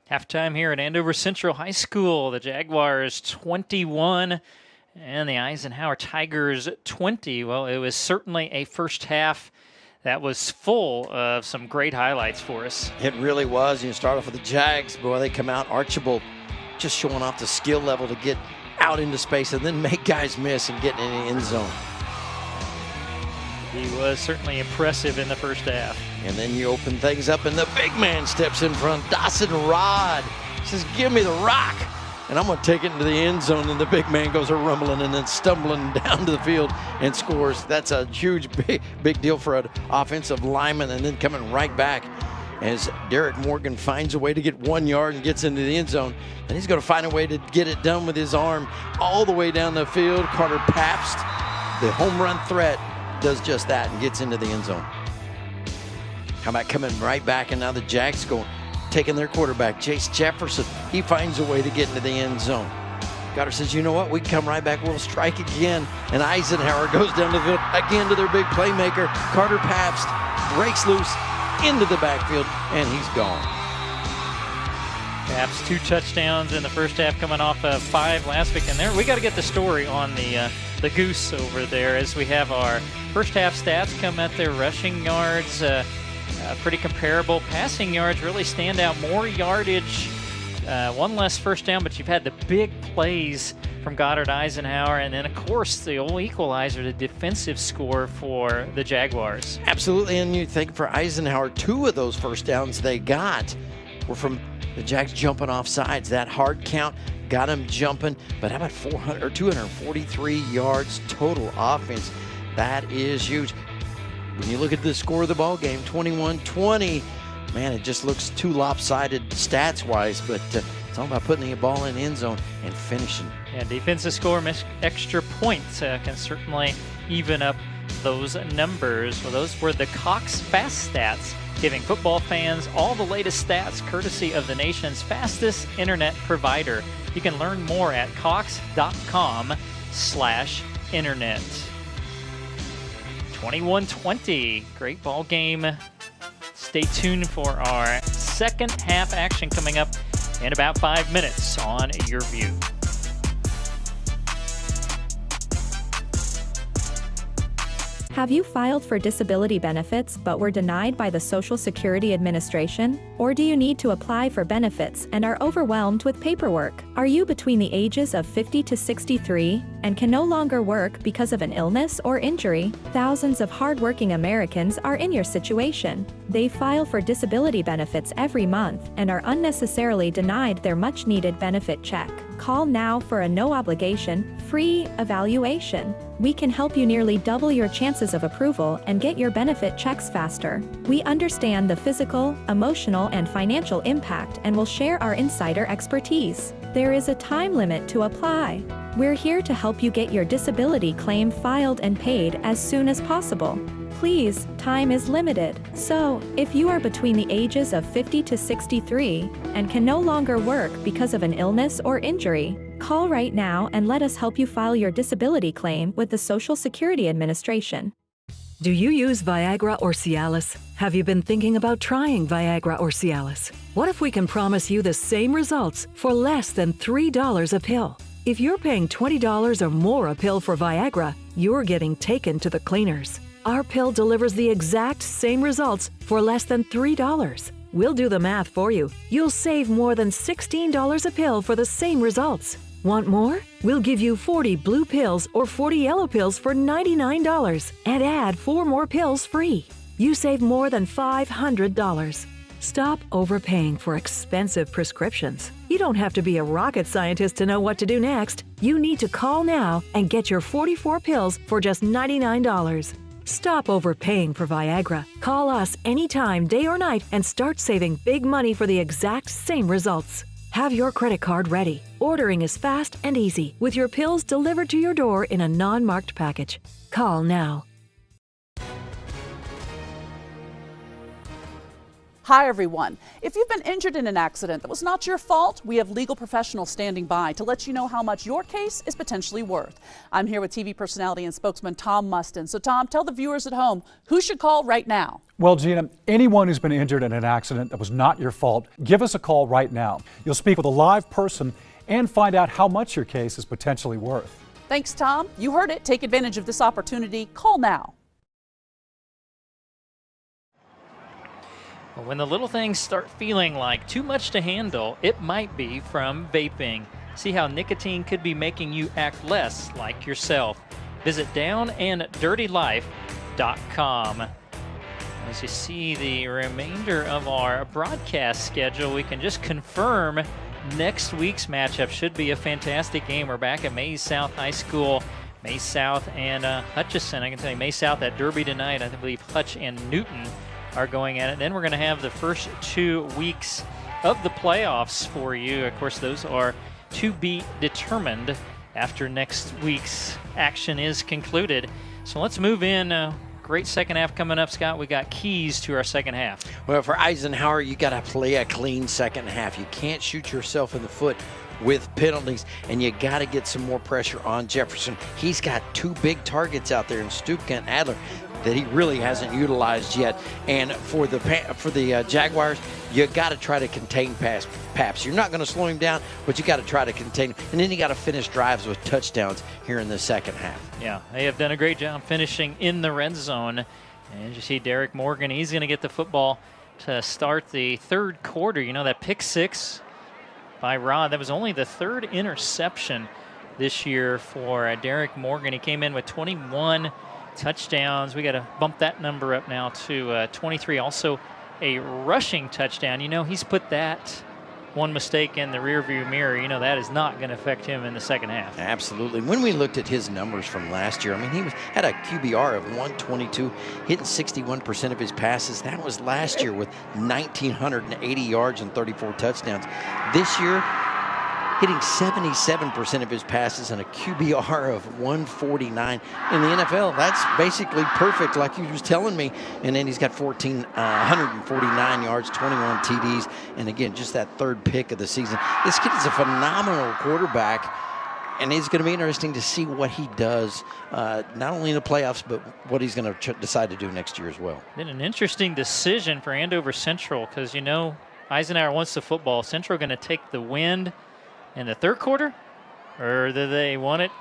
Halftime here at Andover Central High School. The Jaguars 21 and the Eisenhower Tigers 20. Well, it was certainly a first half that was full of some great highlights for us. It really was. You start off with the Jags. Boy, they come out. Archibald just showing off the skill level to get out into space and then make guys miss and get in the end zone. He was certainly impressive in the first half. And then you open things up and the big man steps in front. Dawson Rod says, give me the rock. And I'm going to take it into the end zone. And the big man goes rumbling and then stumbling down to the field and scores. That's a huge, big deal for an offensive lineman. And then coming right back as Derek Morgan finds a way to get 1 yard and gets into the end zone. And he's going to find a way to get it done with his arm all the way down the field. Carter Pabst, the home run threat, does just that and gets into the end zone. How about coming right back, and now the Jags taking their quarterback, Chase Jefferson. He finds a way to get into the end zone. Goddard says, you know what, we can come right back, we'll strike again. And Eisenhower goes down the field again to their big playmaker. Carter Pabst breaks loose into the backfield, and he's gone. Pabst 2 touchdowns in the first half, coming off of 5 last week. And there, we got to get the story on the Goose over there as we have our first half stats come at their rushing yards. Pretty comparable. Passing yards really stand out. More yardage, 1 less first down, but you've had the big plays from Goddard, Eisenhower, and then, of course, the old equalizer, the defensive score for the Jaguars. Absolutely, and you think for Eisenhower, 2 of those first downs they got were from the Jags jumping off sides. That hard count got him jumping, but how about 243 yards total offense? That is huge. When you look at the score of the ball game, 21-20, man, it just looks too lopsided stats-wise, but it's all about putting the ball in the end zone and finishing. Yeah, defensive score, extra points can certainly even up those numbers. Well, those were the Cox Fast Stats, giving football fans all the latest stats courtesy of the nation's fastest internet provider. You can learn more at cox.com/internet. 21-20, great ball game. Stay tuned for our second half action coming up in about 5 minutes on Your View. Have you filed for disability benefits but were denied by the Social Security Administration? Or do you need to apply for benefits and are overwhelmed with paperwork? Are you between the ages of 50 to 63 and can no longer work because of an illness or injury, thousands of hardworking Americans are in your situation. They file for disability benefits every month and are unnecessarily denied their much-needed benefit check. Call now for a no-obligation, free evaluation. We can help you nearly double your chances of approval and get your benefit checks faster. We understand the physical, emotional, and financial impact and will share our insider expertise. There is a time limit to apply. We're here to help you get your disability claim filed and paid as soon as possible. Please, time is limited. So, if you are between the ages of 50 to 63 and can no longer work because of an illness or injury, call right now and let us help you file your disability claim with the Social Security Administration. Do you use Viagra or Cialis? Have you been thinking about trying Viagra or Cialis? What if we can promise you the same results for less than $3 a pill? If you're paying $20 or more a pill for Viagra, you're getting taken to the cleaners. Our pill delivers the exact same results for less than $3. We'll do the math for you. You'll save more than $16 a pill for the same results. Want more? We'll give you 40 blue pills or 40 yellow pills for $99 and add 4 more pills free. You save more than $500. Stop overpaying for expensive prescriptions. You don't have to be a rocket scientist to know what to do next. You need to call now and get your 44 pills for just $99. Stop overpaying for Viagra. Call us anytime, day or night, and start saving big money for the exact same results. Have your credit card ready. Ordering is fast and easy, with your pills delivered to your door in a non-marked package. Call now. Hi, everyone. If you've been injured in an accident that was not your fault, we have legal professionals standing by to let you know how much your case is potentially worth. I'm here with TV personality and spokesman Tom Mustin. So, Tom, tell the viewers at home who should call right now. Well, Gina, anyone who's been injured in an accident that was not your fault, give us a call right now. You'll speak with a live person and find out how much your case is potentially worth. Thanks, Tom. You heard it. Take advantage of this opportunity. Call now. When the little things start feeling like too much to handle, it might be from vaping. See how nicotine could be making you act less like yourself. Visit downanddirtylife.com. As you see the remainder of our broadcast schedule, we can just confirm next week's matchup should be a fantastic game. We're back at Mays South High School. Mays South and Hutchison. I can tell you Mays South at Derby tonight. I believe Hutch and Newton are going at it. Then we're going to have the first 2 weeks of the playoffs for you. Of course, those are to be determined after next week's action is concluded. So let's move in. Great second half coming up, Scott. We got keys to our second half. Well, for Eisenhower, you got to play a clean second half. You can't shoot yourself in the foot with penalties, and you got to get some more pressure on Jefferson. He's got 2 big targets out there in Stupka and Adler that he really hasn't utilized yet. And for the Jaguars, you got to try to contain Paps. You're not going to slow him down, but you got to try to contain him. And then you got to finish drives with touchdowns here in the second half. Yeah, they have done a great job finishing in the red zone. And you see Derek Morgan, he's going to get the football to start the third quarter. You know, that pick 6 by Rod, that was only the 3rd interception this year for Derek Morgan. He came in with 21 touchdowns. We got to bump that number up now to 23. Also a rushing touchdown. You know, he's put that one mistake in the rearview mirror. You know, that is not going to affect him in the second half. Absolutely. When we looked at his numbers from last year, I mean, he had a QBR of 122, hitting 61% of his passes. That was last year with 1,980 yards and 34 touchdowns. This year, hitting 77% of his passes and a QBR of 149. In the NFL, that's basically perfect, like you was telling me. And then he's got 149 yards, 21 TDs, and again, just that 3rd pick of the season. This kid is a phenomenal quarterback, and it's going to be interesting to see what he does, not only in the playoffs, but what he's going to decide to do next year as well. Been an interesting decision for Andover Central because, you know, Eisenhower wants the football. Central going to take the wind in the 3rd quarter, or do they want it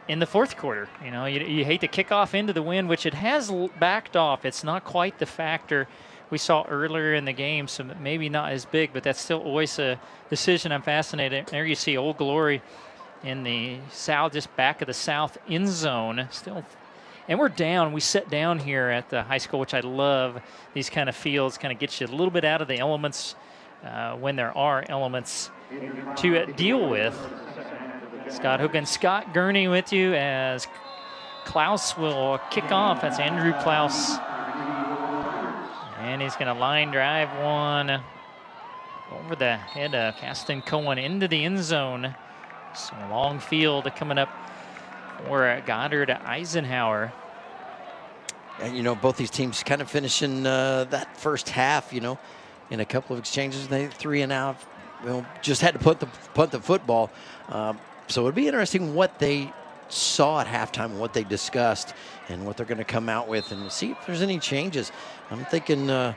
in the 4th quarter? You know, you hate to kick off into the wind, which it has backed off. It's not quite the factor we saw earlier in the game, so maybe not as big, but that's still always a decision I'm fascinated. There you see Old Glory in the south, just back of the south end zone. Still, and we're down. We sit down here at the high school, which I love. These kind of fields kind of get you a little bit out of the elements when there are elements to deal with. Scott Hogan, Scott Gurney with you as Klaus will kick off. That's Andrew Klaus. And he's going to line drive one over the head of Caston Cohen into the end zone. So long field coming up for Goddard Eisenhower. And, you know, both these teams kind of finishing that first half, you know, in a couple of exchanges. They 3 and out, you know, just had to punt the football. So it'd be interesting what they saw at halftime, what they discussed, and what they're going to come out with, and see if there's any changes. I'm thinking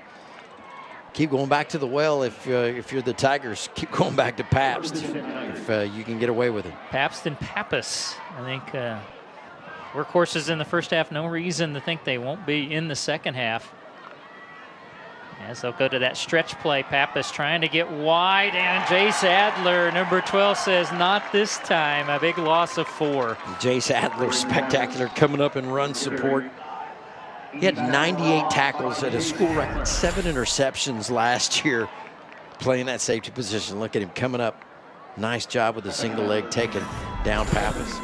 keep going back to the well if you're the Tigers. Keep going back to Pabst if you can get away with it. Pabst and Pappas, I think workhorses in the first half. No reason to think they won't be in the second half. As they'll go to that stretch play, Pappas trying to get wide, and Jace Adler, number 12, says not this time. A big loss of 4. Jace Adler, spectacular, coming up in run support. He had 98 tackles at a school record, 7 interceptions last year, playing that safety position. Look at him coming up. Nice job with a single leg, taking down Pappas.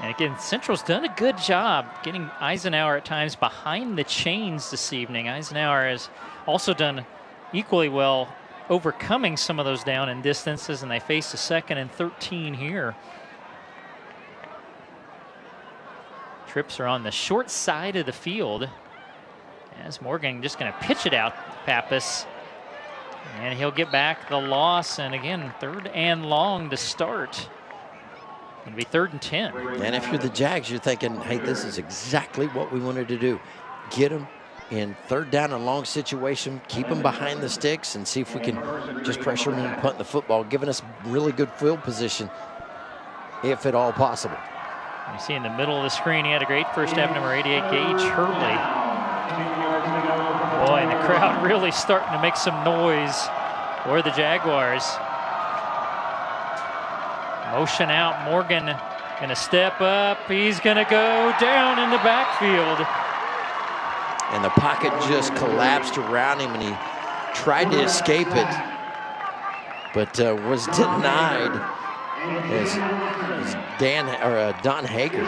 And again, Central's done a good job getting Eisenhower at times behind the chains this evening. Eisenhower has also done equally well overcoming some of those down and distances, and they face a 2nd and 13 here. Trips are on the short side of the field as Morgan just going to pitch it out to Pappas. And he'll get back the loss, and again, 3rd and long to start. It'll be 3rd and 10. And if you're the Jags, you're thinking, hey, this is exactly what we wanted to do. Get them in 3rd down and long situation, keep them behind the sticks, and see if we can just pressure them and punt the football, giving us really good field position, if at all possible. You see in the middle of the screen, he had a great first half, number 88, Gage Hurley. Boy, and the crowd really starting to make some noise for the Jaguars. Motion out, Morgan gonna step up. He's gonna go down in the backfield. And the pocket just collapsed around him, and he tried to escape it, but was denied. As Don Hager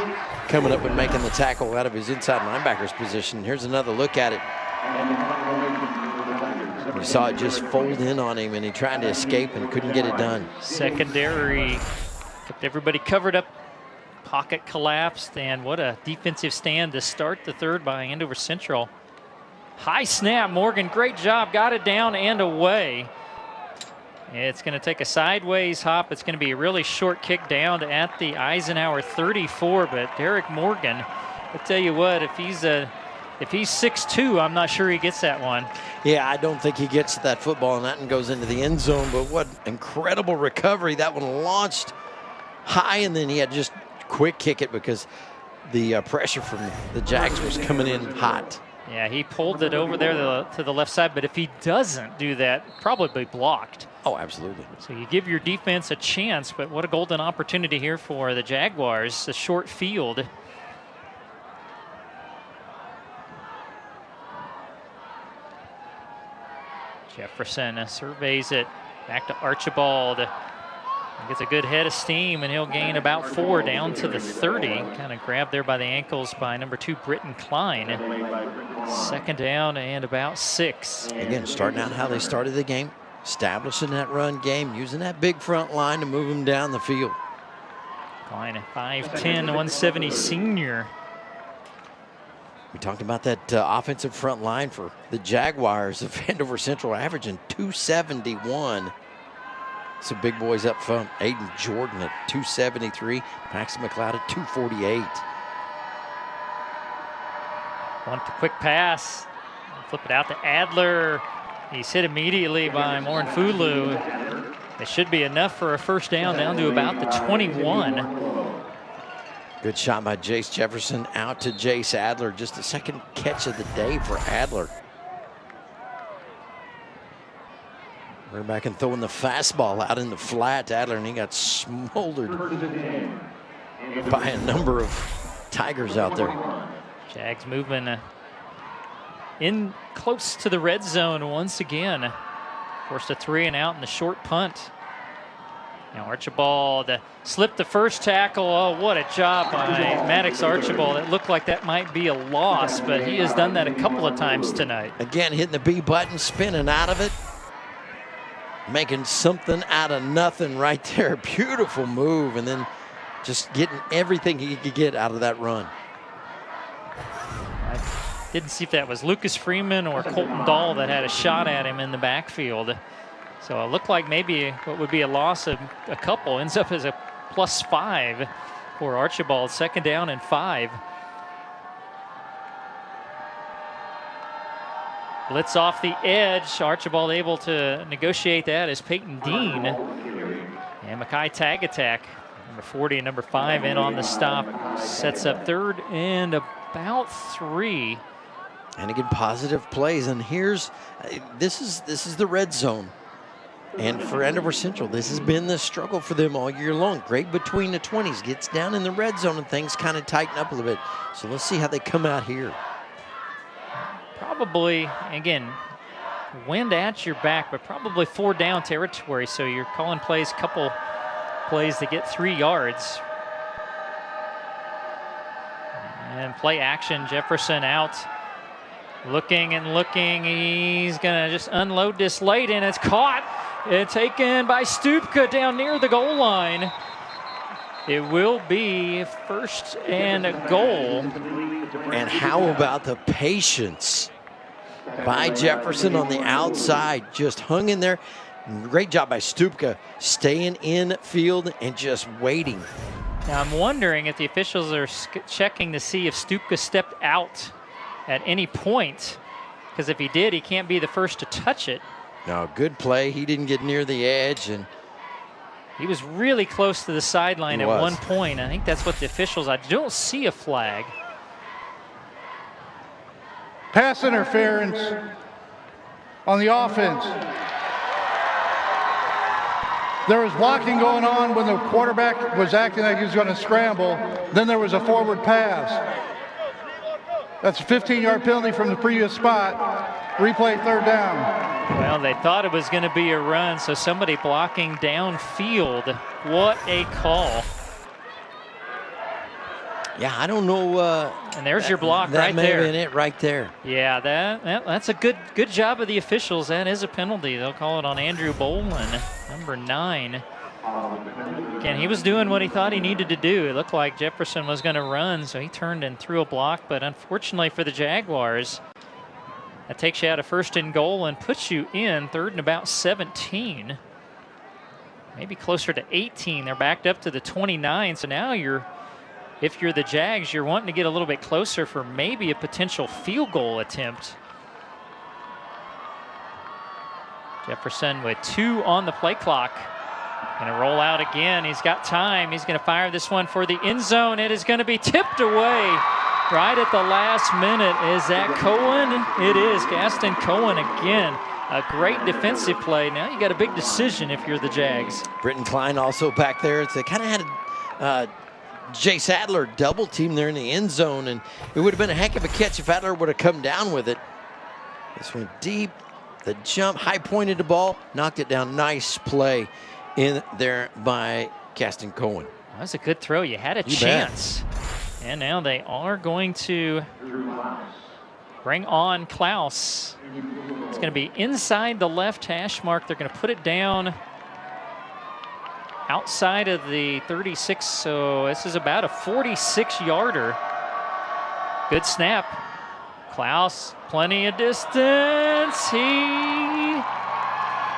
coming up and making the tackle out of his inside linebacker's position. Here's another look at it. You saw it just fold in on him, and he tried to escape and couldn't get it done. Secondary kept everybody covered up. Pocket collapsed, and what a defensive stand to start the 3rd by Andover Central. High snap, Morgan, great job, got it down and away. It's going to take a sideways hop. It's going to be a really short kick down at the Eisenhower 34, but Derek Morgan, I'll tell you what, if he's 6'2", I'm not sure he gets that one. Yeah, I don't think he gets that football, and that one goes into the end zone, but what incredible recovery. That one launched high, and then he had just quick kick it because the pressure from the Jags was coming in hot. Yeah, he pulled it over there to the left side, but if he doesn't do that, probably blocked. Oh, absolutely. So you give your defense a chance, but what a golden opportunity here for the Jaguars, the short field. Jefferson surveys it, back to Archibald. He gets a good head of steam, and he'll gain about 4 down to the 30. Kind of grabbed there by the ankles by number 2, Britton Klein. 2nd down and about 6. Again, starting out how they started the game, establishing that run game, using that big front line to move them down the field. Klein, 5'10", 170 senior. We talked about that offensive front line for the Jaguars of Andover Central, averaging 271. Some big boys up front. Aiden Jordan at 273. Paxton McLeod at 248. Want the quick pass. Flip it out to Adler. He's hit immediately by Morinfulu. It should be enough for a 1st down to about the 21. Good shot by Jace Jefferson out to Jace Adler. Just the 2nd catch of the day for Adler. Right back and throwing the fastball out in the flat to Adler, and he got smoldered by a number of Tigers out there. Jags moving in close to the red zone once again. Forced a 3-and-out in the short punt. Now Archibald slipped the first tackle. Oh, what a job by Maddox Archibald. It looked like that might be a loss, but he has done that a couple of times tonight. Again, hitting the B button, spinning out of it. Making something out of nothing right there. Beautiful move, and then just getting everything he could get out of that run. I didn't see if that was Lucas Freeman or Colton Dahl that had a shot at him in the backfield. So it looked like maybe what would be a loss of a couple ends up as a +5 for Archibald. 2nd down and 5. Blitz off the edge. Archibald able to negotiate that as Peyton Dean. And Mackay tag attack. Number 40 and number 5 in on the stop. Sets up 3rd and about 3. And again, positive plays. And here's, this is the red zone. And for Andover Central, this has been the struggle for them all year long. Great between the 20s, gets down in the red zone and things kind of tighten up a little bit. So let's see how they come out here. Probably, again, wind at your back, but probably 4-down territory. So you're calling plays, couple plays to get 3 yards. And play action, Jefferson out. Looking and looking, he's gonna just unload this late, and it's caught and taken by Stupka down near the goal line. It will be 1st and goal. And how about the patience by Jefferson on the outside, just hung in there. Great job by Stupka, staying in field and just waiting. Now I'm wondering if the officials are checking to see if Stupka stepped out at any point, because if he did, he can't be the first to touch it. No, good play. He didn't get near the edge, and he was really close to the sideline at one point. I think that's what the officials, I don't see a flag. Pass interference on the offense. There was blocking going on when the quarterback was acting like he was going to scramble. Then there was a forward pass. That's a 15-yard penalty from the previous spot. Replay 3rd down. Well, they thought it was going to be a run, so somebody blocking downfield. What a call. Yeah, I don't know. And there's your block right there. That may have been it right there. Yeah, that's a good job of the officials. That is a penalty. They'll call it on Andrew Boland, number 9. Again, he was doing what he thought he needed to do. It looked like Jefferson was going to run, so he turned and threw a block. But unfortunately for the Jaguars, that takes you out of 1st and goal and puts you in 3rd and about 17. Maybe closer to 18. They're backed up to the 29. So now if you're the Jags, you're wanting to get a little bit closer for maybe a potential field goal attempt. Jefferson with 2 on the play clock. Gonna roll out again. He's got time. He's gonna fire this one for the end zone. It is gonna be tipped away right at the last minute. Is that Cohen? It is. Gaston Cohen again. A great defensive play. Now you got a big decision if you're the Jags. Britton Klein also back there. They kind of had a Jace Adler double team there in the end zone, and it would have been a heck of a catch if Adler would have come down with it. This one deep, the jump, high pointed the ball, knocked it down. Nice play in there by Gaston Cohen. That was a good throw. You had a chance. And now they are going to bring on Klaus. It's going to be inside the left hash mark. They're going to put it down outside of the 36. So this is about a 46-yarder. Good snap. Klaus, plenty of distance. He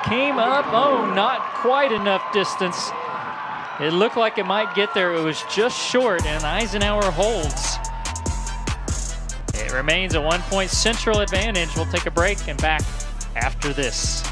came up. Oh, not quite enough distance. It looked like it might get there. It was just short, and Eisenhower holds. It remains a 1-point Central advantage. We'll take a break and back after this.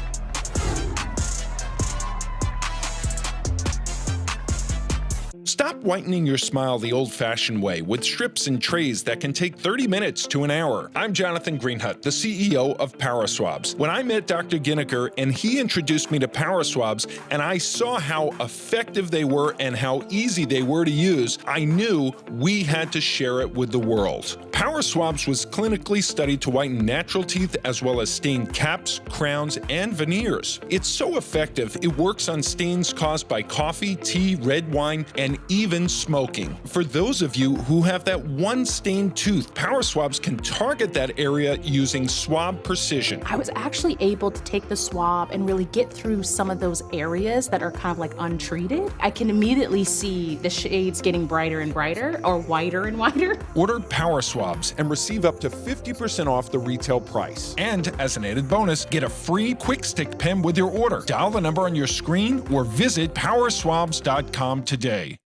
Stop whitening your smile the old-fashioned way with strips and trays that can take 30 minutes to an hour. I'm Jonathan Greenhut, the CEO of PowerSwabs. When I met Dr. Ginniker and he introduced me to PowerSwabs and I saw how effective they were and how easy they were to use, I knew we had to share it with the world. PowerSwabs was clinically studied to whiten natural teeth as well as stain caps, crowns, and veneers. It's so effective, it works on stains caused by coffee, tea, red wine, and even smoking. For those of you who have that one stained tooth, PowerSwabs can target that area using swab precision. I was actually able to take the swab and really get through some of those areas that are kind of like untreated. I can immediately see the shades getting brighter and brighter, or whiter and whiter. Order PowerSwabs and receive up to 50% off the retail price. And as an added bonus, get a free quick stick pen with your order. Dial the number on your screen or visit powerswabs.com today.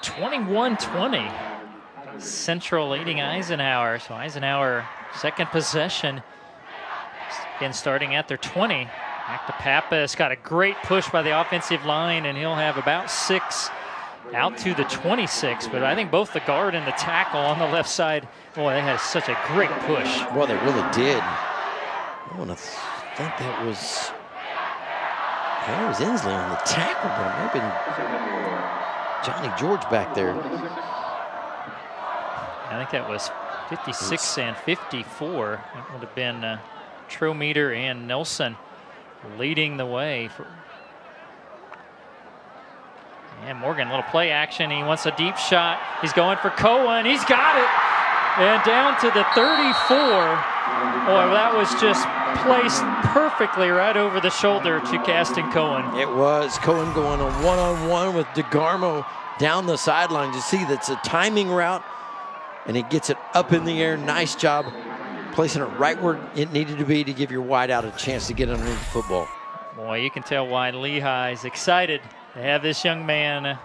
(21-20). Central leading Eisenhower. So Eisenhower, second possession. Again, starting at their 20. Back to Pappas. Got a great push by the offensive line, and he'll have about 6 out to the 26. But I think both the guard and the tackle on the left side, boy, they had such a great push. Well, they really did. I want to think that was Inslee on the tackle, but it might have been Johnny George back there. I think that was 56 and 54. That would have been Trometer and Nelson leading the way. And Morgan, little play action. He wants a deep shot. He's going for Cohen. He's got it. And down to the 34. Boy, that was just placed perfectly right over the shoulder to Caston Cohen. It was Cohen going a one-on-one with DeGarmo down the sideline. You see that's a timing route, and he gets it up in the air. Nice job placing it right where it needed to be to give your wideout a chance to get underneath the football. Boy, you can tell why Lehigh's excited to have this young man,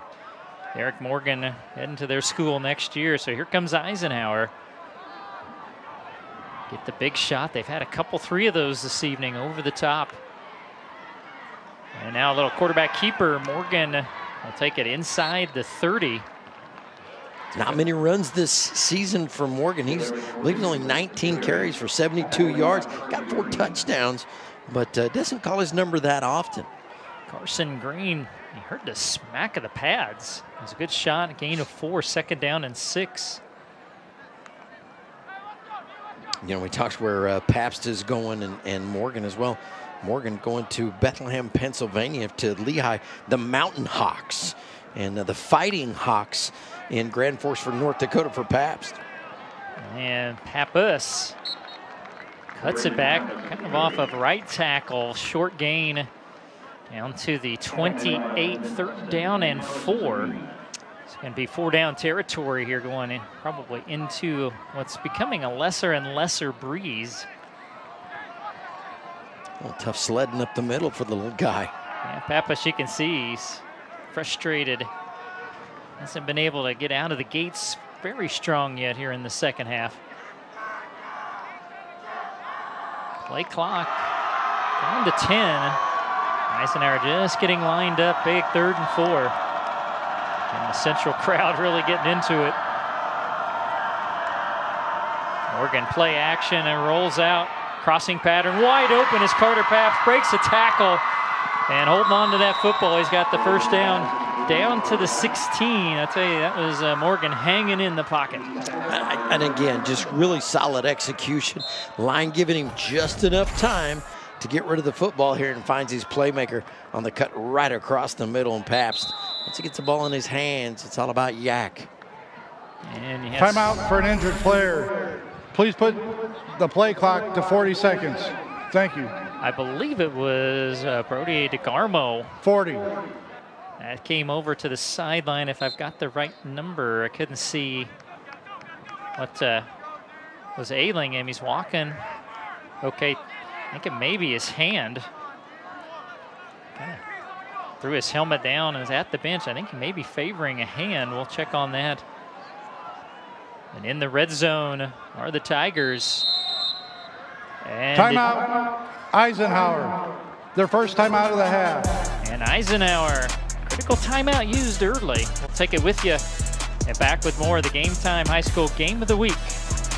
Eric Morgan, heading to their school next year. So here comes Eisenhower. Get the big shot. They've had a couple, 3 of those this evening over the top. And now a little quarterback keeper. Morgan will take it inside the 30. Not many runs this season for Morgan. He's leaving only 19 carries for 72 yards. Got 4 touchdowns, but doesn't call his number that often. Carson Green, he heard the smack of the pads. It was a good shot, a gain of 4, second down and 6. You know, we talked where Pabst is going and Morgan as well. Morgan going to Bethlehem, Pennsylvania to Lehigh, the Mountain Hawks, and the Fighting Hawks in Grand Forks for North Dakota for Pabst. And Pappas cuts it back, kind of off of right tackle, short gain down to the 28, third down and 4. It's going to be 4-down territory here going in, probably into what's becoming a lesser and lesser breeze. Well, tough sledding up the middle for the little guy. Yeah, Pappas, you can see he's frustrated. Hasn't been able to get out of the gates very strong yet here in the second half. Play clock down to 10. Eisenhower just getting lined up, big 3rd and 4. And the Central crowd really getting into it. Morgan play action and rolls out. Crossing pattern wide open as Carter Pabst breaks a tackle. And holding on to that football, he's got the first down to the 16. I tell you, that was Morgan hanging in the pocket. And again, just really solid execution. Line giving him just enough time to get rid of the football here, and finds his playmaker on the cut right across the middle. And Pabst, once he gets the ball in his hands, it's all about yak. And timeout for an injured player. Please put the play clock to 40 seconds. Thank you. I believe it was Brody DeGarmo. 40. That came over to the sideline, if I've got the right number. I couldn't see what was ailing him. He's walking. Okay, I think it may be his hand. Kind of threw his helmet down and is at the bench. I think he may be favoring a hand. We'll check on that. And in the red zone are the Tigers. And timeout, Eisenhower. their first time out of the half. And Eisenhower, critical timeout used early. We'll take it with you and back with more of the Game Time High School Game of the Week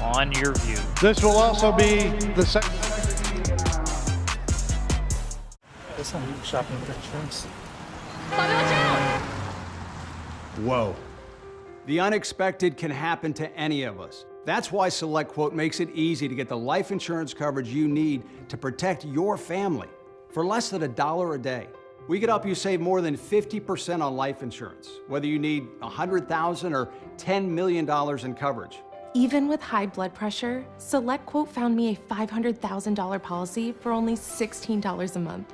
on Your View. This will also be the second. Whoa. The unexpected can happen to any of us. That's why SelectQuote makes it easy to get the life insurance coverage you need to protect your family for less than $1 a day. We could help you save more than 50% on life insurance, whether you need $100,000 or $10 million in coverage. Even with high blood pressure, SelectQuote found me a $500,000 policy for only $16 a month.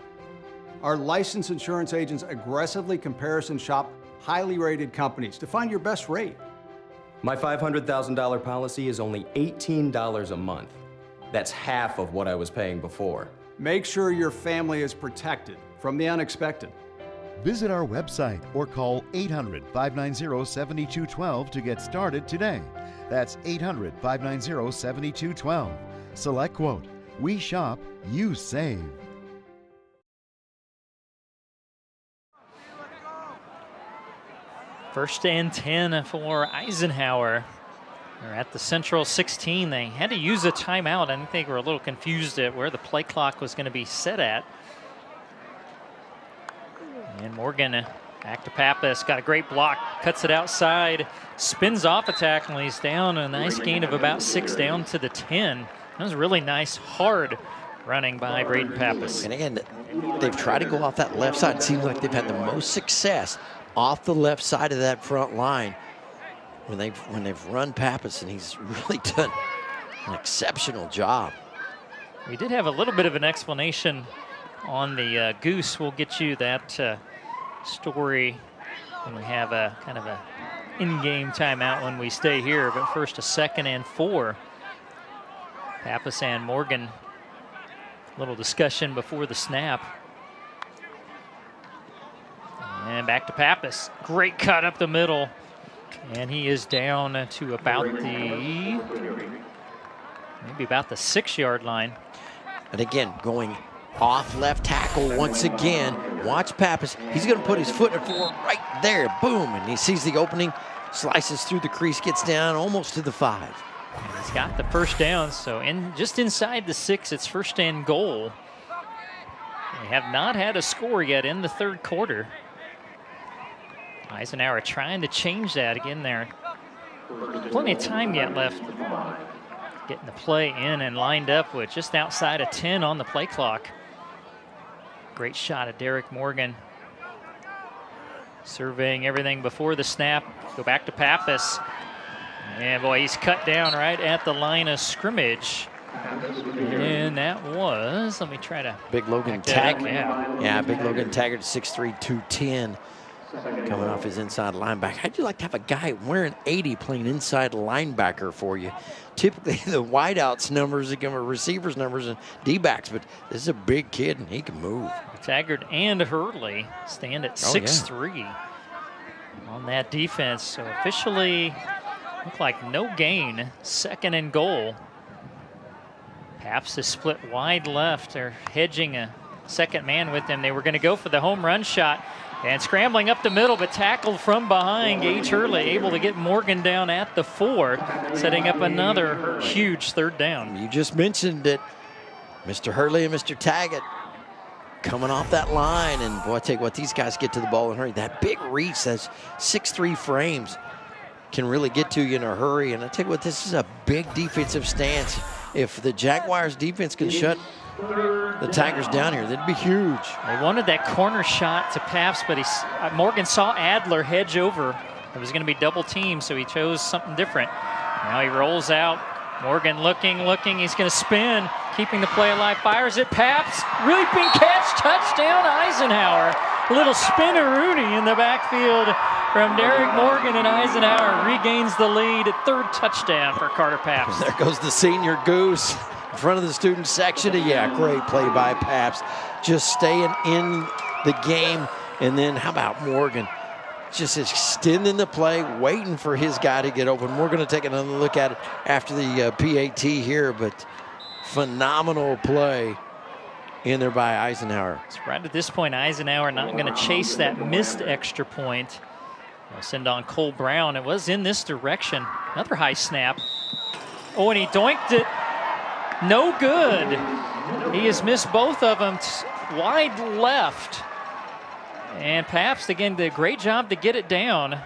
Our licensed insurance agents aggressively comparison shop highly rated companies to find your best rate. My $500,000 policy is only $18 a month. That's half of what I was paying before. Make sure your family is protected from the unexpected. Visit our website or call 800-590-7212 to get started today. That's 800-590-7212. SelectQuote. We shop, you save. First and 10 for Eisenhower. They're at the Central 16. They had to use a timeout. I think they were a little confused at where the play clock was going to be set at. And Morgan back to Pappas. Got a great block. Cuts it outside. Spins off a tackle. He's down. A nice gain of about 6 down to the 10. That was really nice, hard running by Braden Pappas. And again, they've tried to go off that left side. It seems like they've had the most success off the left side of that front line when they've run Pappas, and he's really done an exceptional job. We did have a little bit of an explanation on the Goose. We'll get you that story when we have a kind of a in-game timeout when we stay here. But first, a 2nd and 4. Pappas and Morgan. Little discussion before the snap. And back to Pappas. Great cut up the middle. And he is down to about maybe about the 6-yard line. And again, going off left tackle once again. Watch Pappas. He's going to put his foot in the floor right there. Boom. And he sees the opening, slices through the crease, gets down almost to the 5. And he's got the first down. So just inside the 6, it's first and goal. They have not had a score yet in the 3rd quarter. Eisenhower trying to change that again there. Plenty of time yet left. Getting the play in and lined up with just outside of 10 on the play clock. Great shot of Derek Morgan. Surveying everything before the snap. Go back to Pappas. And boy, he's cut down right at the line of scrimmage. And that was, let me try to. Big Logan Taggart. Yeah, Big Logan Taggart, 6'3", 210. Coming off his inside linebacker. How'd you like to have a guy wearing 80 playing inside linebacker for you? Typically the wideouts numbers are receivers numbers and D-backs, but this is a big kid and he can move. Taggart and Hurley stand at 6'3" on that defense. So officially look like no gain. 2nd and goal. Paps is split wide left. They're hedging a second man with them. They were going to go for the home run shot. And scrambling up the middle, but tackled from behind. Gage Hurley able to get Morgan down at the 4, setting up another huge 3rd down. You just mentioned it. Mr. Hurley and Mr. Taggart coming off that line. And boy, I tell you what, these guys get to the ball in a hurry. That big reach, those 6'3" frames can really get to you in a hurry. And I tell you what, this is a big defensive stance. If the Jaguars defense can shut the Tigers down here, that'd be huge. They wanted that corner shot to Paps, but Morgan saw Adler hedge over. It was going to be double team, so he chose something different. Now he rolls out. Morgan looking. He's going to spin, keeping the play alive. Fires it. Paps, leaping catch, touchdown Eisenhower. A little spin-a-rooney in the backfield from Derek Morgan, and Eisenhower regains the lead. 3rd touchdown for Carter Paps. There goes the senior Goose in front of the student section. Yeah, great play by Paps. Just staying in the game. And then how about Morgan? Just extending the play, waiting for his guy to get open. We're going to take another look at it after the PAT here, but phenomenal play in there by Eisenhower. So right at this point, Eisenhower not going to chase that missed extra point. They'll send on Cole Brown. It was in this direction. Another high snap. Oh, and he doinked it. No good. He has missed both of them. Wide left. And Pabst, again, did a great job to get it down.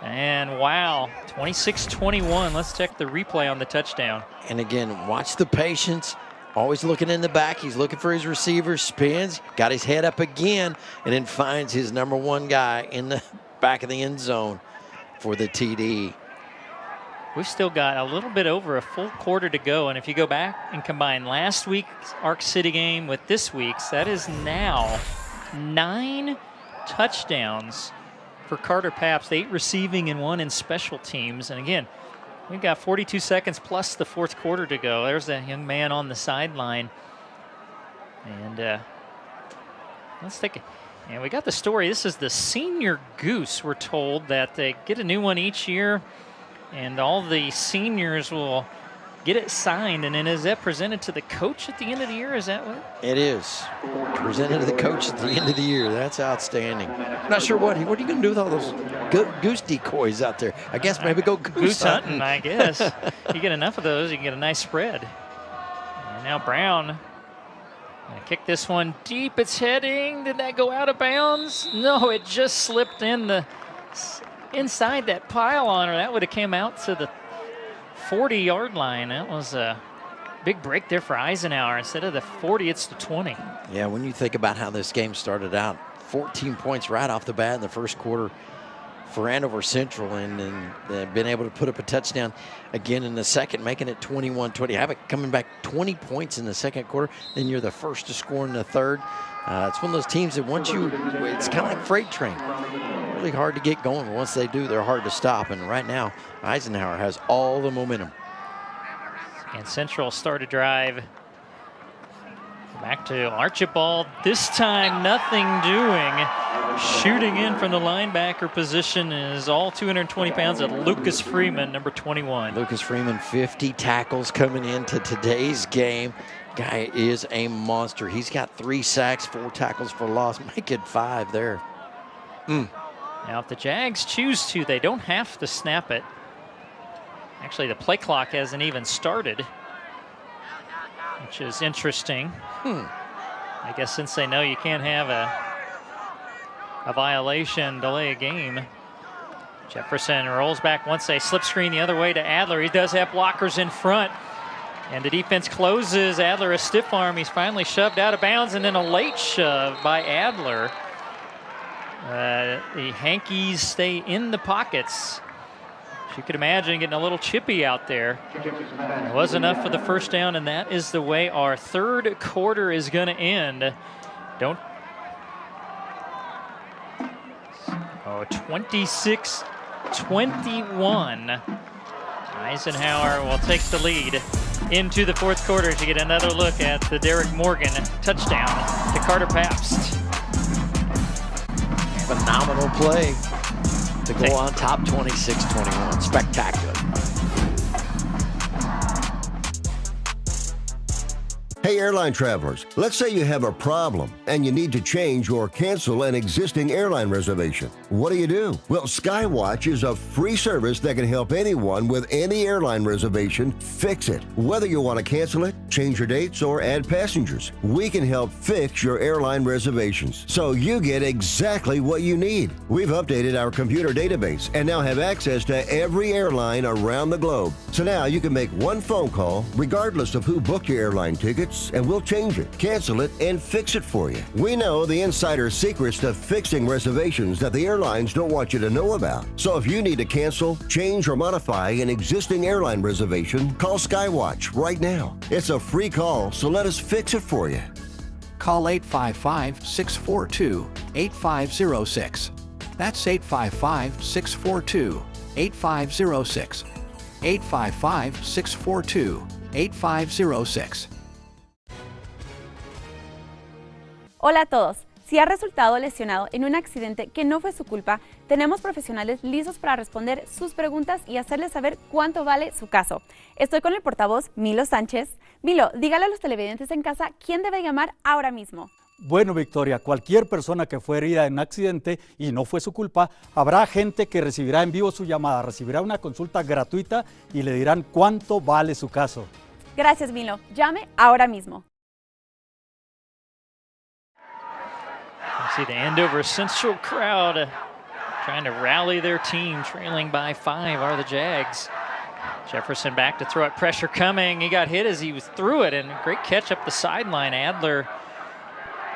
And wow, 26-21. Let's check the replay on the touchdown. And again, watch the patience. Always looking in the back. He's looking for his receiver, spins, got his head up again, and then finds his number one guy in the back of the end zone for the TD. We've still got a little bit over a full quarter to go, and if you go back and combine last week's Ark City game with this week's, that is now 9 touchdowns for Carter Pabst, 8 receiving and 1 in special teams. And again, we've got 42 seconds plus the fourth quarter to go. There's that young man on the sideline. And let's take it. And we got the story. This is the senior goose. We're told that they get a new one each year, and all the seniors will get it signed. And then is that presented to the coach at the end of the year? Is that what? It is. Presented to the coach at the end of the year. That's outstanding. I'm not sure what are you going to do with all those goose decoys out there? I guess maybe go goose hunting. I guess. You get enough of those, you can get a nice spread. And now Brown going to kick this one deep. It's heading. Did that go out of bounds? No, it just slipped inside that pylon, or that would have came out to the 40-yard line. That was a big break there for Eisenhower. Instead of the 40, it's the 20. Yeah, when you think about how this game started out, 14 points right off the bat in the first quarter for Andover Central, and then been able to put up a touchdown again in the second, making it 21-20. Have it coming back 20 points in the second quarter, then you're the first to score in the third. It's one of those teams that once you, it's kind of like freight train. Really hard to get going, but once they do, they're hard to stop. And right now, Eisenhower has all the momentum. And Central start a drive. Back to Archibald. This time, nothing doing. Shooting in from the linebacker position is all 220 pounds of Lucas Freeman, number 21. Lucas Freeman, 50 tackles coming into today's game. Guy is a monster. He's got 3 sacks, 4 tackles for loss. Make it 5 there. Now, if the Jags choose to, they don't have to snap it. Actually, the play clock hasn't even started, which is interesting. I guess since they know you can't have a violation, delay a game. Jefferson rolls back once they slip screen the other way to Adler. He does have blockers in front, and the defense closes. Adler a stiff arm. He's finally shoved out of bounds, and then a late shove by Adler. The Hankies stay in the pockets. You could imagine getting a little chippy out there. It was enough for the first down, and that is the way our third quarter is going to end. 26-21. Eisenhower will take the lead into the fourth quarter to get another look at the Derek Morgan touchdown to Carter Pabst. Phenomenal play to go on top, 26-21. Spectacular. Hey, airline travelers, let's say you have a problem and you need to change or cancel an existing airline reservation. What do? Well, Skywatch is a free service that can help anyone with any airline reservation fix it. Whether you want to cancel it, change your dates, or add passengers, we can help fix your airline reservations so you get exactly what you need. We've updated our computer database and now have access to every airline around the globe. So now you can make one phone call regardless of who booked your airline tickets, and we'll change it, cancel it, and fix it for you. We know the insider secrets to fixing reservations that the airlines don't want you to know about. So if you need to cancel, change, or modify an existing airline reservation, call Skywatch right now. It's a free call, so let us fix it for you. Call 855-642-8506. That's 855-642-8506. 855-642-8506. Hola a todos. Si ha resultado lesionado en un accidente que no fue su culpa, tenemos profesionales listos para responder sus preguntas y hacerles saber cuánto vale su caso. Estoy con el portavoz Milo Sánchez. Milo, dígale a los televidentes en casa quién debe llamar ahora mismo. Bueno, Victoria, cualquier persona que fue herida en un accidente y no fue su culpa, habrá gente que recibirá en vivo su llamada, recibirá una consulta gratuita y le dirán cuánto vale su caso. Gracias, Milo. Llame ahora mismo. See the Andover Central crowd trying to rally their team, trailing by 5 are the Jags. Jefferson back to throw it, pressure coming. He got hit as he threw it, and a great catch up the sideline. Adler,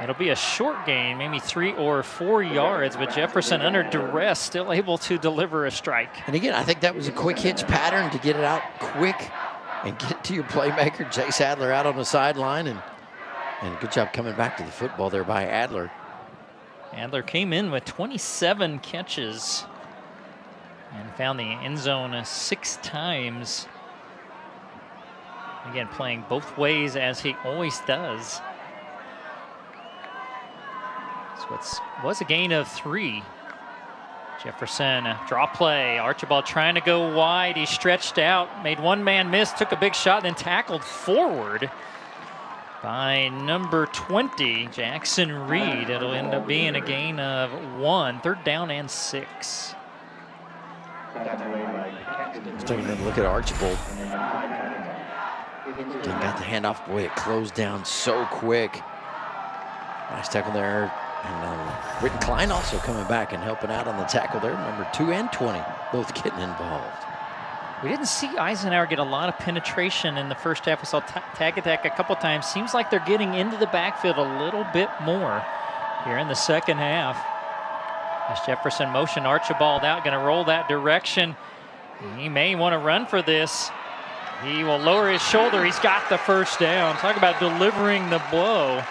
it'll be a short gain, maybe 3 or 4 yards, but Jefferson under duress, still able to deliver a strike. And again, I think that was a quick hitch pattern to get it out quick and get it to your playmaker, Chase Adler, out on the sideline, and good job coming back to the football there by Adler. Adler came in with 27 catches and found the end zone 6 times. Again, playing both ways as he always does. So it was a gain of 3. Jefferson, draw play. Archibald trying to go wide. He stretched out, made one man miss, took a big shot, then tackled forward by number 20, Jackson Reed. It'll end up being a gain of 1, 3rd down and 6. Let's take another look at Archibald. Again, got the handoff. Boy, it closed down so quick. Nice tackle there. And Britton Klein also coming back and helping out on the tackle there. Number 2 and 20, both getting involved. We didn't see Eisenhower get a lot of penetration in the first half. We saw tag attack a couple times. Seems like they're getting into the backfield a little bit more here in the second half. As Jefferson motion Archibald out, going to roll that direction. He may want to run for this. He will lower his shoulder. He's got the first down. Talk about delivering the blow.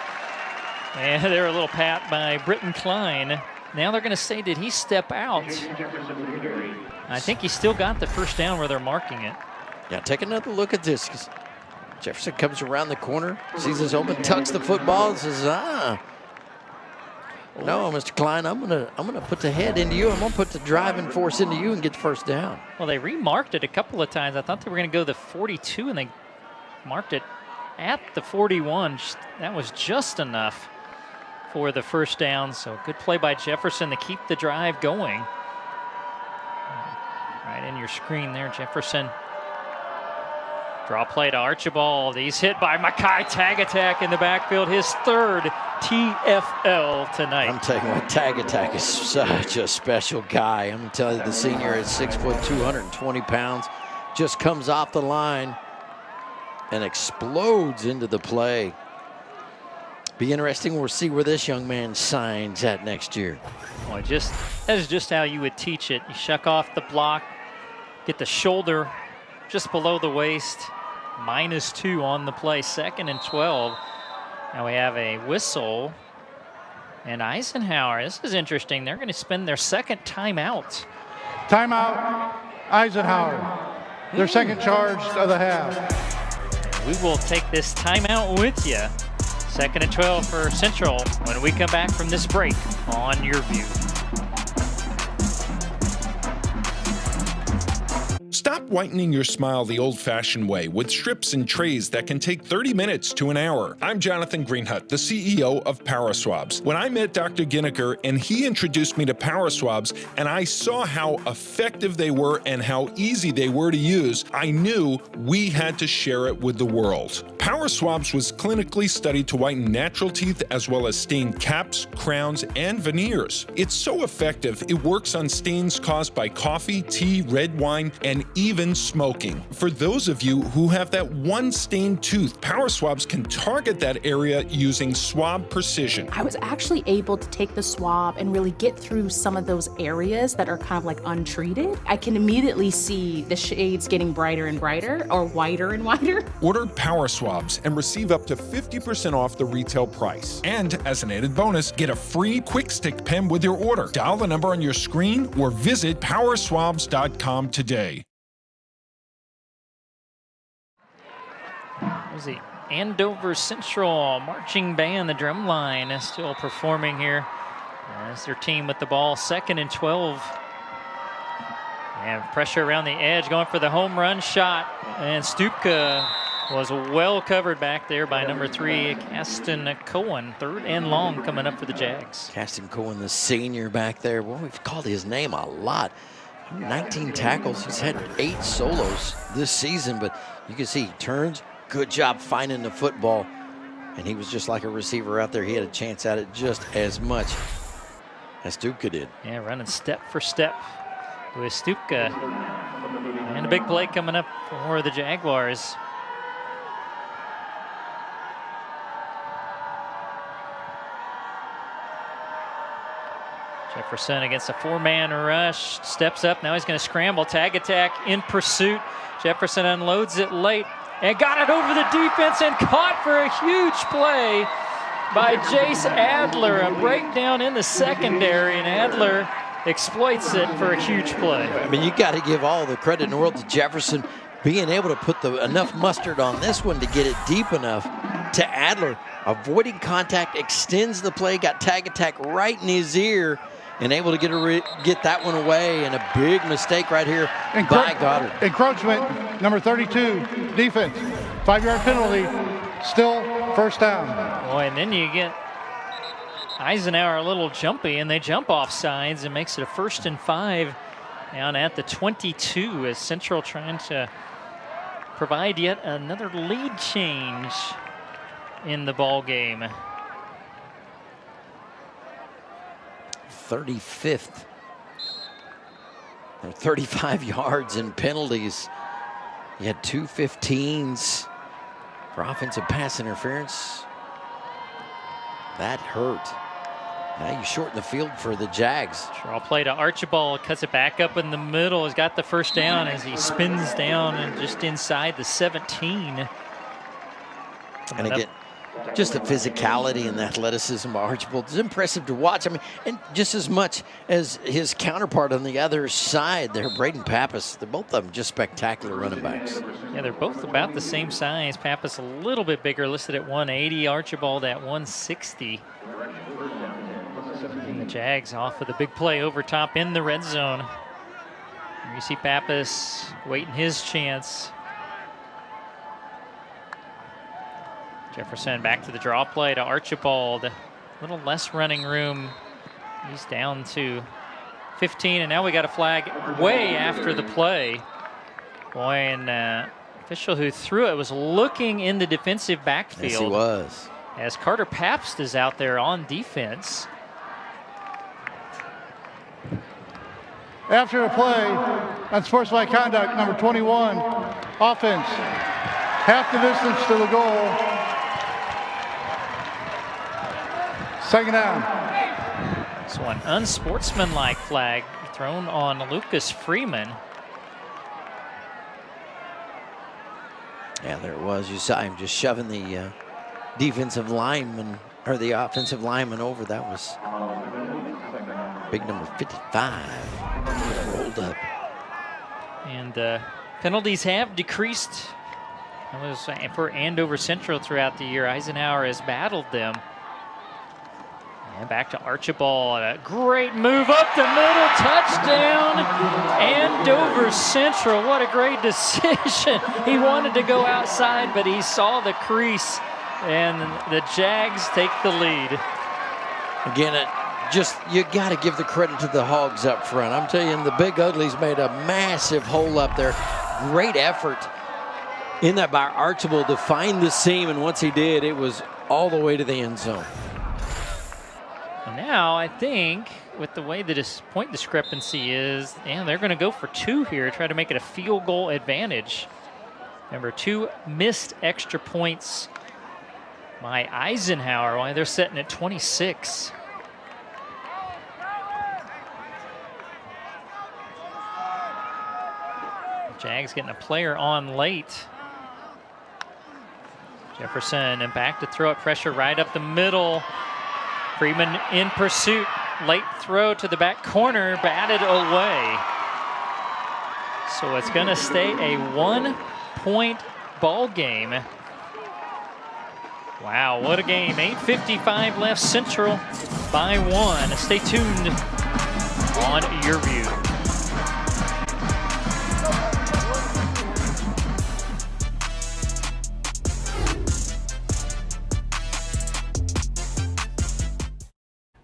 And there a little pat by Britton Klein. Now they're going to say, did he step out? I think he still got the first down where they're marking it. Yeah, take another look at this. Jefferson comes around the corner, sees us open, tucks the football, and says, no, Mr. Klein, I'm gonna put the head into you. I'm gonna put the driving force into you and get the first down. Well, they remarked it a couple of times. I thought they were going to go the 42, and they marked it at the 41. That was just enough for the first down. So good play by Jefferson to keep the drive going. Right in your screen there, Jefferson. Draw play to Archibald. He's hit by Mackay. Tag attack in the backfield. His 3rd TFL tonight. I'm telling you what, Tag Attack is such a special guy. I'm going to tell you, the senior at 6 foot, 220 pounds, just comes off the line and explodes into the play. Be interesting. We'll see where this young man signs at next year. Well, that is just how you would teach it. You shuck off the block, get the shoulder just below the waist, -2 on the play, 2nd and 12. Now we have a whistle. And Eisenhower, this is interesting. They're going to spend their 2nd timeout. Timeout, Eisenhower. Their 2nd charge of the half. We will take this timeout with you. 2nd and 12 for Central when we come back from this break on Your View. Stop whitening your smile the old-fashioned way with strips and trays that can take 30 minutes to an hour. I'm Jonathan Greenhut, the CEO of PowerSwabs. When I met Dr. Ginniker and he introduced me to PowerSwabs and I saw how effective they were and how easy they were to use, I knew we had to share it with the world. PowerSwabs was clinically studied to whiten natural teeth as well as stain caps, crowns, and veneers. It's so effective, it works on stains caused by coffee, tea, red wine, and even smoking. For those of you who have that one stained tooth, PowerSwabs can target that area using swab precision. I was actually able to take the swab and really get through some of those areas that are kind of like untreated. I can immediately see the shades getting brighter and brighter, or whiter and whiter. Order PowerSwabs and receive up to 50% off the retail price. And as an added bonus, get a free quick stick pen with your order. Dial the number on your screen or visit powerswabs.com today. Was the Andover Central marching band, the drum line, is still performing here. As their team with the ball, 2nd and 12. And pressure around the edge, going for the home run shot. And Stupka was well covered back there by number 3, Caston Cohen. 3rd and long coming up for the Jags. Caston Cohen, the senior back there. Well, we've called his name a lot. 19 tackles. He's had 8 solos this season, but you can see he turns. Good job finding the football. And he was just like a receiver out there. He had a chance at it just as much as Stupka did. Yeah, running step for step with Stupka. And a big play coming up for the Jaguars. Jefferson against a 4-man rush, steps up, now he's going to scramble, tag attack in pursuit. Jefferson unloads it late and got it over the defense and caught for a huge play by Jace Adler. A breakdown in the secondary, and Adler exploits it for a huge play. I mean, you got to give all the credit in the world to Jefferson being able to put enough mustard on this one to get it deep enough to Adler. Avoiding contact, extends the play, got tag attack right in his ear, and able to get that one away, and a big mistake right here by Goddard. Encroachment, number 32, defense. 5-yard penalty, still first down. Boy, and then you get Eisenhower a little jumpy, and they jump off sides and makes it a 1st and 5 down at the 22 as Central trying to provide yet another lead change in the ball game. 35th, or 35 yards in penalties. You had 2 15s for offensive pass interference. That hurt. Now you shorten the field for the Jags. Draw play to Archibald, cuts it back up in the middle. He's got the first down as he spins down and just inside the 17. And again, just the physicality and the athleticism of Archibald is impressive to watch. I mean, and just as much as his counterpart on the other side there, Braden Pappas. They're both of them just spectacular running backs. Yeah, they're both about the same size. Pappas a little bit bigger, listed at 180. Archibald at 160. And the Jags off with a big play over top in the red zone. Here you see Pappas waiting his chance. Jefferson back to the draw play to Archibald. A little less running room. He's down to 15, and now we got a flag way after the play. Boy, and official who threw it was looking in the defensive backfield. Yes, he was. As Carter Pabst is out there on defense. After the play, unsportsmanlike conduct, number 21, offense. Half the distance to the goal. 2nd down. So an unsportsmanlike flag thrown on Lucas Freeman. Yeah, there it was. You saw him just shoving the defensive lineman, or the offensive lineman over. That was big number 55. Rolled up. And penalties have decreased. That was for Andover Central throughout the year. Eisenhower has battled them. And back to Archibald. A great move up the middle. Touchdown, Andover Central. What a great decision. He wanted to go outside, but he saw the crease, and the Jags take the lead. Again, you got to give the credit to the Hogs up front. I'm telling you, the Big Uglies made a massive hole up there. Great effort in that by Archibald to find the seam, and once he did, it was all the way to the end zone. And now I think with the way the point discrepancy is, they're going to go for 2 here, try to make it a field goal advantage. Remember, 2 missed extra points by Eisenhower while they're setting at 26. Jags getting a player on late. Jefferson and back to throw it, pressure right up the middle. Freeman in pursuit, late throw to the back corner, batted away. So it's gonna stay a 1-point ball game Wow, what a game. 8:55 left, Central by 1. Stay tuned on Your View.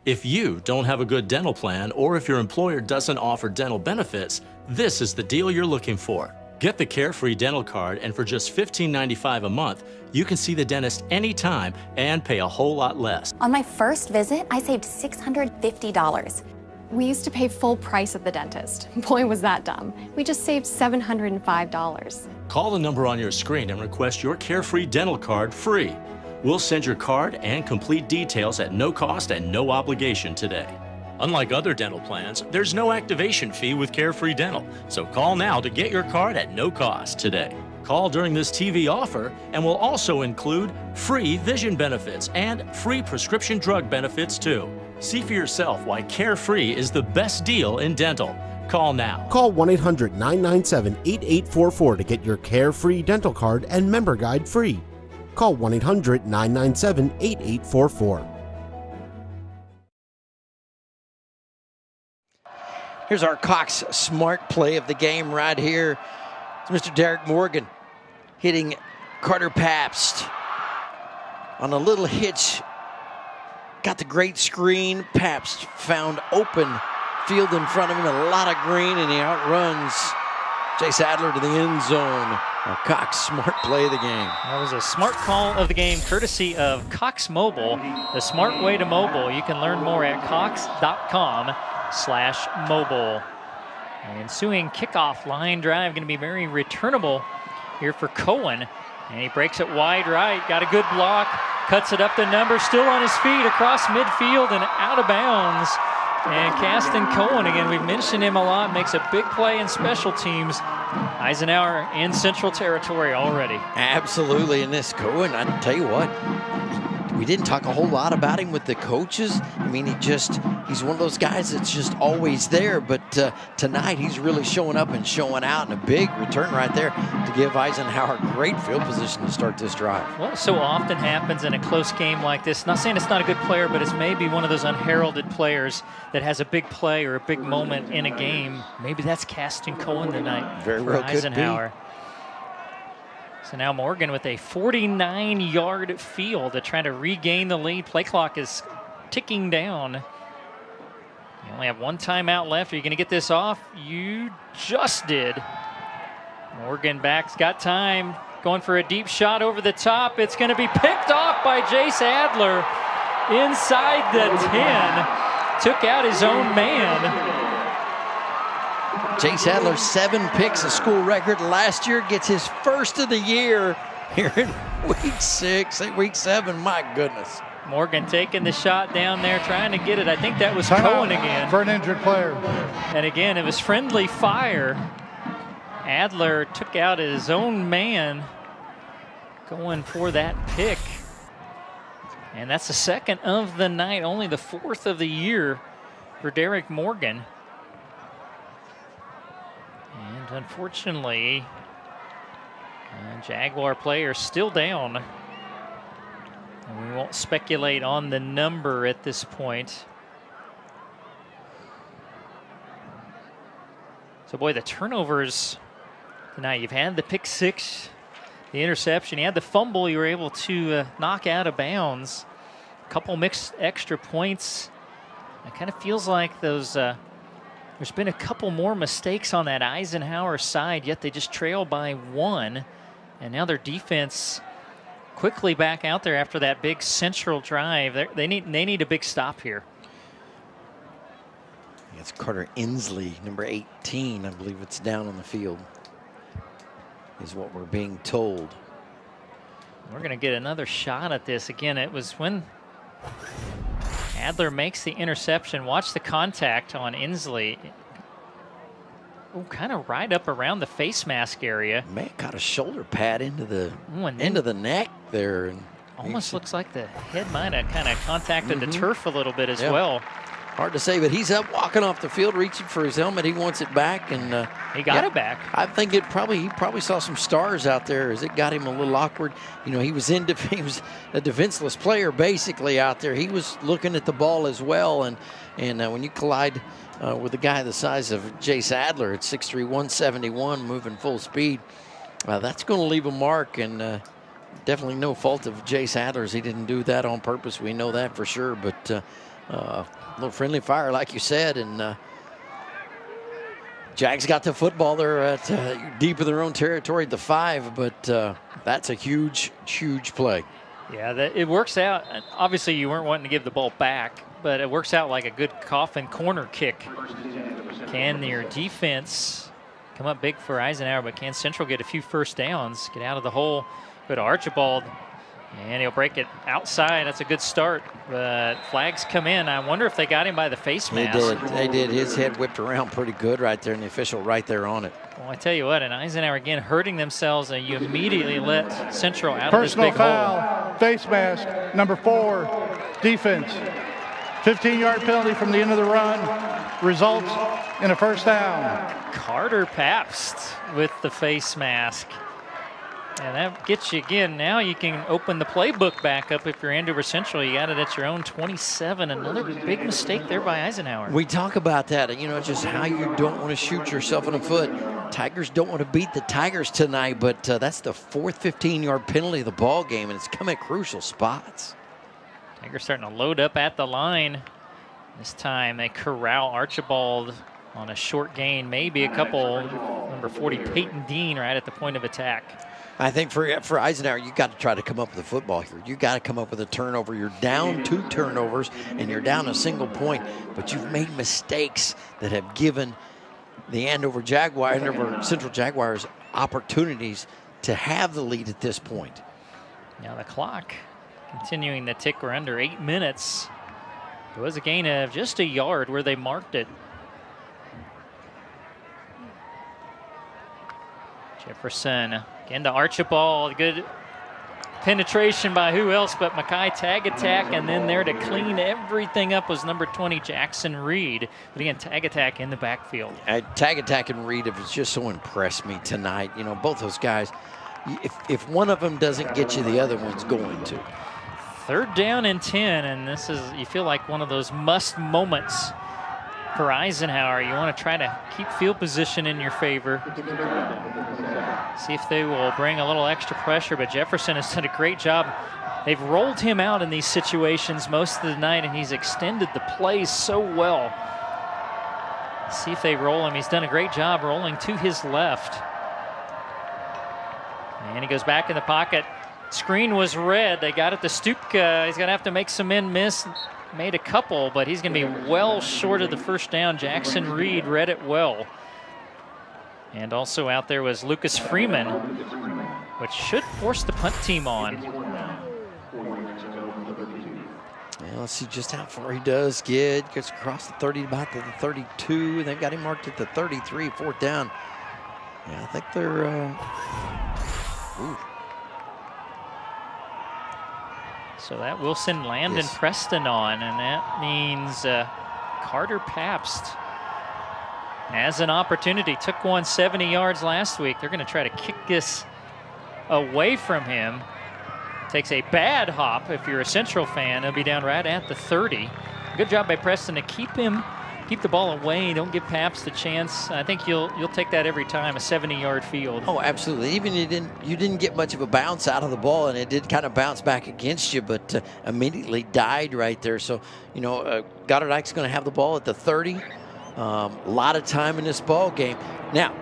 If you don't have a good dental plan, or if your employer doesn't offer dental benefits, this is the deal you're looking for. Get the Carefree Dental Card, and for just $15.95 a month, you can see the dentist anytime and pay a whole lot less. On my first visit, I saved $650. We used to pay full price at the dentist. Boy, was that dumb. We just saved $705. Call the number on your screen and request your Carefree Dental Card free. We'll send your card and complete details at no cost and no obligation today. Unlike other dental plans, there's no activation fee with Carefree Dental, so call now to get your card at no cost today. Call during this TV offer and we'll also include free vision benefits and free prescription drug benefits too. See for yourself why Carefree is the best deal in dental. Call now. Call 1-800-997-8844 to get your Carefree Dental Card and member guide free. Call 1-800-997-8844. Here's our Cox smart play of the game right here. It's Mr. Derek Morgan hitting Carter Pabst on a little hitch. Got the great screen. Pabst found open field in front of him, a lot of green, and he outruns Chase Adler to the end zone. Our Cox smart play of the game. That was a smart call of the game, courtesy of Cox Mobile, the smart way to mobile. You can learn more at cox.com/mobile. An ensuing kickoff line drive going to be very returnable here for Cohen. And he breaks it wide right, got a good block, cuts it up the number, still on his feet across midfield and out of bounds. And Caston Cohen, again, we've mentioned him a lot, makes a big play in special teams. Eisenhower in Central Territory already. Absolutely, and this Cohen, I tell you what, we didn't talk a whole lot about him with the coaches. I mean, he's one of those guys that's just always there, but tonight he's really showing up and showing out, and a big return right there to give Eisenhower great field position to start this drive. What so often happens in a close game like this, not saying it's not a good player, but it's maybe one of those unheralded players that has a big play or a big moment in a game. Maybe that's Caston Cohen tonight Very for well Eisenhower. Could be. So now Morgan with a 49-yard field to try to regain the lead. Play clock is ticking down. You only have one timeout left. Are you going to get this off? You just did. Morgan back's got time. Going for a deep shot over the top. It's going to be picked off by Jace Adler inside the 10. Took out his own man. Jace Adler, 7 picks, a school record last year, gets his first of the year here in week 7. My goodness. Morgan taking the shot down there, trying to get it. I think that was Cohen again. For an injured player. And again, it was friendly fire. Adler took out his own man going for that pick. And that's the second of the night, only the 4th of the year for Derek Morgan. And unfortunately, Jaguar player still down. And we won't speculate on the number at this point. So boy, the turnovers tonight. You've had the pick 6, the interception. You had the fumble you were able to knock out of bounds. A couple mixed extra points. It kind of feels like those... There's been a couple more mistakes on that Eisenhower side, yet they just trail by 1. And now their defense quickly back out there after that big Central drive. They need a big stop here. It's Carter Inslee, number 18. I believe it's down on the field, is what we're being told. We're going to get another shot at this. Again, it was when Adler makes the interception. Watch the contact on Inslee. Oh, kind of right up around the face mask area. Man, got a shoulder pad into the end of the neck there. And almost looks like the head might have kind of contacted the turf a little bit as well. Hard to say, but he's up walking off the field, reaching for his helmet. He wants it back, and he got it back. I think he probably saw some stars out there as it got him a little awkward. You know, he was a defenseless player basically out there. He was looking at the ball as well, and when you collide with a guy the size of Jace Adler at 6'3", 171, moving full speed, that's going to leave a mark, and definitely no fault of Jace Adler's. He didn't do that on purpose. We know that for sure, but a little friendly fire, like you said, and Jags got the football. They're at deep in their own territory at the 5, but that's a huge, huge play. Yeah, it works out. Obviously, you weren't wanting to give the ball back, but it works out like a good coffin corner kick. Can their defense come up big for Eisenhower, but can Central get a few first downs, get out of the hole? Go to Archibald, and he'll break it outside. That's a good start, but flags come in. I wonder if they got him by the face mask. They did. His head whipped around pretty good right there, and the official right there on it. Well, I tell you what, and Eisenhower again hurting themselves, and you immediately let Central out of this big Personal hole. foul, face mask, number 4, defense. 15-yard penalty from the end of the run results in a first down. Carter Pabst with the face mask. And that gets you again. Now you can open the playbook back up if you're Andover Central. You got it at your own 27. Another big mistake there by Eisenhower. We talk about that, you know, just how you don't want to shoot yourself in the foot. Tigers don't want to beat the Tigers tonight, but that's the 4th 15-yard penalty of the ball game, and it's come at crucial spots. Tigers starting to load up at the line. This time they corral Archibald on a short gain, maybe a couple. Number 40, Peyton Dean, right at the point of attack. I think for Eisenhower, you got to try to come up with a football here. You got to come up with a turnover. You're down 2 turnovers, and you're down a single point, but you've made mistakes that have given the Andover Central Jaguars opportunities to have the lead at this point. Now the clock continuing to tick. We're under 8 minutes. It was a gain of just a yard where they marked it. Jefferson again to Archibald. Good penetration by who else but Mackay. Tag attack, and then there to clean everything up was number 20, Jackson Reed. But again, tag attack in the backfield. Tag attack and Reed have just so impressed me tonight. You know, both those guys, if one of them doesn't get you, the other one's going to. 3rd down and 10, and this is, you feel like one of those must moments for Eisenhower. You want to try to keep field position in your favor. See if they will bring a little extra pressure, but Jefferson has done a great job. They've rolled him out in these situations most of the night, and he's extended the plays so well. See if they roll him. He's done a great job rolling to his left. And he goes back in the pocket. Screen was red. They got it to Stupka. He's going to have to make some men miss. Made a couple, but he's going to be well short of the first down. Jackson Reed read it well. And also out there was Lucas Freeman, which should force the punt team on. Well, let's see just how far he does get. Gets across the 30 back to the 32. They've got him marked at the 33, 4th down. Yeah, I think they're... ooh. So that will send Landon Preston on, and that means Carter Pabst has an opportunity. Took one 70 yards last week. They're going to try to kick this away from him. Takes a bad hop. If you're a Central fan, he'll be down right at the 30. Good job by Preston to keep the ball away. Don't give Pabst a chance. I think you'll take that every time, a 70-yard field. Oh, absolutely. Even you didn't get much of a bounce out of the ball, and it did kind of bounce back against you, but immediately died right there. So, you know, Goddard Ike's going to have the ball at the 30. A lot of time in this ball game. Now,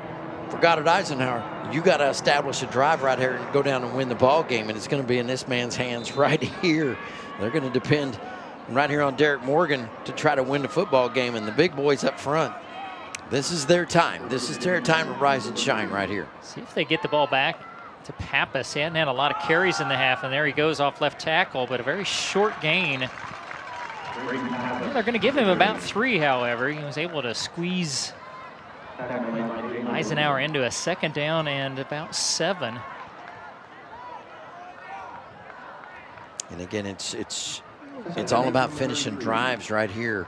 for Goddard Eisenhower, you got to establish a drive right here and go down and win the ball game, and it's going to be in this man's hands right here. They're going to depend right here on Derek Morgan to try to win the football game, and the big boys up front. This is their time. This is their time to rise and shine right here. See if they get the ball back to Pappas. He hadn't had a lot of carries in the half, and there he goes off left tackle, but a very short gain. Well, they're going to give him about 3, however. He was able to squeeze Eisenhower into a 2nd down and about 7. And again, it's all about finishing drives right here.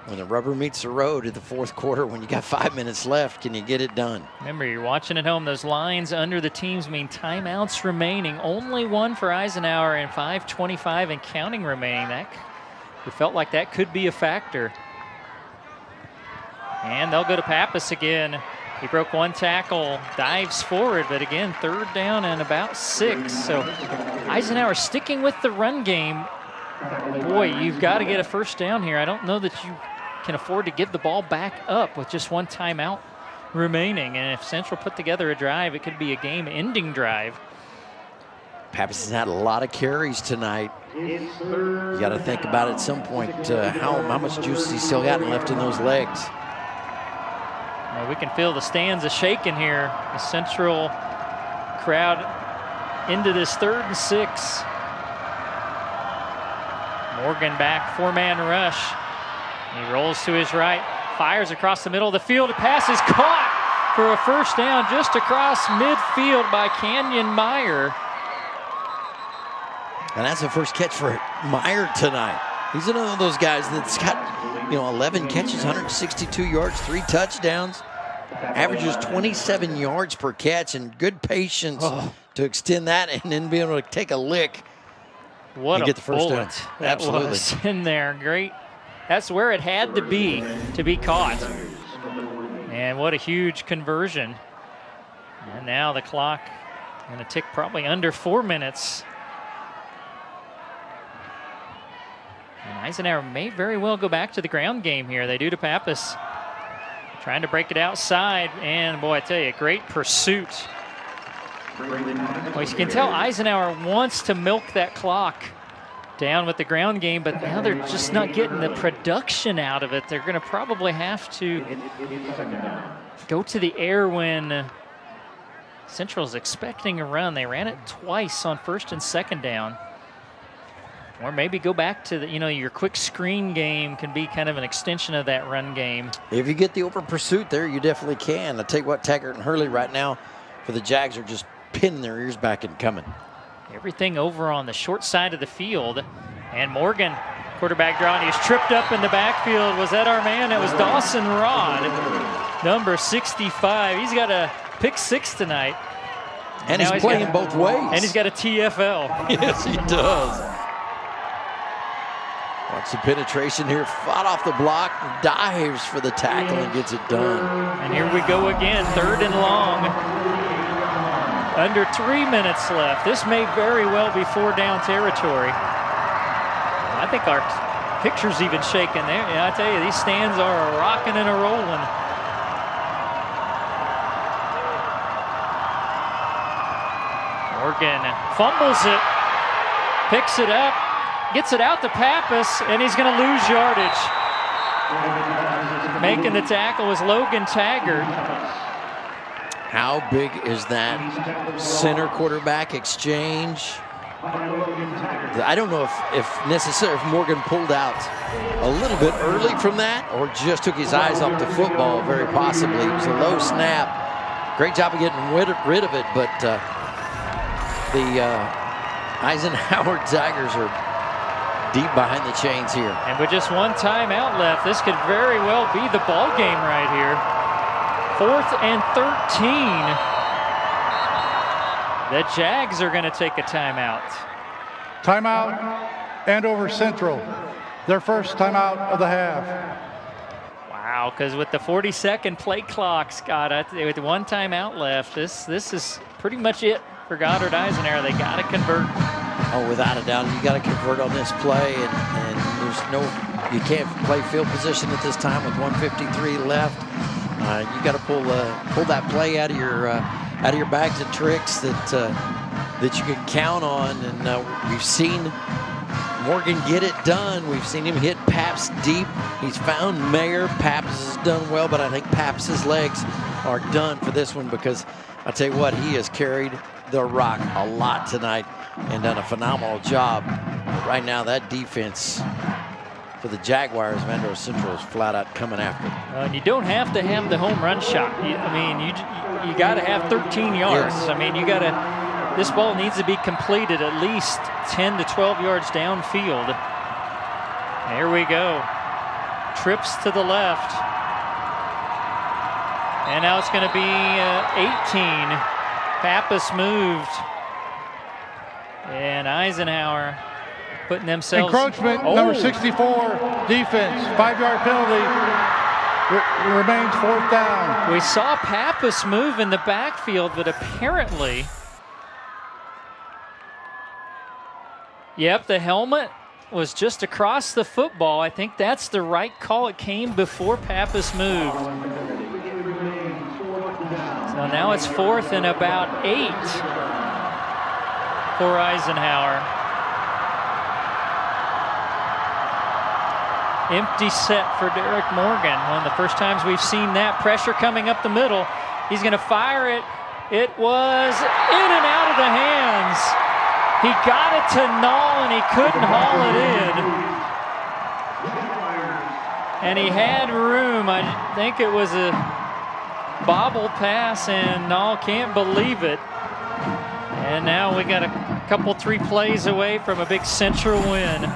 When the rubber meets the road in the fourth quarter, when you got 5 minutes left, can you get it done? Remember, you're watching at home. Those lines under the teams mean timeouts remaining. Only one for Eisenhower and 5:25 and counting remaining. We felt like that could be a factor. And they'll go to Pappas again. He broke one tackle, dives forward, but again, 3rd down and about 6. So Eisenhower sticking with the run game. Boy, you've got to get a first down here. I don't know that you can afford to give the ball back up with just one timeout remaining. And if Central put together a drive, it could be a game-ending drive. Pappas has had a lot of carries tonight. You got to think about at some point how much juice has he still got left in those legs. Well, we can feel the stands shaking here. The Central crowd into this 3rd and 6. Morgan back, 4-man rush. He rolls to his right, fires across the middle of the field. The pass is caught for a first down just across midfield by Canyon Meyer. And that's the first catch for Meyer tonight. He's another of those guys that's got, 11 catches, 162 yards, 3 touchdowns. Averages 27 yards per catch and good patience to extend that and then be able to take a lick. What and a get the first bullet down. that Absolutely. was in there. Great. That's where it had to be caught. And what a huge conversion. And now the clock going to tick probably under 4 minutes. And Eisenhower may very well go back to the ground game here. They do to Pappas. Trying to break it outside. And boy, I tell you, great pursuit. Well, you can tell Eisenhower wants to milk that clock down with the ground game, but now they're just not getting the production out of it. They're going to probably have to go to the air when Central's expecting a run. They ran it twice on 1st and 2nd down. Or maybe go back to your quick screen game can be kind of an extension of that run game. If you get the over pursuit there, you definitely can. I tell you what, Taggart and Hurley right now for the Jags are just pinning their ears back and coming. Everything over on the short side of the field. And Morgan, quarterback draw, and he's tripped up in the backfield. Was that our man? That was Dawson Rod, number 65. He's got a pick 6 tonight. And he's playing both ways. And he's got a TFL. Yes, he does. Watch the penetration here, fought off the block, dives for the tackle and gets it done. And here we go again, 3rd and long. Under 3 minutes left. This may very well be 4-down territory. I think our picture's even shaking there. Yeah, I tell you, these stands are rocking and a-rolling. Morgan fumbles it, picks it up, gets it out to Pappas, and he's going to lose yardage. Making the tackle was Logan Taggart. How big is that center quarterback exchange? I don't know if Morgan pulled out a little bit early from that or just took his eyes off the football, very possibly. It was a low snap. Great job of getting rid of it, but the Eisenhower Tigers are deep behind the chains here. And with just one timeout left, this could very well be the ball game right here. 4th and 13. The Jags are going to take a timeout. Timeout, Andover Central. Their first timeout of the half. Wow, because with the 40-second play clock, Scott, with one timeout left, this is pretty much it for Goddard Eisenhower. They got to convert. Oh, without a doubt, you got to convert on this play, and you can't play field position at this time with 1:53 left. You got to pull that play out of your bags of tricks that you can count on, and we've seen Morgan get it done. We've seen him hit Pappas deep. He's found Mayer. Pappas has done well, but I think Pappas's legs are done for this one because I'll tell you what, he has carried the rock a lot tonight and done a phenomenal job. But right now, that defense for the Jaguars of Andover Central is flat out coming after them. And you don't have to have the home run shot. You got to have 13 yards. Yes. This ball needs to be completed at least 10 to 12 yards downfield. There we go. trips to the left. And now it's going to be 18. Pappas moved. And Eisenhower putting themselves. Encroachment, number 64, defense, 5-yard penalty. Remains 4th down. We saw Pappas move in the backfield, but apparently, yep, the helmet was just across the football. I think that's the right call. It came before Pappas moved. So now it's 4th and about 8 for Eisenhower. Empty set for Derek Morgan. One of the first times we've seen that. Pressure coming up the middle. He's going to fire it. It was in and out of the hands. He got it to Nall and he couldn't haul it in. And he had room. I think it was a bobble pass and Nall can't believe it. And now we got a couple, 3 plays away from a big Central win.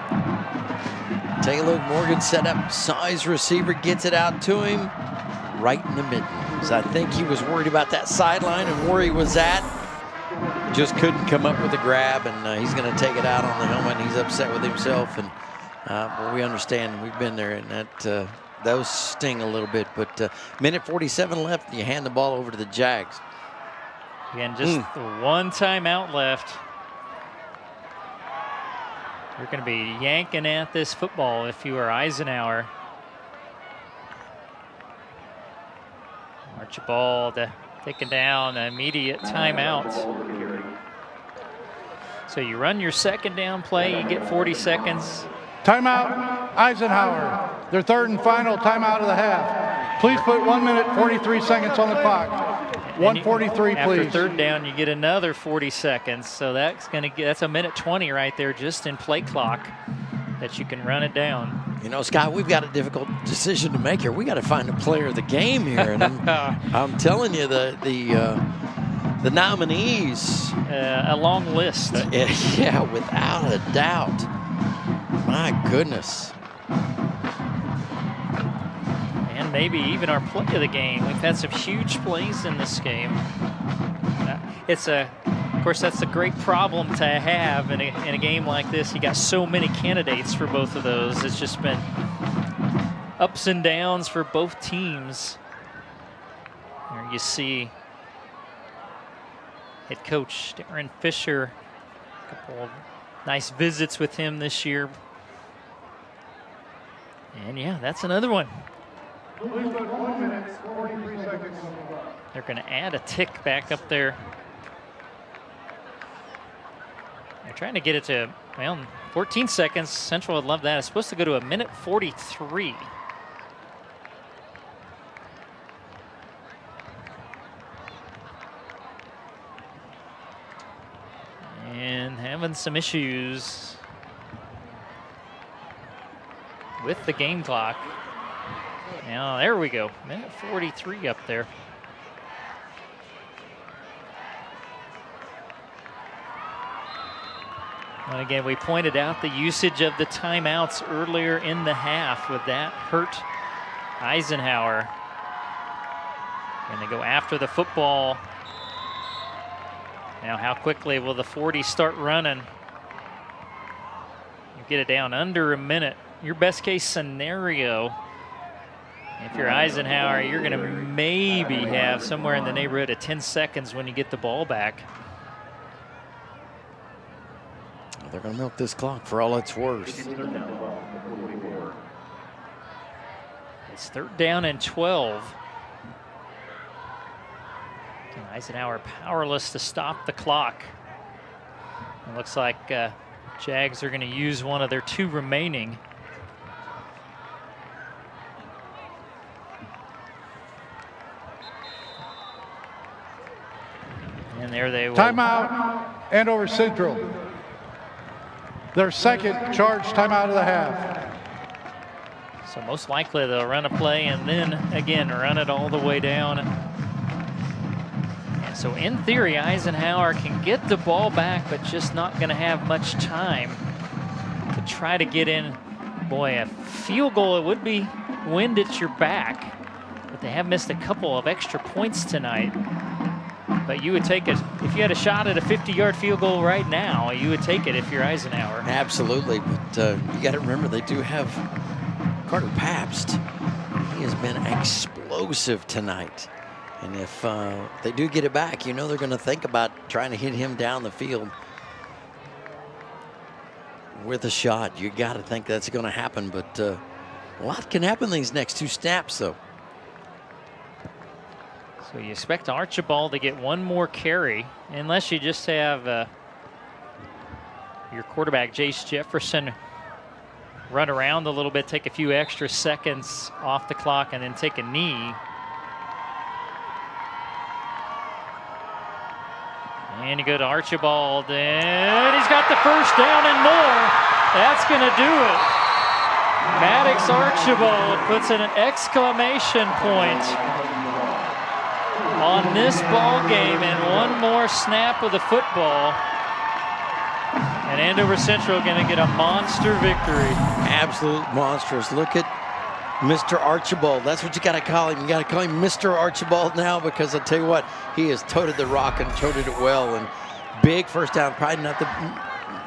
Take a look, Morgan set up, saw his receiver, gets it out to him, right in the middens. I think he was worried about that sideline and where he was at. Just couldn't come up with a grab, and he's going to take it out on the helmet. He's upset with himself, and well, we understand. We've been there, and that those sting a little bit. But minute 47 left, and you hand the ball over to the Jags. Again, just one timeout left. You're going to be yanking at this football if you are Eisenhower. Archibald taking down an immediate timeout. So you run your 2nd down play, you get 40 seconds. Timeout, Eisenhower. Their 3rd and final timeout of the half. Please put 1 minute, 43 seconds on the clock. 143, please. After 3rd down, you get another 40 seconds. So that's a minute 20 right there just in play clock that you can run it down. You know, Scott, we've got a difficult decision to make here. We got to find a player of the game here, and I'm telling you, the nominees. A long list. Yeah, without a doubt. My goodness. And maybe even our play of the game. We've had some huge plays in this game. Of course, that's a great problem to have in a game like this. You got so many candidates for both of those. It's just been ups and downs for both teams. There you see head coach Darren Fisher. A couple of nice visits with him this year. And yeah, that's another one. They're going to add a tick back up there. They're trying to get it to, well, 14 seconds. Central would love that. It's supposed to go to a minute 43. And having some issues with the game clock. Now, there we go. Minute 43 up there. And again, we pointed out the usage of the timeouts earlier in the half. Would that hurt Eisenhower? And they go after the football. Now, how quickly will the 40 start running? You get it down under a minute. Your best case scenario, if you're Eisenhower, you're going to maybe have somewhere in the neighborhood of 10 seconds when you get the ball back. They're going to milk this clock for all it's worth. It's 3rd down and 12. And Eisenhower powerless to stop the clock. It looks like Jags are going to use one of their 2 remaining. And there they will. Timeout, Andover Central. Their 2nd charge timeout of the half. So most likely they'll run a play and then again run it all the way down. And so in theory, Eisenhower can get the ball back, but just not going to have much time to try to get in. Boy, a field goal, it would be wind at your back. But they have missed a couple of extra points tonight. But you would take it, if you had a shot at a 50-yard field goal right now, you would take it if you're Eisenhower. Absolutely, but you got to remember they do have Carter Pabst. He has been explosive tonight. And if they do get it back, you know they're going to think about trying to hit him down the field with a shot. You got to think that's going to happen, but a lot can happen these next two snaps, though. So you expect Archibald to get one more carry, unless you just have your quarterback, Jace Jefferson, run around a little bit, take a few extra seconds off the clock, and then take a knee. And you go to Archibald, and he's got the first down and more. That's going to do it. Maddox Archibald puts in an exclamation point on this ball game, and one more snap of the football. And Andover Central going to get a monster victory. Absolute monstrous. Look at Mr. Archibald. That's what you got to call him. You got to call him Mr. Archibald now, because I'll tell you what, he has toted the rock and toted it well. And big first down. Probably not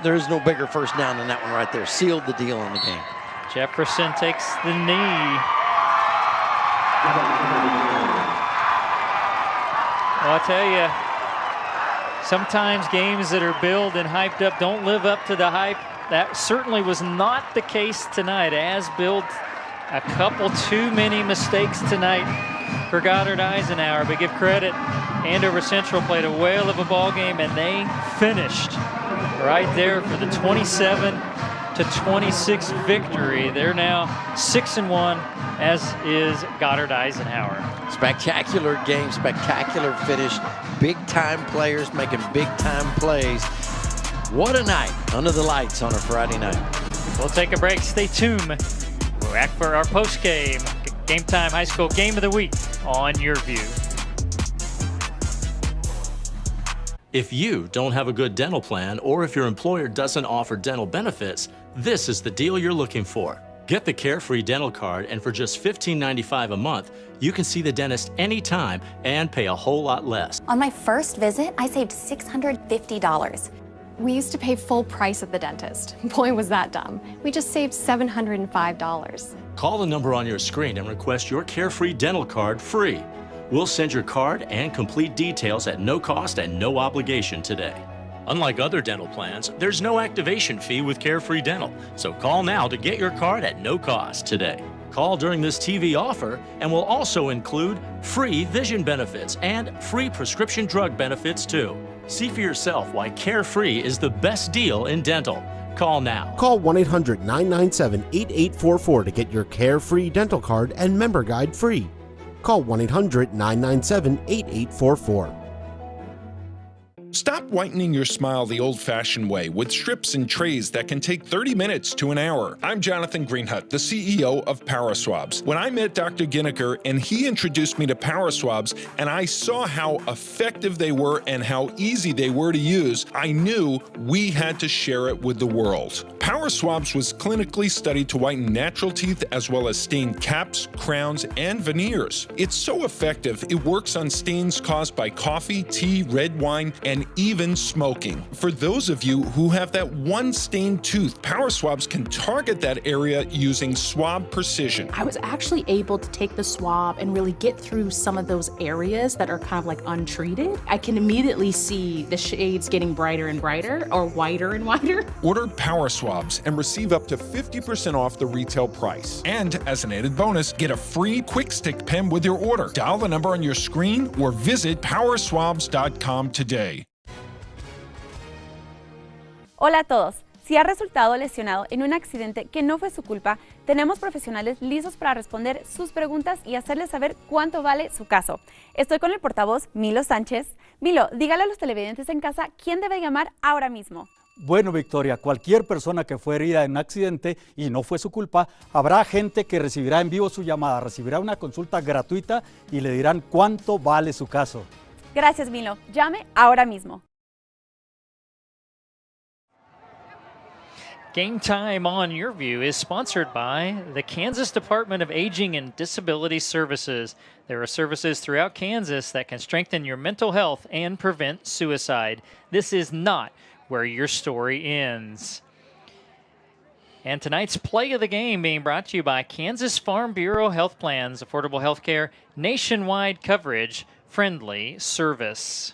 there is no bigger first down than that one right there. Sealed the deal in the game. Jefferson takes the knee. Well, I tell you, sometimes games that are billed and hyped up don't live up to the hype. That certainly was not the case tonight. As billed, a couple too many mistakes tonight for Goddard Eisenhower, but give credit, Andover Central played a whale of a ball game, and they finished right there for the 27-26 victory. They're now 6-1, as is Goddard Eisenhower. Spectacular game, spectacular finish. Big time players making big time plays. What a night under the lights on a Friday night. We'll take a break. Stay tuned. We're back for our post game Game Time High School Game of the Week on Your View. If you don't have a good dental plan, or if your employer doesn't offer dental benefits, this is the deal you're looking for. Get the Carefree Dental Card, and for just $15.95 a month, you can see the dentist anytime and pay a whole lot less. On my first visit, I saved $650. We used to pay full price at the dentist. Boy, was that dumb. We just saved $705. Call the number on your screen and request your Carefree Dental Card free. We'll send your card and complete details at no cost and no obligation today. Unlike other dental plans, there's no activation fee with Carefree Dental, so call now to get your card at no cost today. Call during this TV offer, and we'll also include free vision benefits and free prescription drug benefits too. See for yourself why Carefree is the best deal in dental. Call now. Call 1-800-997-8844 to get your Carefree Dental Card and member guide free. Call 1-800-997-8844. Stop whitening your smile the old-fashioned way with strips and trays that can take 30 minutes to an hour. I'm Jonathan Greenhut, the CEO of PowerSwabs. When I met Dr. Ginniker and he introduced me to PowerSwabs, and I saw how effective they were and how easy they were to use, I knew we had to share it with the world. PowerSwabs was clinically studied to whiten natural teeth as well as stain caps, crowns, and veneers. It's so effective, it works on stains caused by coffee, tea, red wine, and even smoking. For those of you who have that one stained tooth, PowerSwabs can target that area using swab precision. I was actually able to take the swab and really get through some of those areas that are kind of like untreated. I can immediately see the shades getting brighter and brighter, or whiter and whiter. Order PowerSwabs and receive up to 50% off the retail price. And as an added bonus, get a free quick stick pen with your order. Dial the number on your screen or visit powerswabs.com today. Hola a todos. Si ha resultado lesionado en un accidente que no fue su culpa, tenemos profesionales listos para responder sus preguntas y hacerles saber cuánto vale su caso. Estoy con el portavoz Milo Sánchez. Milo, dígale a los televidentes en casa quién debe llamar ahora mismo. Bueno, Victoria, cualquier persona que fue herida en un accidente y no fue su culpa, habrá gente que recibirá en vivo su llamada, recibirá una consulta gratuita y le dirán cuánto vale su caso. Gracias, Milo. Llame ahora mismo. Game Time on Your View is sponsored by the Kansas Department of Aging and Disability Services. There are services throughout Kansas that can strengthen your mental health and prevent suicide. This is not where your story ends. And tonight's play of the game being brought to you by Kansas Farm Bureau Health Plans, affordable health care, nationwide coverage, friendly service.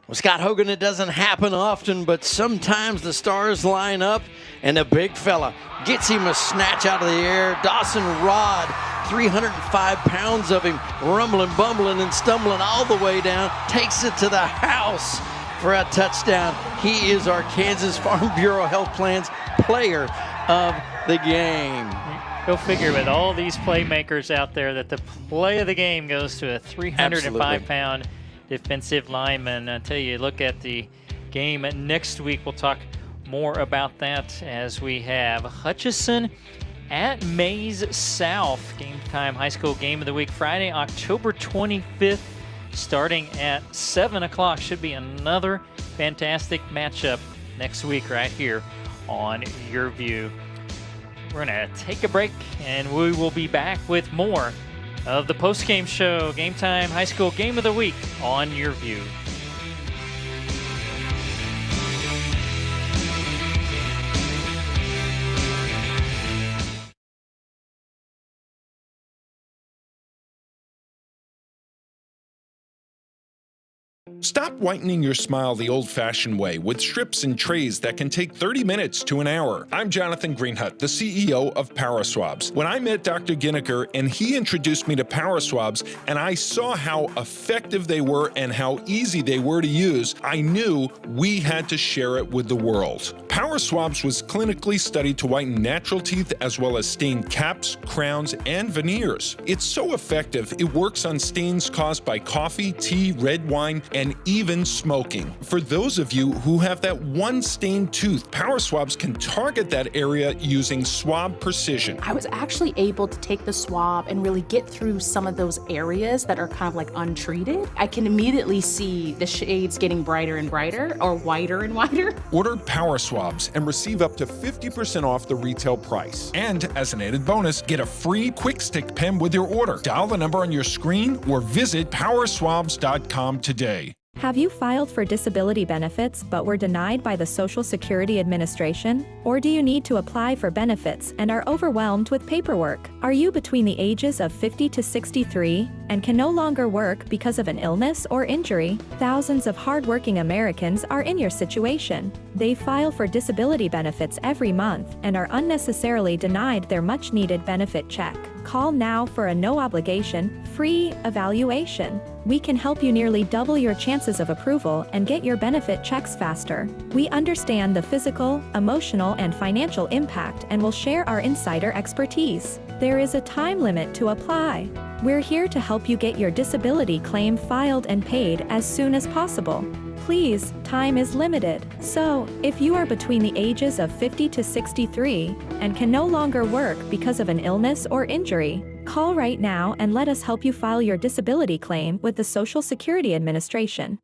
Well, Scott Hogan, it doesn't happen often, but sometimes the stars line up and a big fella gets him a snatch out of the air. Dawson Rod, 305 pounds of him, rumbling, bumbling, and stumbling all the way down, takes it to the house for a touchdown. He is our Kansas Farm Bureau Health Plans player of the game. Go figure, with all these playmakers out there, that the play of the game goes to a 305-pound defensive lineman. I tell you, look at the game next week. We'll talk more about that as we have Hutchinson at Mays South. Game Time High School Game of the Week, Friday, October 25th, starting at 7 o'clock. Should be another fantastic matchup next week right here on Your View. We're going to take a break, and we will be back with more of the post-game show, Game Time High School Game of the Week on Your View. Stop whitening your smile the old-fashioned way with strips and trays that can take 30 minutes to an hour. I'm Jonathan Greenhut, the CEO of PowerSwabs. When I met Dr. Ginniker and he introduced me to PowerSwabs and I saw how effective they were and how easy they were to use, I knew we had to share it with the world. PowerSwabs was clinically studied to whiten natural teeth as well as stain caps, crowns, and veneers. It's so effective, it works on stains caused by coffee, tea, red wine, and even smoking. For those of you who have that one stained tooth, PowerSwabs can target that area using swab precision. I was actually able to take the swab and really get through some of those areas that are kind of like untreated. I can immediately see the shades getting brighter and brighter, or whiter and whiter. Order PowerSwabs and receive up to 50% off the retail price. And as an added bonus, get a free quick stick pen with your order. Dial the number on your screen or visit powerswabs.com today. Have you filed for disability benefits but were denied by the Social Security Administration? Or do you need to apply for benefits and are overwhelmed with paperwork? Are you between the ages of 50 to 63 and can no longer work because of an illness or injury? Thousands of hardworking Americans are in your situation. They file for disability benefits every month and are unnecessarily denied their much-needed benefit check. Call now for a no-obligation, free evaluation. We can help you nearly double your chances of approval and get your benefit checks faster. We understand the physical, emotional, and financial impact and will share our insider expertise. There is a time limit to apply. We're here to help you get your disability claim filed and paid as soon as possible. Please, time is limited. So, if you are between the ages of 50 to 63 and can no longer work because of an illness or injury, call right now and let us help you file your disability claim with the Social Security Administration.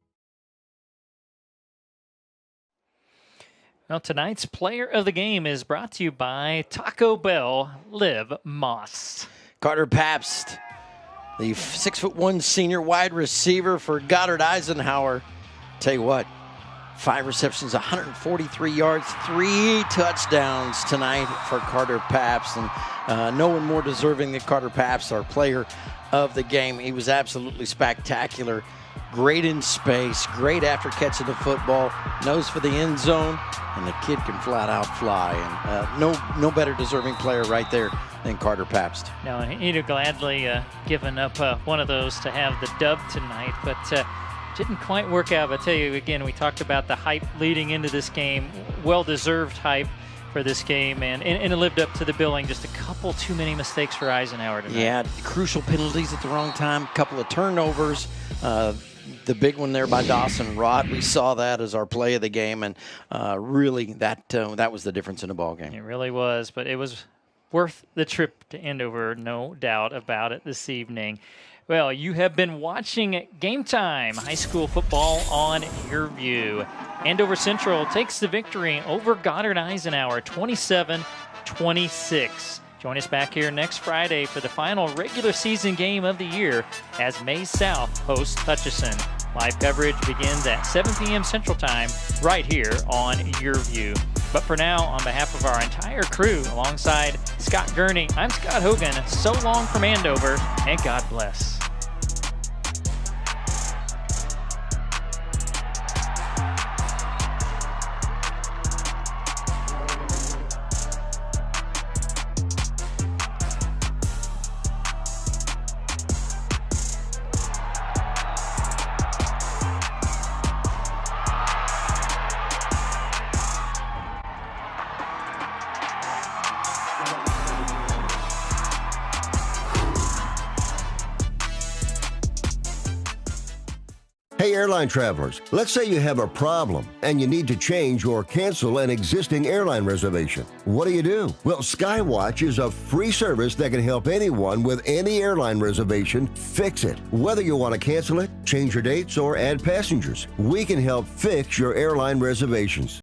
Well, tonight's player of the game is brought to you by Taco Bell. Live Moss. Carter Pabst, the 6'1" senior wide receiver for Goddard Eisenhower. Tell you what, 5 receptions, 143 yards, 3 touchdowns tonight for Carter Pabst. And no one more deserving than Carter Pabst, our player of the game. He was absolutely spectacular. Great in space, great after catching the football, nose for the end zone, and the kid can flat out fly. And no better deserving player right there than Carter Pabst. No, he'd have gladly given up one of those to have the dub tonight, but didn't quite work out. But I tell you again, we talked about the hype leading into this game, well-deserved hype for this game, and it lived up to the billing. Just a couple too many mistakes for Eisenhower tonight. Yeah, crucial penalties at the wrong time, a couple of turnovers. The big one there by Dawson Rod, we saw that as our play of the game, and really that was the difference in the ball game. It really was, but it was worth the trip to Andover, no doubt about it this evening. Well, you have been watching Game Time High School Football on Your View. Andover Central takes the victory over Goddard Eisenhower 27-26. Join us back here next Friday for the final regular season game of the year as Maize South hosts Hutchinson. Live coverage begins at 7 p.m. Central Time right here on Your View. But for now, on behalf of our entire crew, alongside Scott Gurney, I'm Scott Hogan. So long from Andover, and God bless. Hey, airline travelers, let's say you have a problem and you need to change or cancel an existing airline reservation. What do? Well, Skywatch is a free service that can help anyone with any airline reservation fix it. Whether you want to cancel it, change your dates, or add passengers, we can help fix your airline reservations.